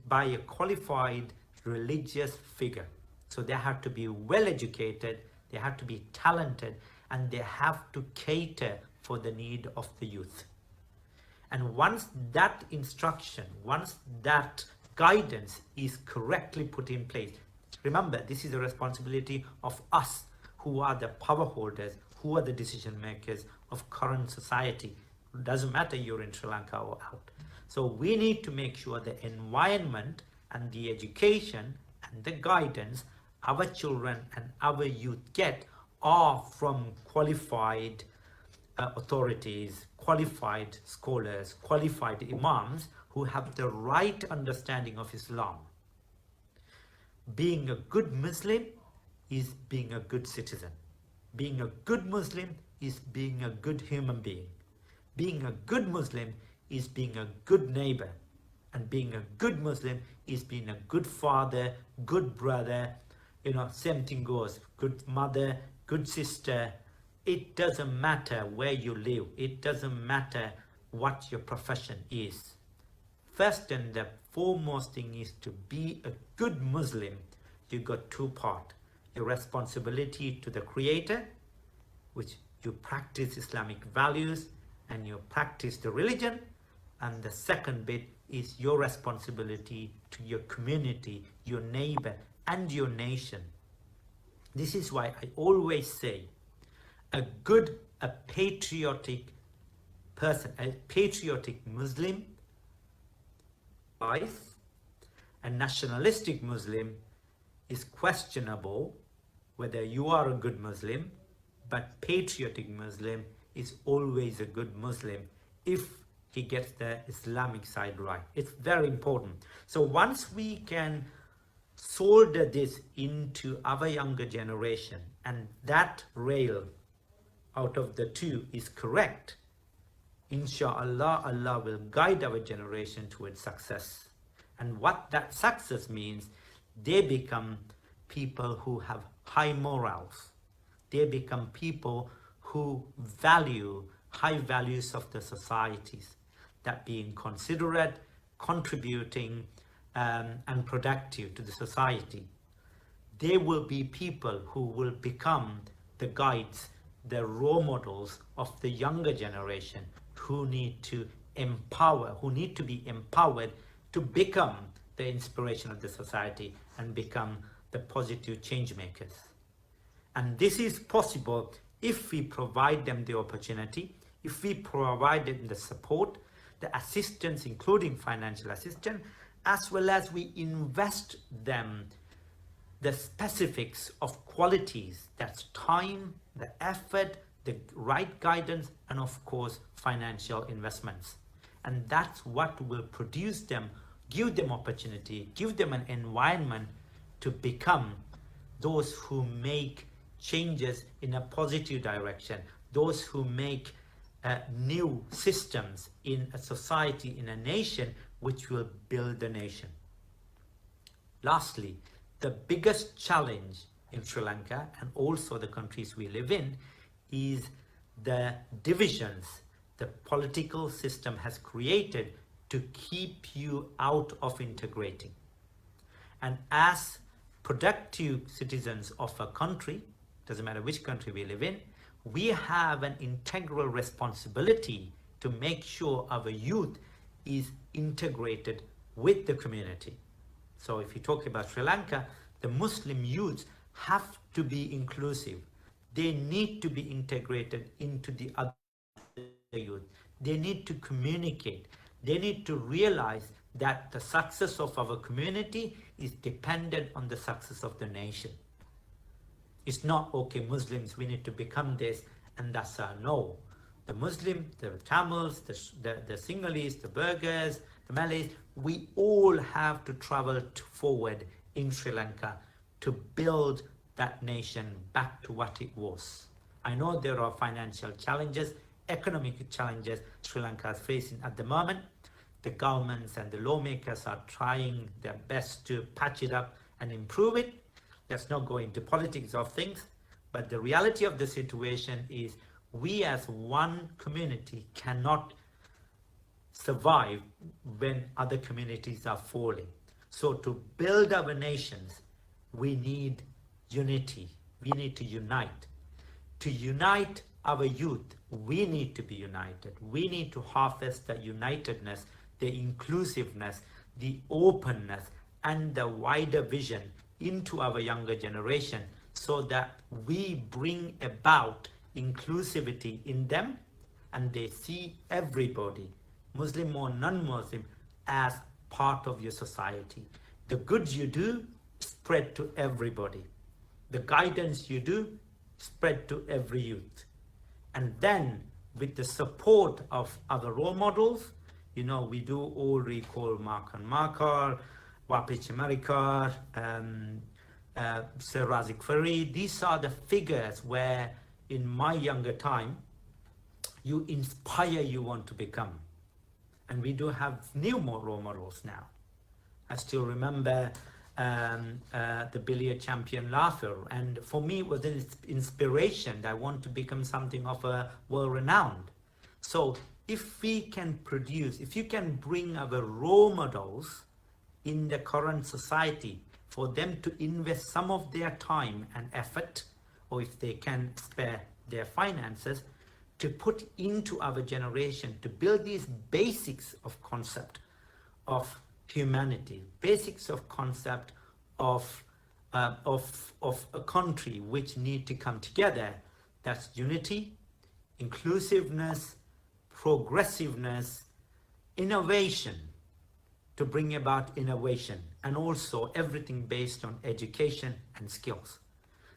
by a qualified religious figure. So they have to be well educated, they have to be talented, and they have to cater for the need of the youth. And once that instruction, once that guidance is correctly put in place, remember, this is a responsibility of us who are the power holders, who are the decision makers of current society. It doesn't matter you're in Sri Lanka or out. So we need to make sure the environment and the education and the guidance our children and our youth get are from qualified authorities, qualified scholars, qualified imams who have the right understanding of Islam. Being a good Muslim is being a good citizen. Being a good Muslim is being a good human being. Being a good Muslim is being a good neighbor. And being a good Muslim is being a good father, good brother, same thing goes, good mother, good sister. It doesn't matter where you live. It doesn't matter what your profession is. First and the foremost thing is to be a good Muslim. You got two parts. Your responsibility to the Creator, which you practice Islamic values and you practice the religion. And the second bit is your responsibility to your community, your neighbor, and your nation. This is why I always say a patriotic person, a patriotic Muslim life, a nationalistic Muslim is questionable whether you are a good Muslim, but patriotic Muslim is always a good Muslim if he gets the Islamic side right. It's very important. So once we can solder this into our younger generation and that rail out of the two is correct, inshallah, Allah will guide our generation towards success. And what that success means, they become people who have high morals. They become people who value high values of the societies, that being considerate, contributing, and productive to the society. They will be people who will become the guides, the role models of the younger generation who need to empower, who need to be empowered to become the inspiration of the society and become the positive change makers. And this is possible if we provide them the opportunity, if we provide them the support, the assistance, including financial assistance, as well as we invest them the specifics of qualities, that's time, the effort, the right guidance, and of course, financial investments. And that's what will produce them, give them opportunity, give them an environment to become those who make changes in a positive direction, those who make new systems in a society, in a nation, which will build the nation. Lastly, the biggest challenge in Sri Lanka and also the countries we live in is the divisions the political system has created to keep you out of integrating. And as productive citizens of a country, doesn't matter which country we live in, we have an integral responsibility to make sure our youth is integrated with the community. So if you talk about Sri Lanka, the Muslim youths have to be inclusive. They need to be integrated into the other youth. They need to communicate. They need to realize that the success of our community is dependent on the success of the nation. It's not, okay, Muslims, we need to become this and that's no. The Muslim, the Tamils, the Sinhalese, the Burghers, the Malays, we all have to travel forward in Sri Lanka to build that nation back to what it was. I know there are financial challenges, economic challenges Sri Lanka is facing at the moment. The governments and the lawmakers are trying their best to patch it up and improve it. Let's not go into politics of things, but the reality of the situation is we as one community cannot survive when other communities are falling. So to build our nations, we need unity. We need to unite. To unite our youth, we need to be united. We need to harvest the unitedness, the inclusiveness, the openness, and the wider vision into our younger generation so that we bring about inclusivity in them and they see everybody, Muslim or non-Muslim, as part of your society. The good you do, spread to everybody. The guidance you do, spread to every youth. And then with the support of other role models, you know, we do all recall Markan Makar, Wapich America, Sir Razik Farid. These are the figures where in my younger time, you inspire, you want to become. And we do have new role models now. I still remember the billiard champion Laffer, and for me it was an inspiration. I want to become something of a world-renowned. So if we can produce, if you can bring our role models in the current society for them to invest some of their time and effort, or if they can spare their finances, to put into our generation to build these basics of concept of humanity, basics of concept of a country which need to come together. That's unity, inclusiveness, progressiveness, innovation, to bring about innovation, and also everything based on education and skills.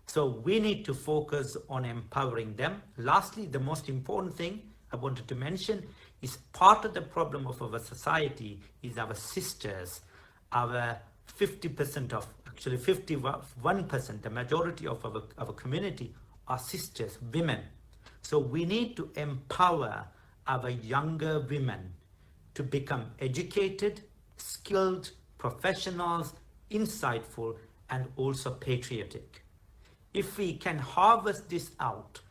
So we need to focus on empowering them. Lastly, the most important thing I wanted to mention is part of the problem of our society is our sisters, our 50% of, actually 51%, the majority of our community are sisters, women. So we need to empower our younger women to become educated, skilled, professionals, insightful, and also patriotic. If we can harvest this out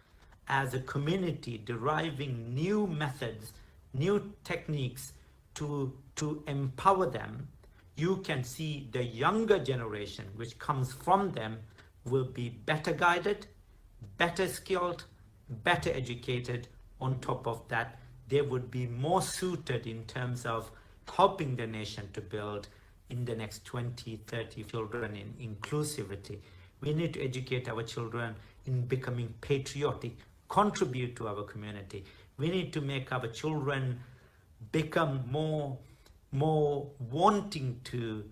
as a community, deriving new methods, new techniques to empower them, you can see the younger generation which comes from them will be better guided, better skilled, better educated. On top of that, they would be more suited in terms of helping the nation to build in the next 20, 30 children in inclusivity. We need to educate our children in becoming patriotic, contribute to our community. We need to make our children become more wanting to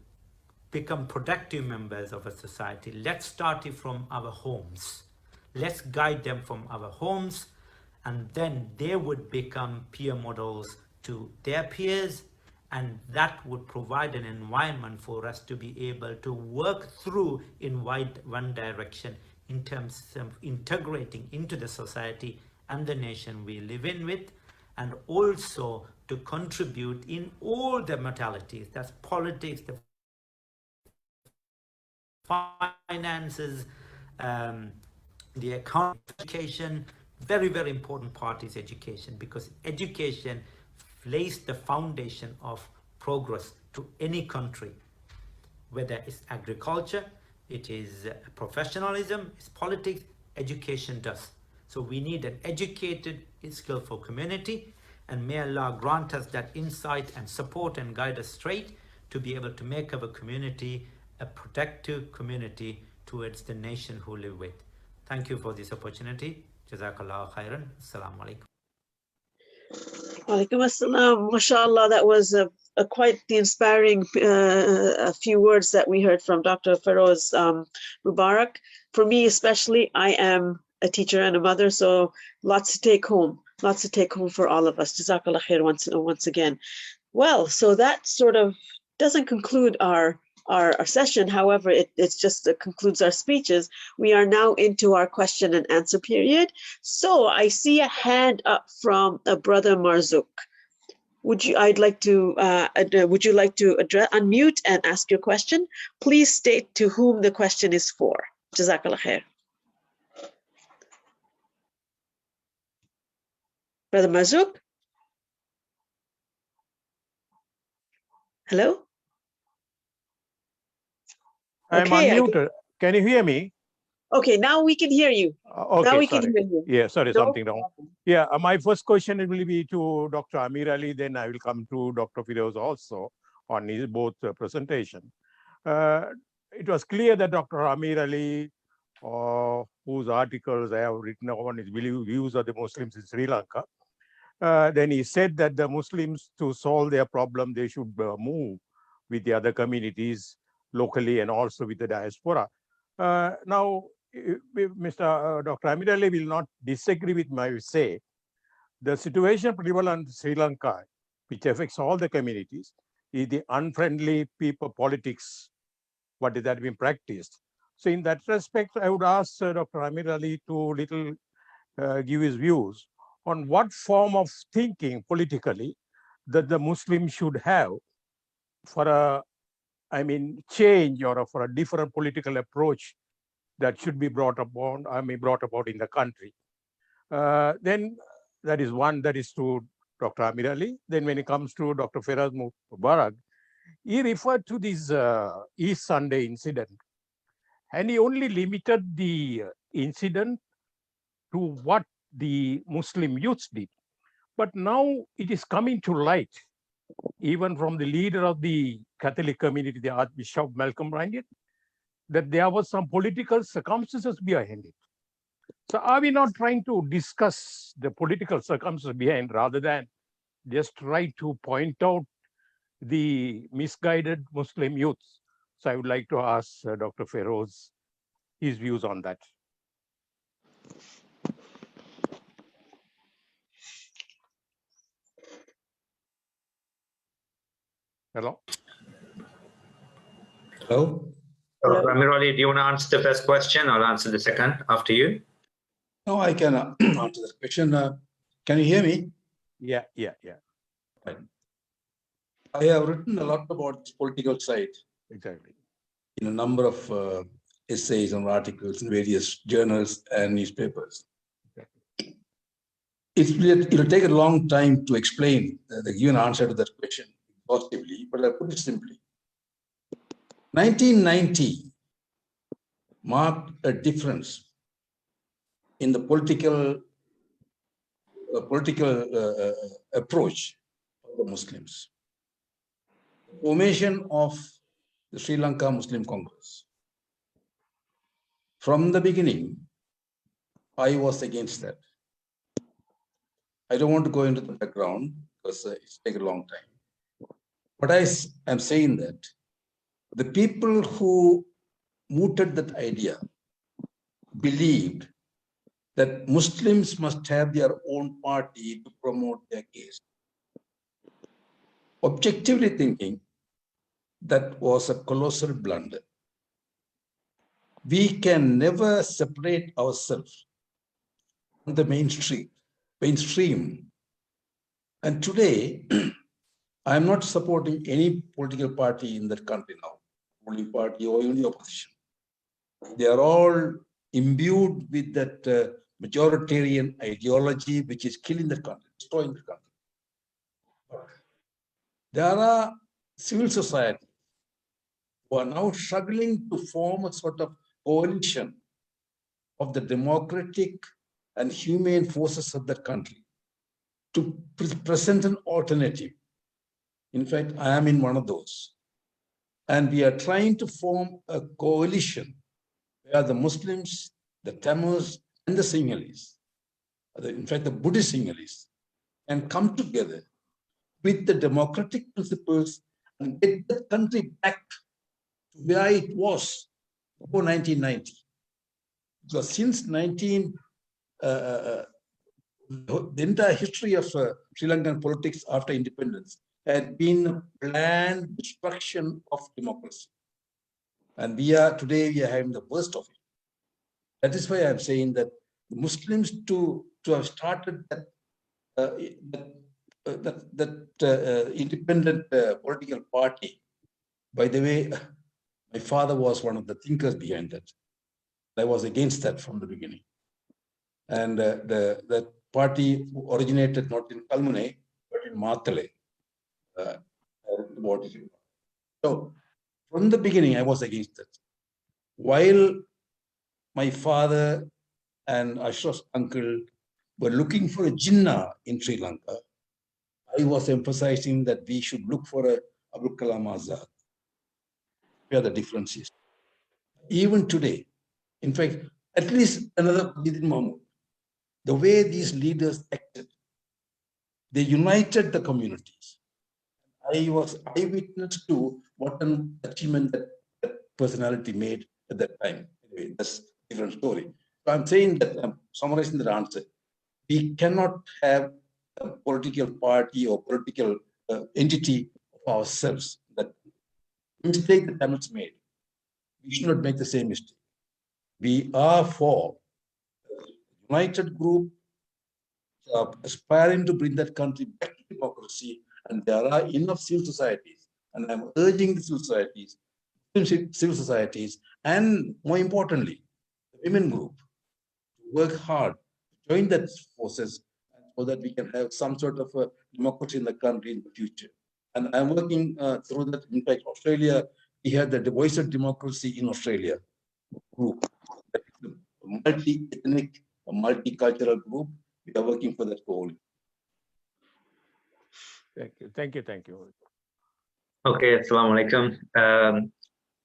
become productive members of a society. Let's start it from our homes. Let's guide them from our homes, and then they would become peer models to their peers, and that would provide an environment for us to be able to work through in one direction in terms of integrating into the society and the nation we live in with, and also to contribute in all the modalities. That's politics, the finances, the economic, education. Very, very important part is education, because education lays the foundation of progress to any country, whether it's agriculture, it is professionalism, it's politics, education does. So we need an educated, skillful community, and may Allah grant us that insight and support and guide us straight to be able to make our community a productive community towards the nation who live with. Thank you for this opportunity. Jazakallah khairan. Assalamu alaikum. Walaikum assalam. MashaAllah, that was a quite the inspiring a few words that we heard from Dr. Feroz Mubarak. For me especially, I am a teacher and a mother, so lots to take home for all of us. Jazakallah khair once again. Well, so that sort of doesn't conclude our session. However, it's just concludes our speeches. We are now into our question and answer period. So I see a hand up from Brother Marzouk. Would you like to unmute and ask your question? Please state to whom the question is for. Jazakallah khair. Brother Marzouk? Hello? I'm Okay, unmuted. Can you hear me? Okay, now we can hear you. Now Okay, we can sorry. hear you. Yeah, sorry, No something wrong. Yeah, my first question will be to Dr. Amir Ali, then I will come to Dr. Firoz also on his both presentation. It was clear that Dr. Amir Ali, whose articles I have written on his views of the Muslims in Sri Lanka, then he said that the Muslims, to solve their problem, they should move with the other communities locally and also with the diaspora. Now, Mr. Dr. Amir Ali will not disagree with my say. The situation prevalent in Sri Lanka, which affects all the communities, is the unfriendly people politics, what is that being practiced. So in that respect, I would ask Dr. Amir Ali to give his views on what form of thinking politically that the Muslims should have for a, change or for a different political approach that should be brought about in the country. Then that is one, that is to Dr. Amir Ali. Then when it comes to Dr. Firoz Mubarak, he referred to this East Sunday incident, and he only limited the incident to what the Muslim youths did. But now it is coming to light, even from the leader of the Catholic community, the Archbishop Malcolm Ryan, that there was some political circumstances behind it. So are we not trying to discuss the political circumstances behind rather than just try to point out the misguided Muslim youths? So I would like to ask Dr. Feroz his views on that. Hello? Hello? Dr. Amir Ali, do you want to answer the first question? I'll answer the second after you. No, I can answer that question. Can you hear me? Yeah. Right. I have written a lot about this political side. Exactly. In a number of essays and articles in various journals and newspapers. It'll take a long time to explain the given answer to that question, possibly, but I'll put it simply. 1990 marked a difference in the political approach of the Muslims. Formation of the Sri Lanka Muslim Congress. From the beginning, I was against that. I don't want to go into the background because it's taken a long time. But I am saying that the people who mooted that idea believed that Muslims must have their own party to promote their case. Objectively thinking, that was a colossal blunder. We can never separate ourselves from the mainstream. And today, I'm not supporting any political party in that country now, ruling party or even the opposition. They are all imbued with that majoritarian ideology, which is killing the country, destroying the country. There are civil society who are now struggling to form a sort of coalition of the democratic and humane forces of the country to present an alternative. In fact, I am in one of those. And we are trying to form a coalition where the Muslims, the Tamils, and the Sinhalese, in fact, the Buddhist Sinhalese, can come together with the democratic principles and get the country back to where it was before 1990. Because since the entire history of Sri Lankan politics after independence had been planned destruction of democracy. And today we are having the worst of it. That is why I'm saying that the Muslims to have started that independent political party. By the way, my father was one of the thinkers behind that. I was against that from the beginning. And that party originated not in Kalmune, but in Matale. So from the beginning, I was against it. While my father and Ashraf's uncle were looking for a Jinnah in Sri Lanka, I was emphasizing that we should look for a Abdul Kalam Azad. Where the difference is. Even today, in fact, at least another Wahidin Mahmud, the way these leaders acted, they united the communities. I was eyewitness to what an achievement that personality made at that time. Anyway, that's a different story. So I'm saying that, summarizing the answer, we cannot have a political party or political entity of ourselves. That mistake the Tamils made, we should not make the same mistake. We are for a united group aspiring to bring that country back to democracy, and there are enough civil societies, and I'm urging the civil societies, and more importantly, the women group, to work hard, join that forces, so that we can have some sort of a democracy in the country in the future. And I'm working through that. In fact, Australia, we had the Voice of Democracy in Australia group, a multi-ethnic, a multicultural group. We are working for that goal. Thank you. Thank you. Thank you. Okay, Assalamu alaikum.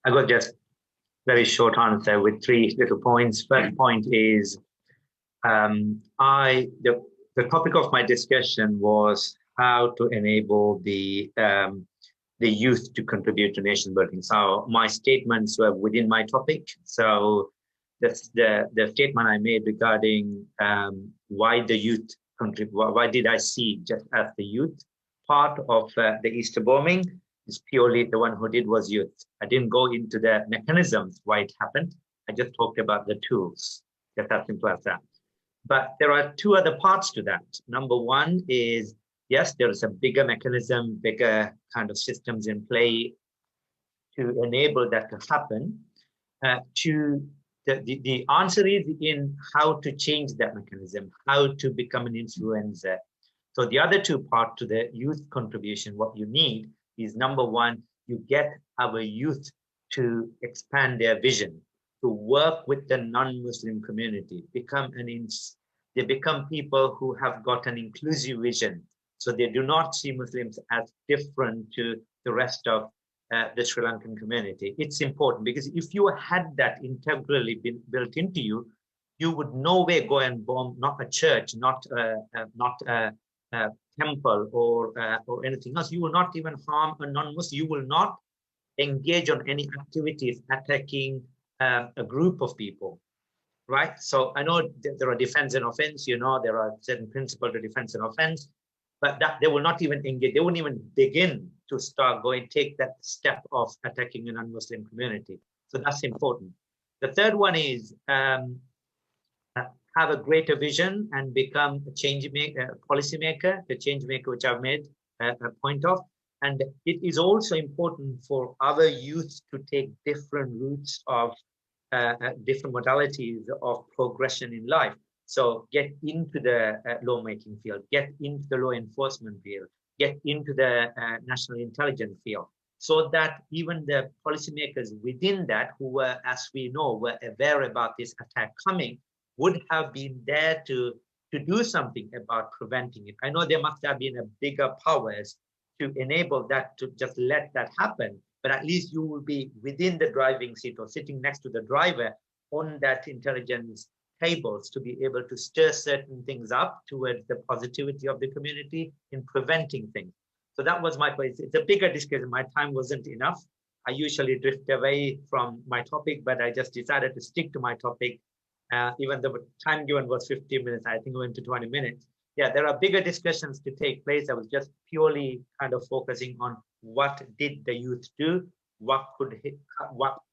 I got just very short answer with 3 little points. First point is, the topic of my discussion was how to enable the youth to contribute to nation building. So my statements were within my topic. So the statement I made regarding why the youth contribute, why did I see just as the youth part of the Easter bombing is purely the one who did was youth. I didn't go into the mechanisms why it happened. I just talked about the tools, just as simple as that. But there are 2 other parts to that. Number one is, yes, there is a bigger mechanism, bigger kind of systems in play to enable that to happen. The answer is in how to change that mechanism, how to become an influencer. So the other 2 parts to the youth contribution, what you need is, number one, you get our youth to expand their vision, to work with the non-Muslim community, they become people who have got an inclusive vision. So they do not see Muslims as different to the rest of the Sri Lankan community. It's important because if you had that integrally been built into you, you would nowhere go and bomb not a church, not a temple or anything else. You will not even harm a non-Muslim. You will not engage on any activities attacking a group of people, right? So I know there are defense and offense, there are certain principles to defense and offense, but that they will not even engage, they wouldn't even begin to take that step of attacking a non-Muslim community. So that's important. The third one is have a greater vision and become a change maker, policy maker, the change maker, which I've made a point of. And it is also important for our youth to take different routes of different modalities of progression in life. So get into the lawmaking field, get into the law enforcement field, get into the national intelligence field, so that even the policymakers within that, who were, as we know, were aware about this attack coming, would have been there to do something about preventing it. I know there must have been a bigger powers to enable that, to just let that happen, but at least you will be within the driving seat or sitting next to the driver on that intelligence tables to be able to stir certain things up towards the positivity of the community in preventing things. So that was my point. It's a bigger discussion. My time wasn't enough. I usually drift away from my topic, but I just decided to stick to my topic. Even though the time given was 15 minutes, I think we went to 20 minutes. Yeah, there are bigger discussions to take place. I was just purely kind of focusing on what did the youth do, what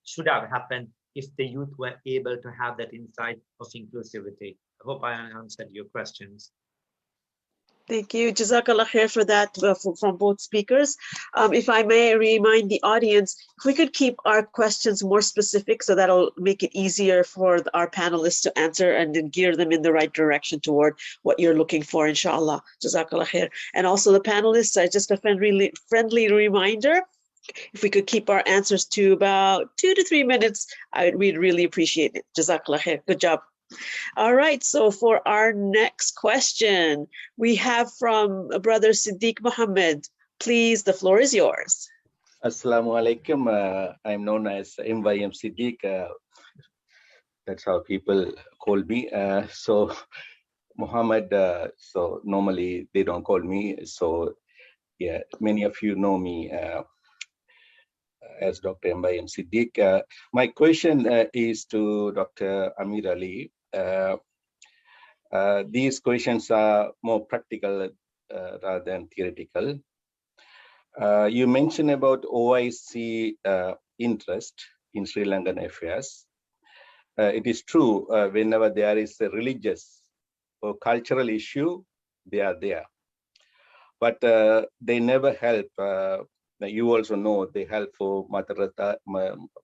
should have happened if the youth were able to have that insight of inclusivity. I hope I answered your questions. Thank you. Jazakallah khair for that from both speakers. If I may remind the audience, if we could keep our questions more specific, so that'll make it easier for our panelists to answer and then gear them in the right direction toward what you're looking for, inshallah. Jazakallah khair. And also the panelists, just a friendly reminder, if we could keep our answers to about 2 to 3 minutes, we'd really appreciate it. Jazakallah khair. Good job. All right, so for our next question, we have from Brother Siddiq Muhammad. Please, the floor is yours. Assalamu alaikum. I'm known as MYM Siddiq. That's how people call me. So Muhammad, so normally they don't call me. So yeah, many of you know me as Dr. MYM Siddiq. My question is to Dr. Amir Ali. These questions are more practical rather than theoretical. You mentioned about OIC interest in Sri Lankan affairs. It is true, whenever there is a religious or cultural issue, they are there. But they never help. You also know they help for madrasa,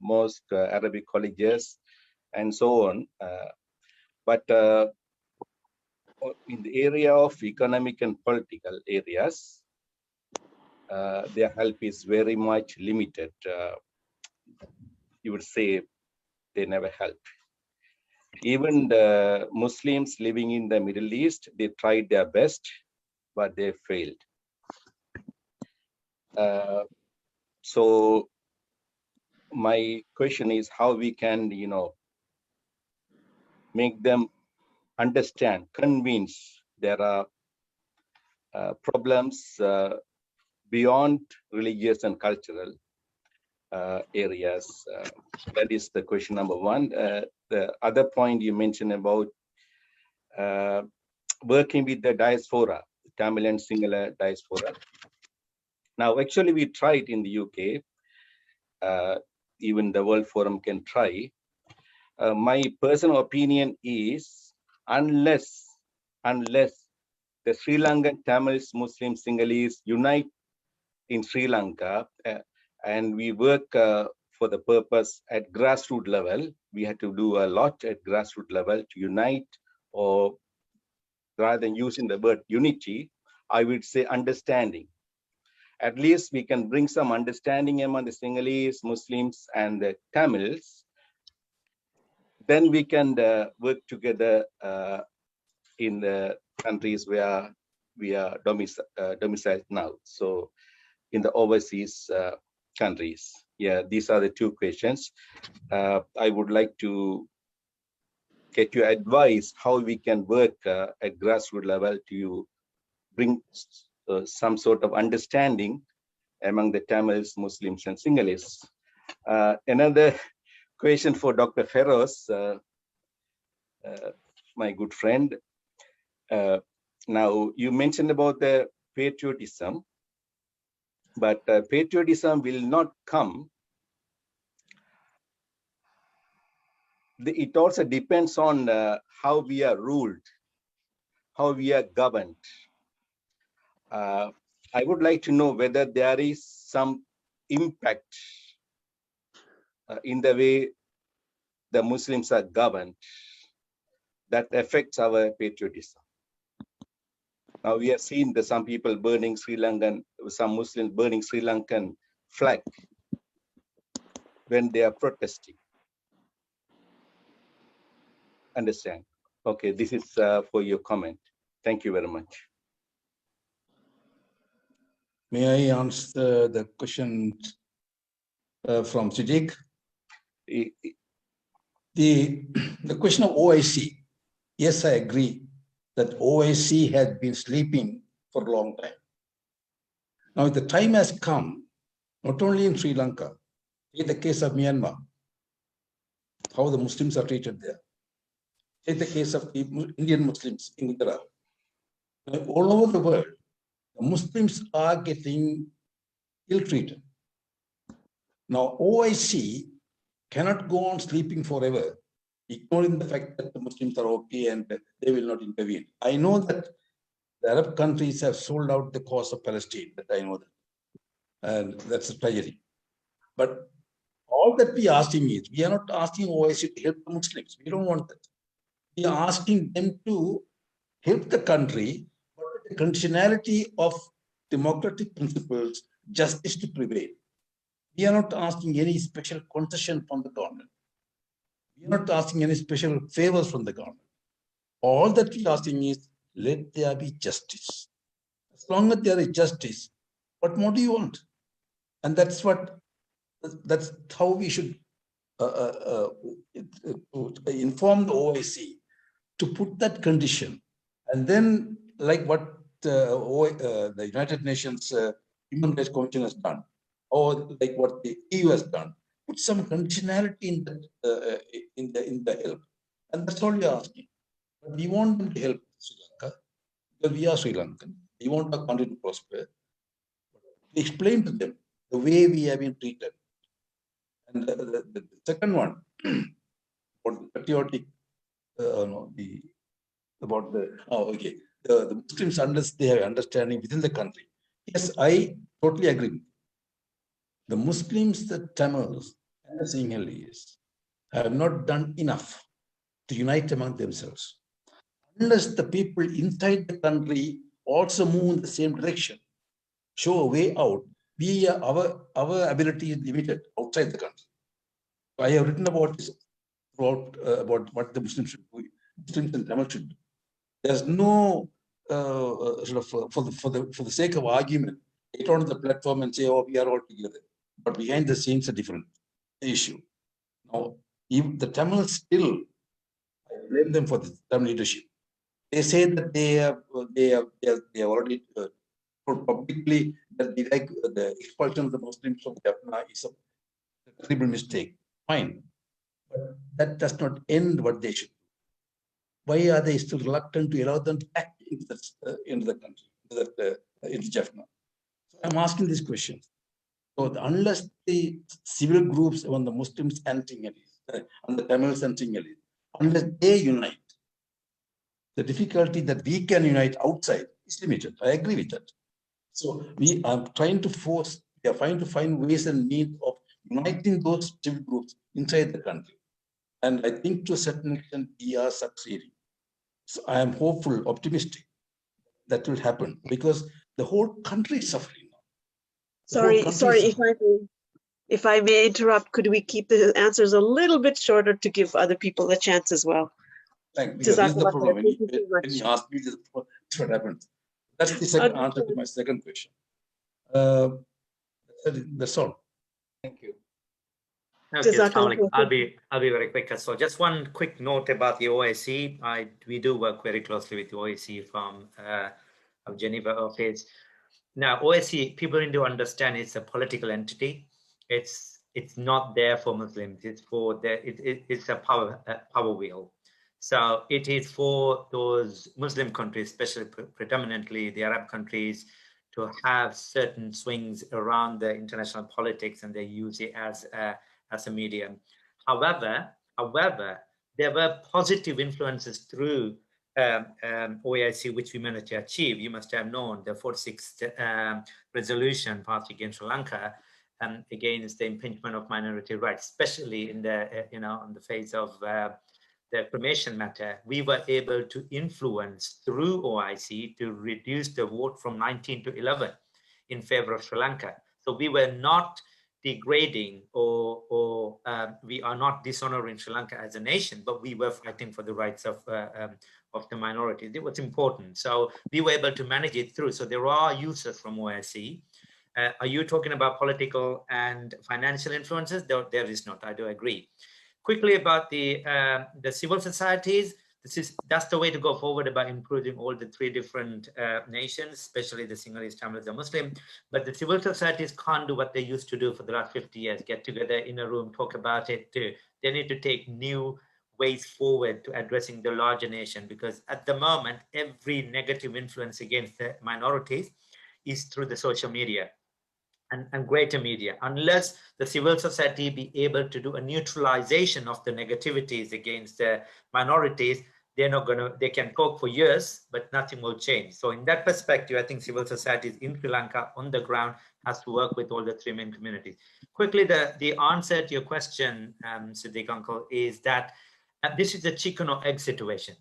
mosque, Arabic colleges, and so on. But in the area of economic and political areas, their help is very much limited. You would say they never help. Even the Muslims living in the Middle East, they tried their best, but they failed. So my question is how we can, make them understand, convince there are problems beyond religious and cultural areas. That is the question number one. The other point you mentioned about working with the diaspora, Tamil and Sinhala diaspora. Now, actually, we tried in the UK. Even the World Forum can try. My personal opinion is, unless the Sri Lankan Tamils, Muslims, Sinhalese unite in Sri Lanka, and we work for the purpose at grassroots level, we had to do a lot at grassroots level to unite, or rather than using the word unity, I would say understanding. At least we can bring some understanding among the Sinhalese, Muslims, and the Tamils. Then we can work together in the countries where we are domiciled now. So in the overseas countries. Yeah, these are the two questions. I would like to get your advice how we can work at grassroots level to bring some sort of understanding among the Tamils, Muslims, and Sinhalese. Another question for Dr. Feroz, my good friend. Now, you mentioned about the patriotism, but patriotism will not come. It also depends on how we are ruled, how we are governed. I would like to know whether there is some impact in the way the Muslims are governed that affects our patriotism. Now we have seen that some people burning Sri Lankan, some Muslims burning Sri Lankan flag when they are protesting. Understand? Okay, this is for your comment. Thank you very much. May I answer the question from Siddiq? The question of OIC, yes, I agree that OIC has been sleeping for a long time. Now the time has come, not only in Sri Lanka, in the case of Myanmar, how the Muslims are treated there. In the case of the Indian Muslims in Gujarat. All over the world, the Muslims are getting ill-treated. Now OIC cannot go on sleeping forever, ignoring the fact that the Muslims are okay and they will not intervene. I know that the Arab countries have sold out the cause of Palestine, that I know that. And that's a tragedy. But all that we are asking is, we are not asking OIC to help the Muslims. We don't want that. We are asking them to help the country, but with the conditionality of democratic principles, justice to prevail. We are not asking any special concession from the government. We are not asking any special favors from the government. All that we are asking is, let there be justice. As long as there is justice, what more do you want? And that's how we should inform the OIC to put that condition. And then, like what the United Nations Human Rights Commission has done, or like what the EU has done, put some conditionality in the help. And that's all we are asking. But we want them to help Sri Lanka, because we are Sri Lankan. We want our country to prosper. Explain to them the way we have been treated. And the second one, about the patriotic, the Muslims they have understanding within the country. Yes, I totally agree. The Muslims, the Tamils, and the Sinhalese have not done enough to unite among themselves. Unless the people inside the country also move in the same direction, show a way out, our ability is limited outside the country. I have written about this about what the Muslims should do, Muslims and Tamil should do. There's no for the sake of argument, get on the platform and say, oh, we are all together. But behind the scenes, a different issue. Now, if the Tamils still, I blame them for the Tamil leadership. They say that they have already told publicly that the expulsion of the Muslims from Jaffna is a terrible mistake. Fine. But that does not end what they should do. Why are they still reluctant to allow them to act into the country, into Jaffna? So I'm asking this question. So unless the civil groups among the Muslims and Sinhalese, and the Tamils and Sinhalese, unless they unite, the difficulty that we can unite outside is limited. I agree with that. So we are trying to find ways and means of uniting those civil groups inside the country. And I think to a certain extent, we are succeeding. So I am hopeful, optimistic that will happen because the whole country is suffering now. Sorry, if I may interrupt, could we keep the answers a little bit shorter to give other people a chance as well? This is the problem. When you ask me this, what happens? That's the second answer to my second question. That's all. Thank you. Okay, I'll be very quick. So just one quick note about the OIC. We do work very closely with the OIC from our Geneva office. Now, OIC, people need to understand it's a political entity. It's not there for Muslims. It's for it's a power wheel. So it is for those Muslim countries, especially predominantly the Arab countries, to have certain swings around the international politics, and they use it as a medium. However, there were positive influences through OIC, which we managed to achieve. You must have known the 46th resolution passed against Sri Lanka against the impingement of minority rights, especially in the on the face of the cremation matter. We were able to influence through OIC to reduce the vote from 19 to 11 in favor of Sri Lanka. So we were not degrading or we are not dishonoring Sri Lanka as a nation, but we were fighting for the rights of the minorities. It was important. So we were able to manage it through. So there are users from OIC. Are you talking about political and financial influences? There is not. I do agree. Quickly about the civil societies. That's the way to go forward about improving all the three different nations, especially the Sinhalese, Tamils, and Muslim. But the civil societies can't do what they used to do for the last 50 years, get together in a room, talk about it. They need to take new ways forward to addressing the larger nation, because at the moment, every negative influence against the minorities is through the social media and greater media. Unless the civil society be able to do a neutralization of the negativities against the minorities, they can talk for years, but nothing will change. So in that perspective, I think civil societies in Sri Lanka on the ground has to work with all the three main communities. Quickly, the answer to your question, Siddiq Uncle, is that this is a chicken or egg situation,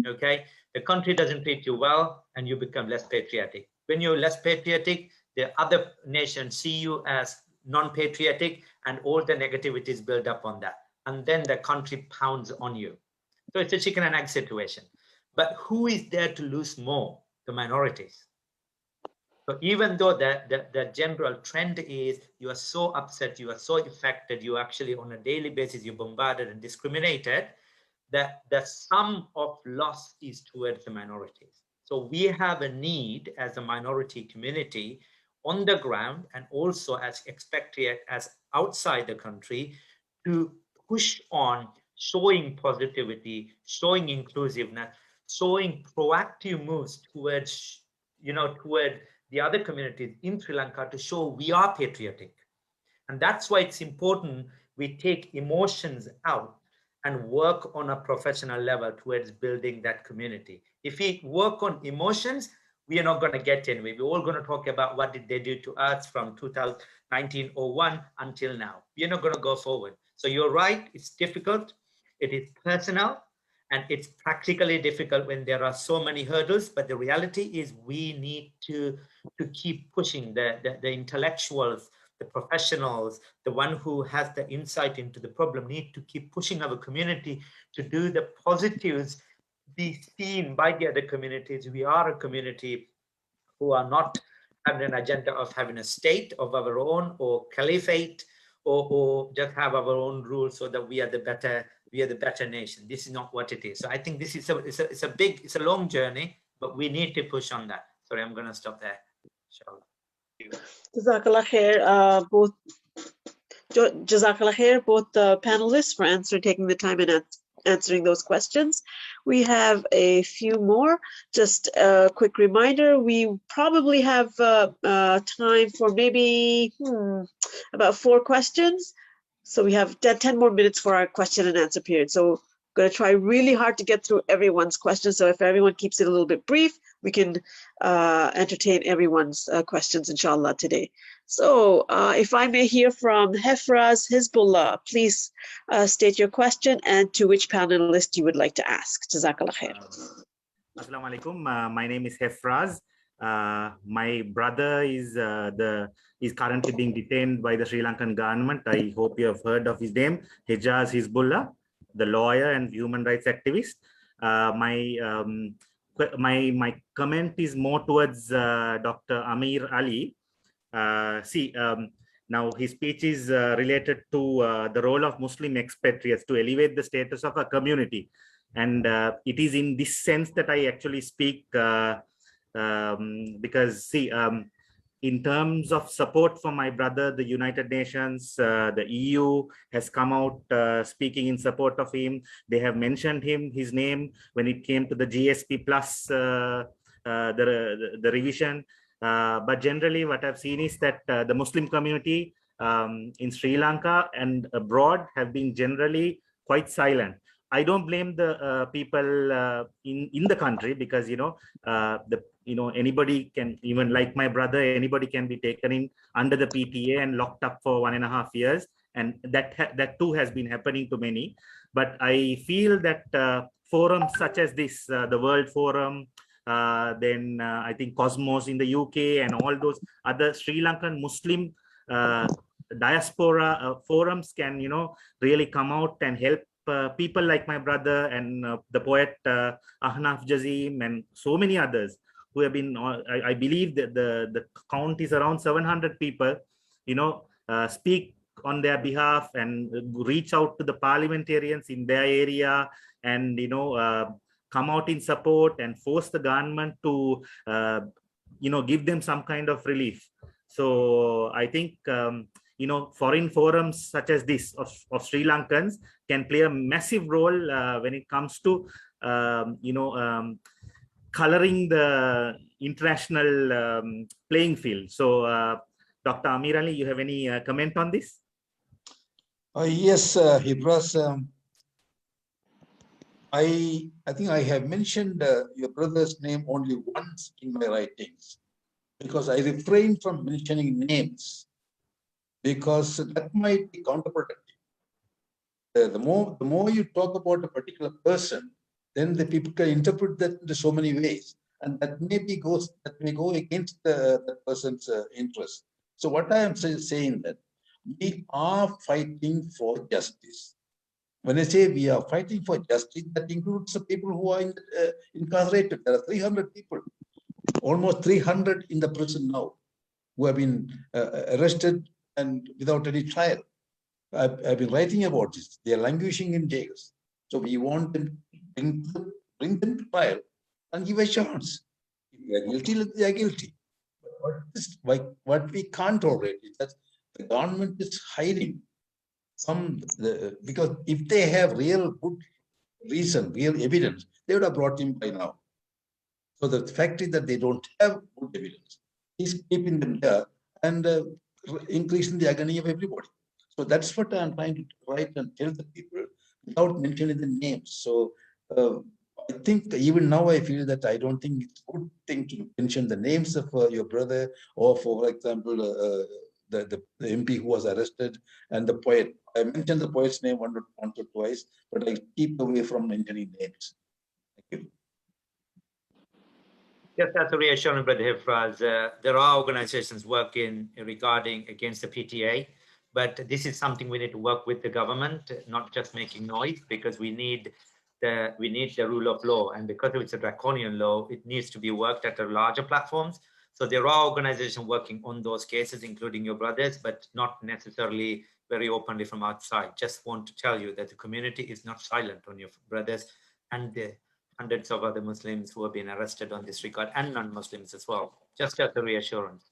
okay? The country doesn't treat you well and you become less patriotic. When you're less patriotic, the other nations see you as non-patriotic, and all the negativities build up on that. And then the country pounds on you. So it's a chicken and egg situation. But who is there to lose more? The minorities. So even though the general trend is you are so upset, you are so affected, you actually on a daily basis, you're bombarded and discriminated, that the sum of loss is towards the minorities. So we have a need as a minority community on the ground and also as expatriate, as outside the country, to push on showing positivity, showing inclusiveness, showing proactive moves towards, toward the other communities in Sri Lanka to show we are patriotic. And that's why it's important we take emotions out and work on a professional level towards building that community. If we work on emotions, we are not going to get anywhere. We're all going to talk about what did they do to us from 1901 until now. We are not going to go forward. So you're right, it's difficult, it is personal, and it's practically difficult when there are so many hurdles, but the reality is we need to keep pushing the intellectuals, the professionals, the one who has the insight into the problem need to keep pushing our community to do the positives, be seen by the other communities. We are a community who are not having an agenda of having a state of our own or caliphate or just have our own rules so that we are the better nation. This is not what it is. So I think this is it's a long journey, but we need to push on that. Sorry, I'm going to stop there. Inshallah. Jazakallah khair, both panelists for taking the time and answering those questions. We have a few more. Just a quick reminder, we probably have time for maybe about 4 questions. So we have 10 more minutes for our question and answer period. So I'm going to try really hard to get through everyone's questions. So if everyone keeps it a little bit brief, we can entertain everyone's questions, inshallah, today. So if I may hear from Hefraz Hizbullah, please state your question and to which panelist you would like to ask. Jazakallah khair. Assalamu alaikum. My name is Hefraz. My brother is currently being detained by the Sri Lankan government. I hope you have heard of his name, Hejaz Hizbullah, the lawyer and human rights activist. My comment is more towards Dr. Amir Ali. Now his speech is related to the role of Muslim expatriates to elevate the status of a community. And it is in this sense that I actually speak because in terms of support for my brother, the United Nations, the EU has come out speaking in support of him. They have mentioned his name when it came to the GSP plus the revision. But generally what I've seen is that the Muslim community in Sri Lanka and abroad have been generally quite silent. I don't blame the people in the country because anybody can, even like my brother, anybody can be taken in under the PTA and locked up for 1.5 years, and that too has been happening to many. But I feel that forums such as this, the World Forum, then I think Cosmos in the UK and all those other Sri Lankan Muslim diaspora forums can really come out and help people like my brother and the poet Ahnaf Jazim and so many others who have been, I believe that the count is around 700 people, speak on their behalf and reach out to the parliamentarians in their area and, come out in support and force the government to, give them some kind of relief. So I think, foreign forums such as this of Sri Lankans can play a massive role when it comes to, coloring the international playing field. So, Dr. Amir Ali, you have any comment on this? Yes, Hibras. I think I have mentioned your brother's name only once in my writings because I refrain from mentioning names because that might be counterproductive. The more you talk about a particular person, then the people can interpret that in so many ways, and that may go against that person's interest. So what I am saying that We are fighting for justice. When I say we are fighting for justice, that includes the people who are incarcerated. There are 300 people, almost 300 in the prison now, who have been arrested and without any trial. I've been writing about this. They are languishing in jails. So we want them to bring them to trial and give a chance. If they are guilty, they are guilty. But what we can't tolerate is that the government is hiding because if they have real good reason, real evidence, they would have brought him by now. So the fact is that they don't have good evidence. He's keeping them there and increasing the agony of everybody. So that's what I'm trying to write and tell the people without mentioning the names. So I think even now I feel that I don't think it's a good thing to mention the names of your brother or, for example, the MP who was arrested and the poet. I mentioned the poet's name once or twice, but I keep away from mentioning names. Thank you. Just as a reassurance, Brother Hifraz, there are organizations working regarding against the PTA, but this is something we need to work with the government, not just making noise, because we need the rule of law, and because it's a draconian law, it needs to be worked at the larger platforms. So there are organizations working on those cases, including your brothers, but not necessarily very openly from outside. Just want to tell you that the community is not silent on your brothers and the hundreds of other Muslims who have been arrested on this regard, and non-Muslims as well. Just as a reassurance.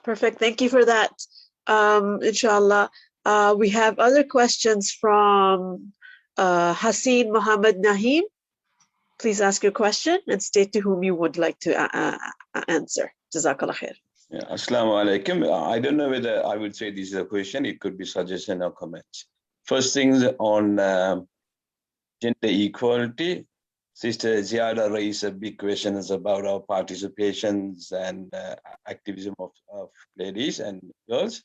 Perfect. Thank you for that. Inshallah. We have other questions from Haseen Muhammad Naheem. Please ask your question and state to whom you would like to answer. Jazakallah khair. Yeah, Assalamu alaikum. I don't know whether I would say this is a question. It could be suggestion or comments. First things on gender equality. Sister Ziada raised a big questions about our participations and activism of ladies and girls.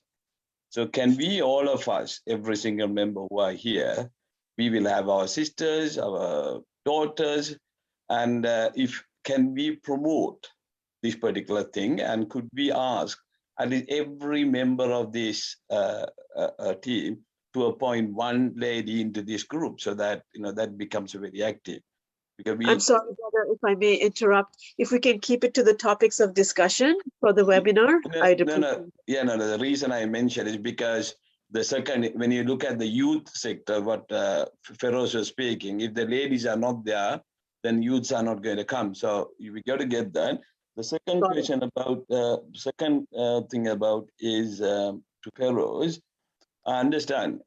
So can we, all of us, every single member who are here, we will have our sisters, our daughters, and can we promote this particular thing, and could we ask at least every member of this team to appoint one lady into this group, so that that becomes very active. Because I'm sorry, brother, if I may interrupt. If we can keep it to the topics of discussion for the webinar, I'd appreciate it. No. The reason I mentioned is because the second, when you look at the youth sector, what Feroz was speaking, if the ladies are not there, then youths are not going to come. So we got to get that. The second question about second thing about is to Feroz. I understand,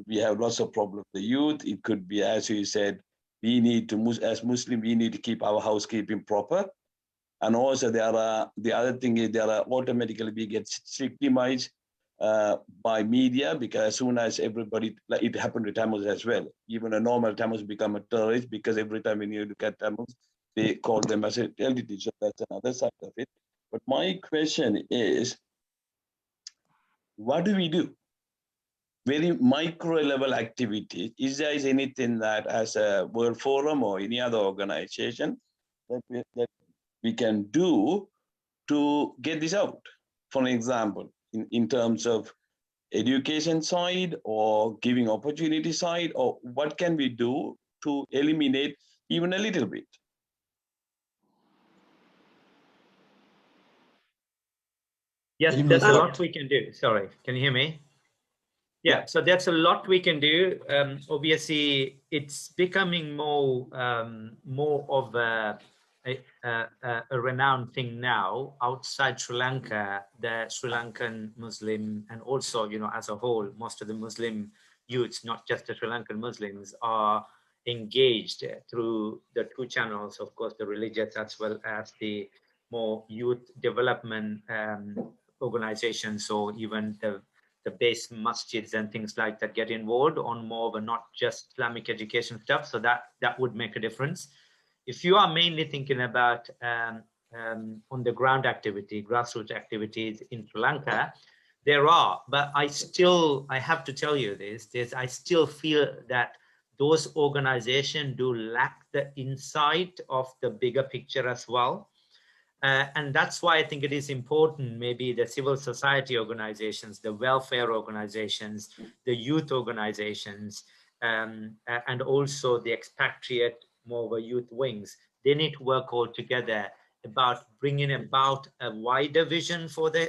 we have lots of problems with the youth. It could be, as you said, we need to, as Muslim, we need to keep our housekeeping proper. And also the other thing is there are automatically we get stigmatized by media, because as soon as everybody, like it happened to Tamils as well, even a normal Tamils become a terrorist, because every time when you look at Tamils, they call them as a entity. So that's another side of it. But my question is, what do we do? Very micro level activities. Is there anything that as a World Forum or any other organization that we can do to get this out? For example, in terms of education side or giving opportunity side, or what can we do to eliminate even a little bit? Yes, there's a lot we can do. Sorry, can you hear me? Yeah, so that's a lot we can do. Obviously, it's becoming more of a renowned thing now outside Sri Lanka. The Sri Lankan Muslim, and also, as a whole, most of the Muslim youths, not just the Sri Lankan Muslims, are engaged through the two channels, of course, the religious as well as the more youth development organizations, or even the base masjids and things like that get involved on more of a not just Islamic education stuff. So that would make a difference. If you are mainly thinking about on the ground activity, grassroots activities in Sri Lanka, there are, but I have to tell you this, I still feel that those organizations do lack the insight of the bigger picture as well. And that's why I think it is important, maybe the civil society organizations, the welfare organizations, the youth organizations, and also the expatriate more youth wings, they need to work all together about bringing about a wider vision for the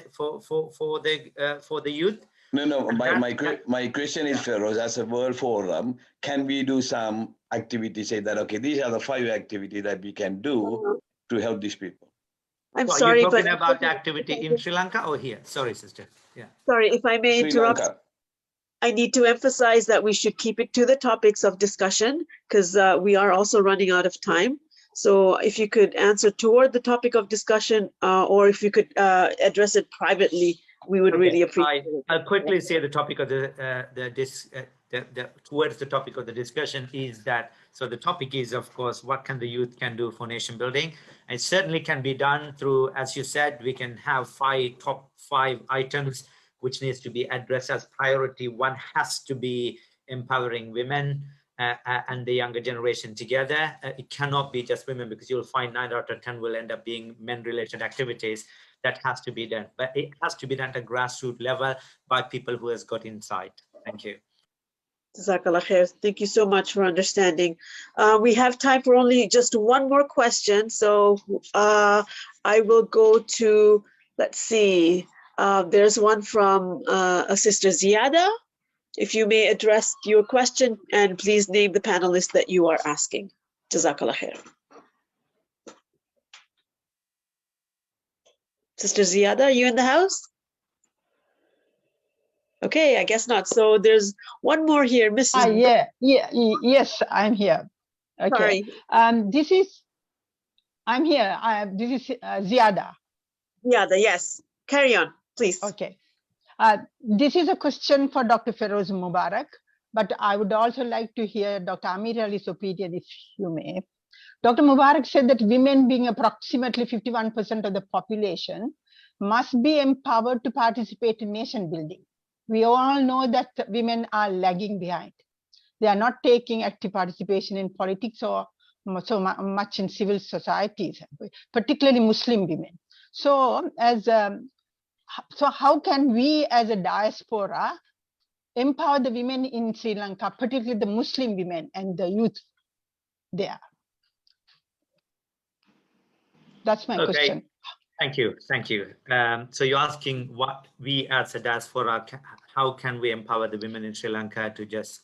youth. No, my question is, Feroz, as a World Forum, can we do some activities, say that, okay, these are the 5 activities that we can do to help these people? I'm so sorry, are you talking but about the activity in Sri Lanka or here? Sorry, sister. Yeah. Sorry, if I may Sri interrupt. Lanka. I need to emphasize that we should keep it to the topics of discussion because we are also running out of time. So if you could answer toward the topic of discussion or if you could address it privately, we would really appreciate it. I'll quickly say the topic of towards the topic of the discussion is that, so the topic is, of course, what can the youth can do for nation building? It certainly can be done through, as you said, we can have top five items which needs to be addressed as priority. One has to be empowering women and the younger generation together. It cannot be just women, because you'll find 9 out of 10 will end up being men-related activities. That has to be done, but it has to be done at a grassroots level by people who has got insight. Thank you. Jazakallah khair. Thank you so much for understanding. We have time for only just one more question. So I will go to, let's see, there's one from a sister Ziada. If you may address your question and please name the panelist that you are asking. Jazakallah khair. Sister Ziada, are you in the house? Okay, I guess not. So there's one more here, Mrs. Yes, I'm here. Okay. Sorry. I'm here. This is Ziada. Ziada, yes. Carry on, please. Okay. This is a question for Dr. Feroz Mubarak, but I would also like to hear Dr. Amir Ali's opinion, if you may. Dr. Mubarak said that women, being approximately 51% of the population, must be empowered to participate in nation building. We all know that women are lagging behind. They are not taking active participation in politics or so much in civil societies, particularly Muslim women. So, so how can we as a diaspora empower the women in Sri Lanka, particularly the Muslim women and the youth there? That's my question. Thank you. So you're asking what we as a diaspora, how can we empower the women in Sri Lanka to just,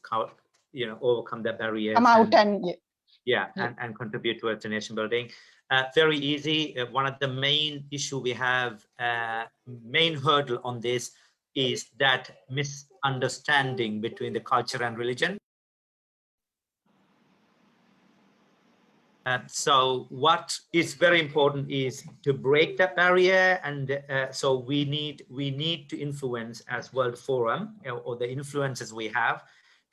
overcome the barriers? Come out and contribute towards the nation building. Very easy. One of the main issue we have, main hurdle on this is that misunderstanding between the culture and religion. So what is very important is to break that barrier, and so we need to influence as World Forum, or the influences we have.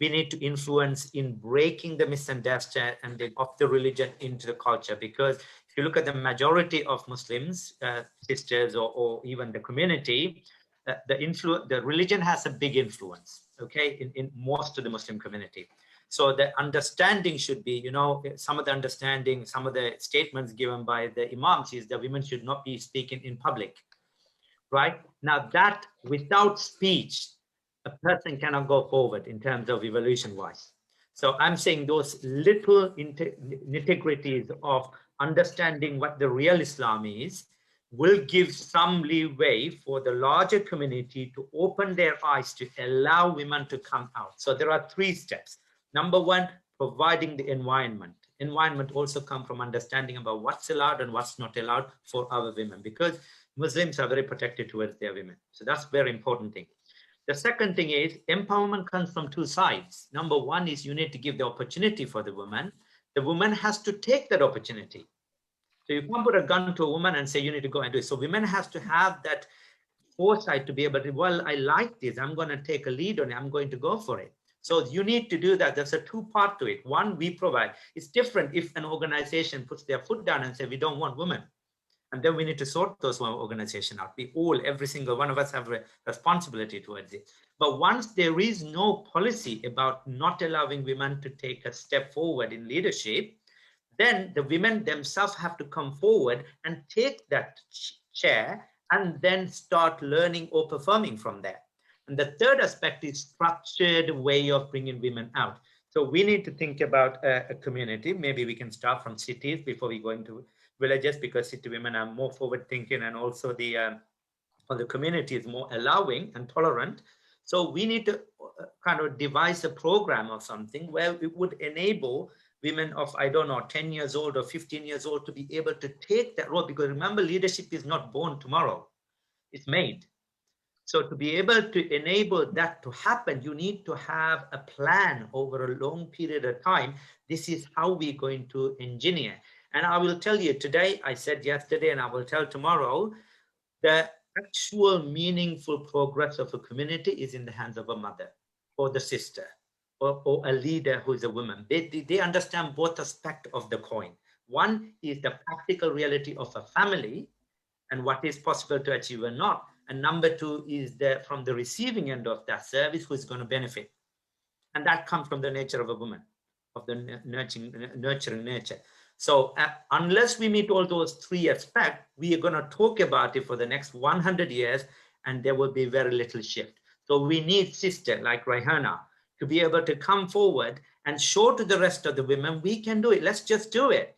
We need to influence in breaking the misunderstanding of the religion into the culture, because if you look at the majority of Muslims, sisters, or even the community, the religion has a big influence, okay, in most of the Muslim community. So the understanding should be, some of the statements given by the imams is that women should not be speaking in public, right? Now that without speech, a person cannot go forward in terms of evolution wise. So I'm saying those little nitty-gritties of understanding what the real Islam is will give some leeway for the larger community to open their eyes to allow women to come out. So there are 3 steps. Number 1, providing the environment. Environment also comes from understanding about what's allowed and what's not allowed for our women, because Muslims are very protected towards their women. So that's a very important thing. The second thing is empowerment comes from 2 sides. Number 1 is you need to give the opportunity for the woman. The woman has to take that opportunity. So you can't put a gun to a woman and say you need to go and do it. So women has to have that foresight to be able to, well, I like this, I'm going to take a lead on it, I'm going to go for it. So you need to do that. There's a 2-part to it. 1, we provide. It's different if an organization puts their foot down and say, we don't want women. And then we need to sort those organizations out. We all, every single one of us have a responsibility towards it. But once there is no policy about not allowing women to take a step forward in leadership, then the women themselves have to come forward and take that chair and then start learning or performing from there. And the third aspect is structured way of bringing women out. So we need to think about a community. Maybe we can start from cities before we go into villages, because city women are more forward thinking, and also the community is more allowing and tolerant. So we need to kind of devise a program or something where it would enable women of, I don't know, 10 years old or 15 years old to be able to take that role. Because remember, leadership is not born tomorrow, it's made. So to be able to enable that to happen, you need to have a plan over a long period of time. This is how we're going to engineer. And I will tell you today, I said yesterday, and I will tell tomorrow, the actual meaningful progress of a community is in the hands of a mother or the sister or a leader who is a woman. They understand both aspects of the coin. One is the practical reality of a family and what is possible to achieve or not. And number two is from the receiving end of that service, who is going to benefit. And that comes from the nature of a woman, of the nurturing nature. So unless we meet all those three aspects, we are going to talk about it for the next 100 years, and there will be very little shift. So we need sisters like Raihana to be able to come forward and show to the rest of the women, we can do it. Let's just do it.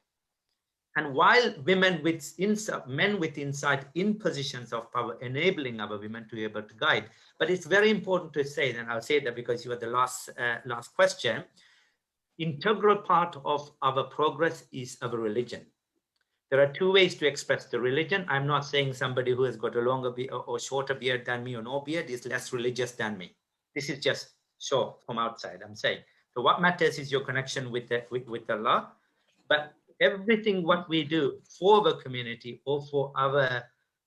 And while men with insight in positions of power, enabling our women to be able to guide. But it's very important to say, and I'll say that because you are the last question, integral part of our progress is our religion. There are two ways to express the religion. I'm not saying somebody who has got a longer beard or shorter beard than me or no beard is less religious than me. This is just show from outside, I'm saying. So what matters is your connection with Allah. But everything what we do for the community or for our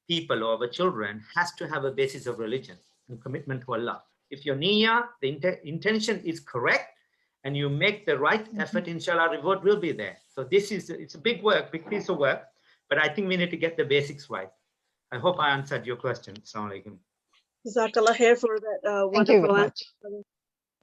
people or our children has to have a basis of religion and commitment to Allah. If your niyyah, the intention is correct, and you make the right effort, inshallah, reward will be there. So it's a big piece of work, but I think we need to get the basics right. I hope I answered your question. Assalamu alaikum. Jazakallah khair for that Thank you wonderful very answer,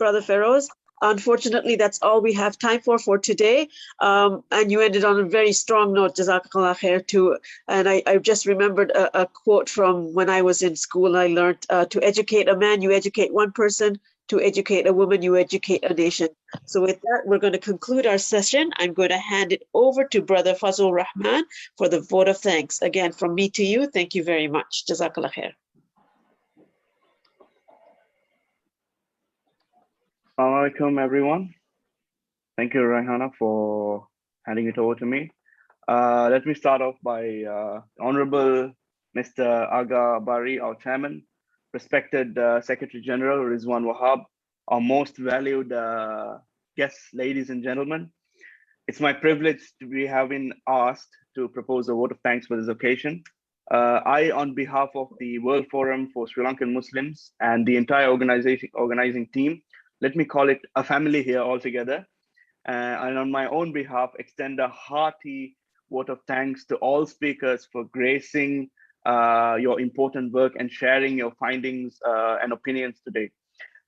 Brother Feroz. Unfortunately, that's all we have time for today. And you ended on a very strong note, Jazakallah khair too. And I just remembered a quote from when I was in school. I learned to educate a man, you educate one person. To educate a woman, you educate a nation. So with that, we're going to conclude our session. I'm going to hand it over to Brother Fazul Rahman for the vote of thanks. Again, from me to you, thank you very much. Jazakallah khair. Assalamu alaikum, everyone. Thank you, Raihana, for handing it over to me. Let me start off by Honorable Mr. Aga Bari, our chairman, respected Secretary General Rizwan Wahab, our most valued guests, ladies and gentlemen. It's my privilege to be having asked to propose a vote of thanks for this occasion. On behalf of the World Forum for Sri Lankan Muslims and the entire organizing team, let me call it a family here altogether. And on my own behalf, extend a hearty vote of thanks to all speakers for gracing your important work and sharing your findings and opinions today.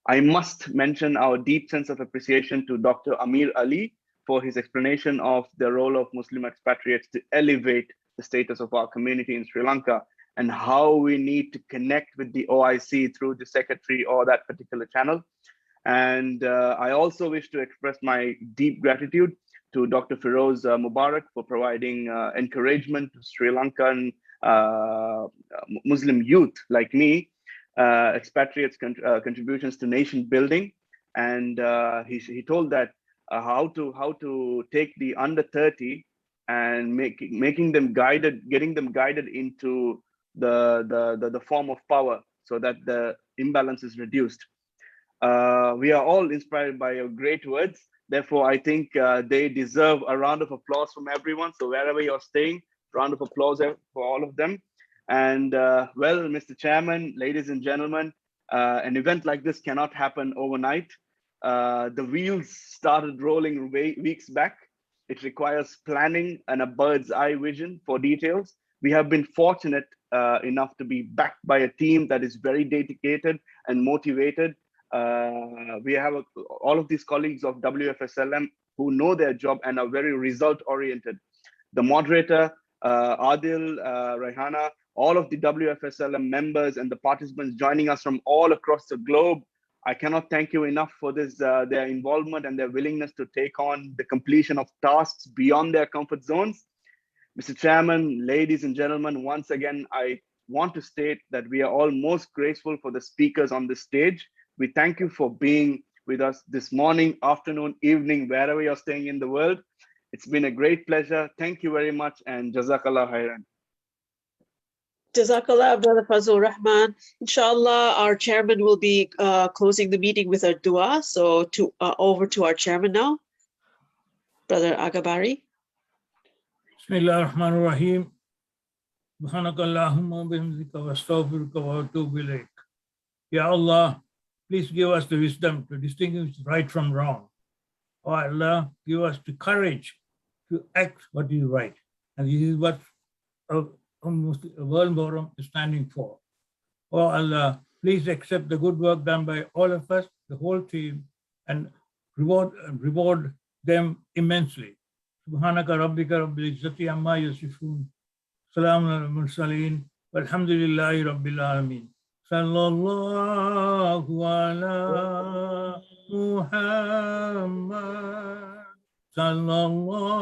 I must mention our deep sense of appreciation to Dr. Amir Ali for his explanation of the role of Muslim expatriates to elevate the status of our community in Sri Lanka and how we need to connect with the OIC through the secretary or that particular channel. And I also wish to express my deep gratitude to Dr. Feroz Mubarak for providing encouragement to Sri Lankan Muslim youth like me, expatriates' contributions to nation building. And he told that how to take the under 30 and getting them guided into the form of power so that the imbalance is reduced. We are all inspired by your great words. Therefore, I think they deserve a round of applause from everyone. So wherever you're staying, round of applause for all of them. And well, Mr. Chairman, ladies and gentlemen, an event like this cannot happen overnight. The wheels started rolling weeks back. It requires planning and a bird's eye vision for details. We have been fortunate enough to be backed by a team that is very dedicated and motivated. We have all of these colleagues of WFSLM who know their job and are very result oriented. The moderator, Adil, Rayhana, all of the WFSLM members and the participants joining us from all across the globe. I cannot thank you enough for this, their involvement and their willingness to take on the completion of tasks beyond their comfort zones. Mr. Chairman, ladies and gentlemen, once again, I want to state that we are all most grateful for the speakers on this stage. We thank you for being with us this morning, afternoon, evening, wherever you're staying in the world. It's been a great pleasure. Thank you very much, and Jazakallah khairan. Jazakallah, Brother Fazul Rahman. Inshallah, our chairman will be closing the meeting with a dua. So over to our chairman now, Brother Agabari. Bismillah ar-Rahman ar-Rahim. Subhanakallahumma bihamdika wa astaghfiruka wa atubu ilayk. Ya Allah, please give us the wisdom to distinguish right from wrong. Oh Allah, give us the courage to act what is right. And this is what a World Forum is standing for. Oh Allah, please accept the good work done by all of us, the whole team, and reward them immensely. Subhanaka rabbika rabbil izzati amma yasifun. Salamun ala mursaleen. Walhamdulillahi rabbil alameen. Sallallahu ala Muhammad. Sallallahu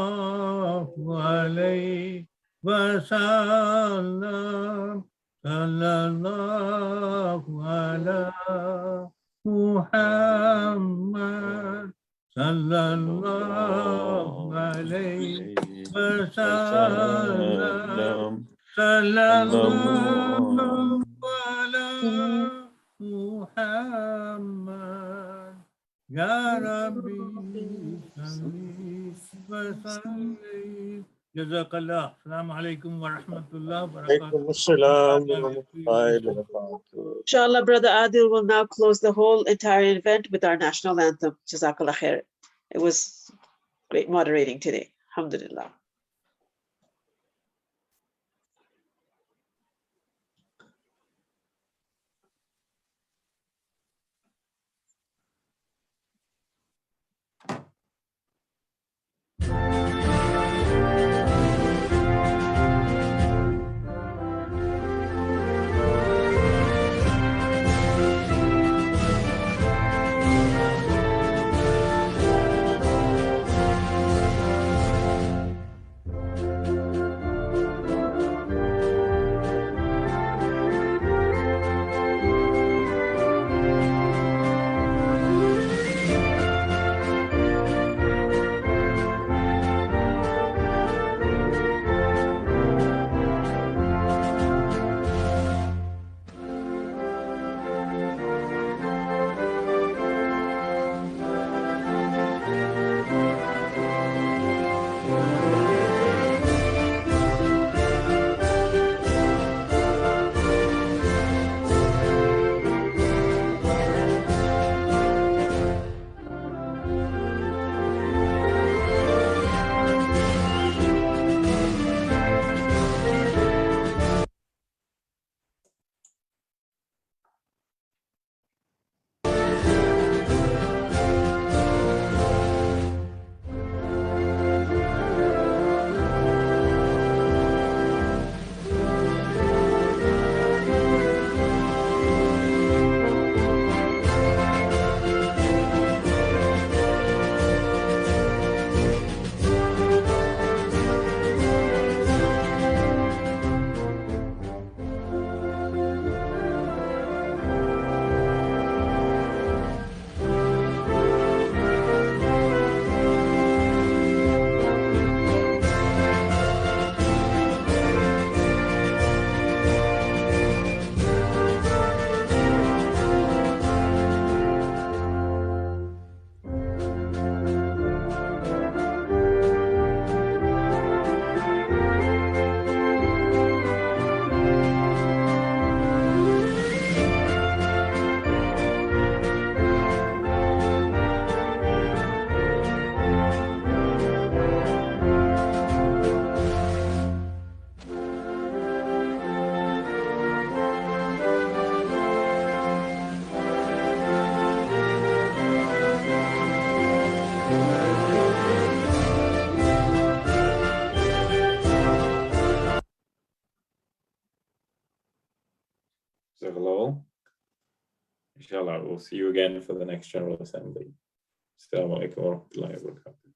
alayhi wa sallam. Sallallahu ala Muhammad. Sallallahu alayhi wa sallam. Sallallahu ala Muhammad. Ya Rabbi salli wa sallim. Jazakallah. Assalamu alaikum wa rahmatullah wa barakatuh. Inshallah, Brother Adil will now close the whole entire event with our national anthem. Jazakallah khair. It was great moderating today. Alhamdulillah. So hello. Inshallah, we'll see you again for the next General Assembly. Assalamu alaikum wa rahmatullahi wa barakatuh.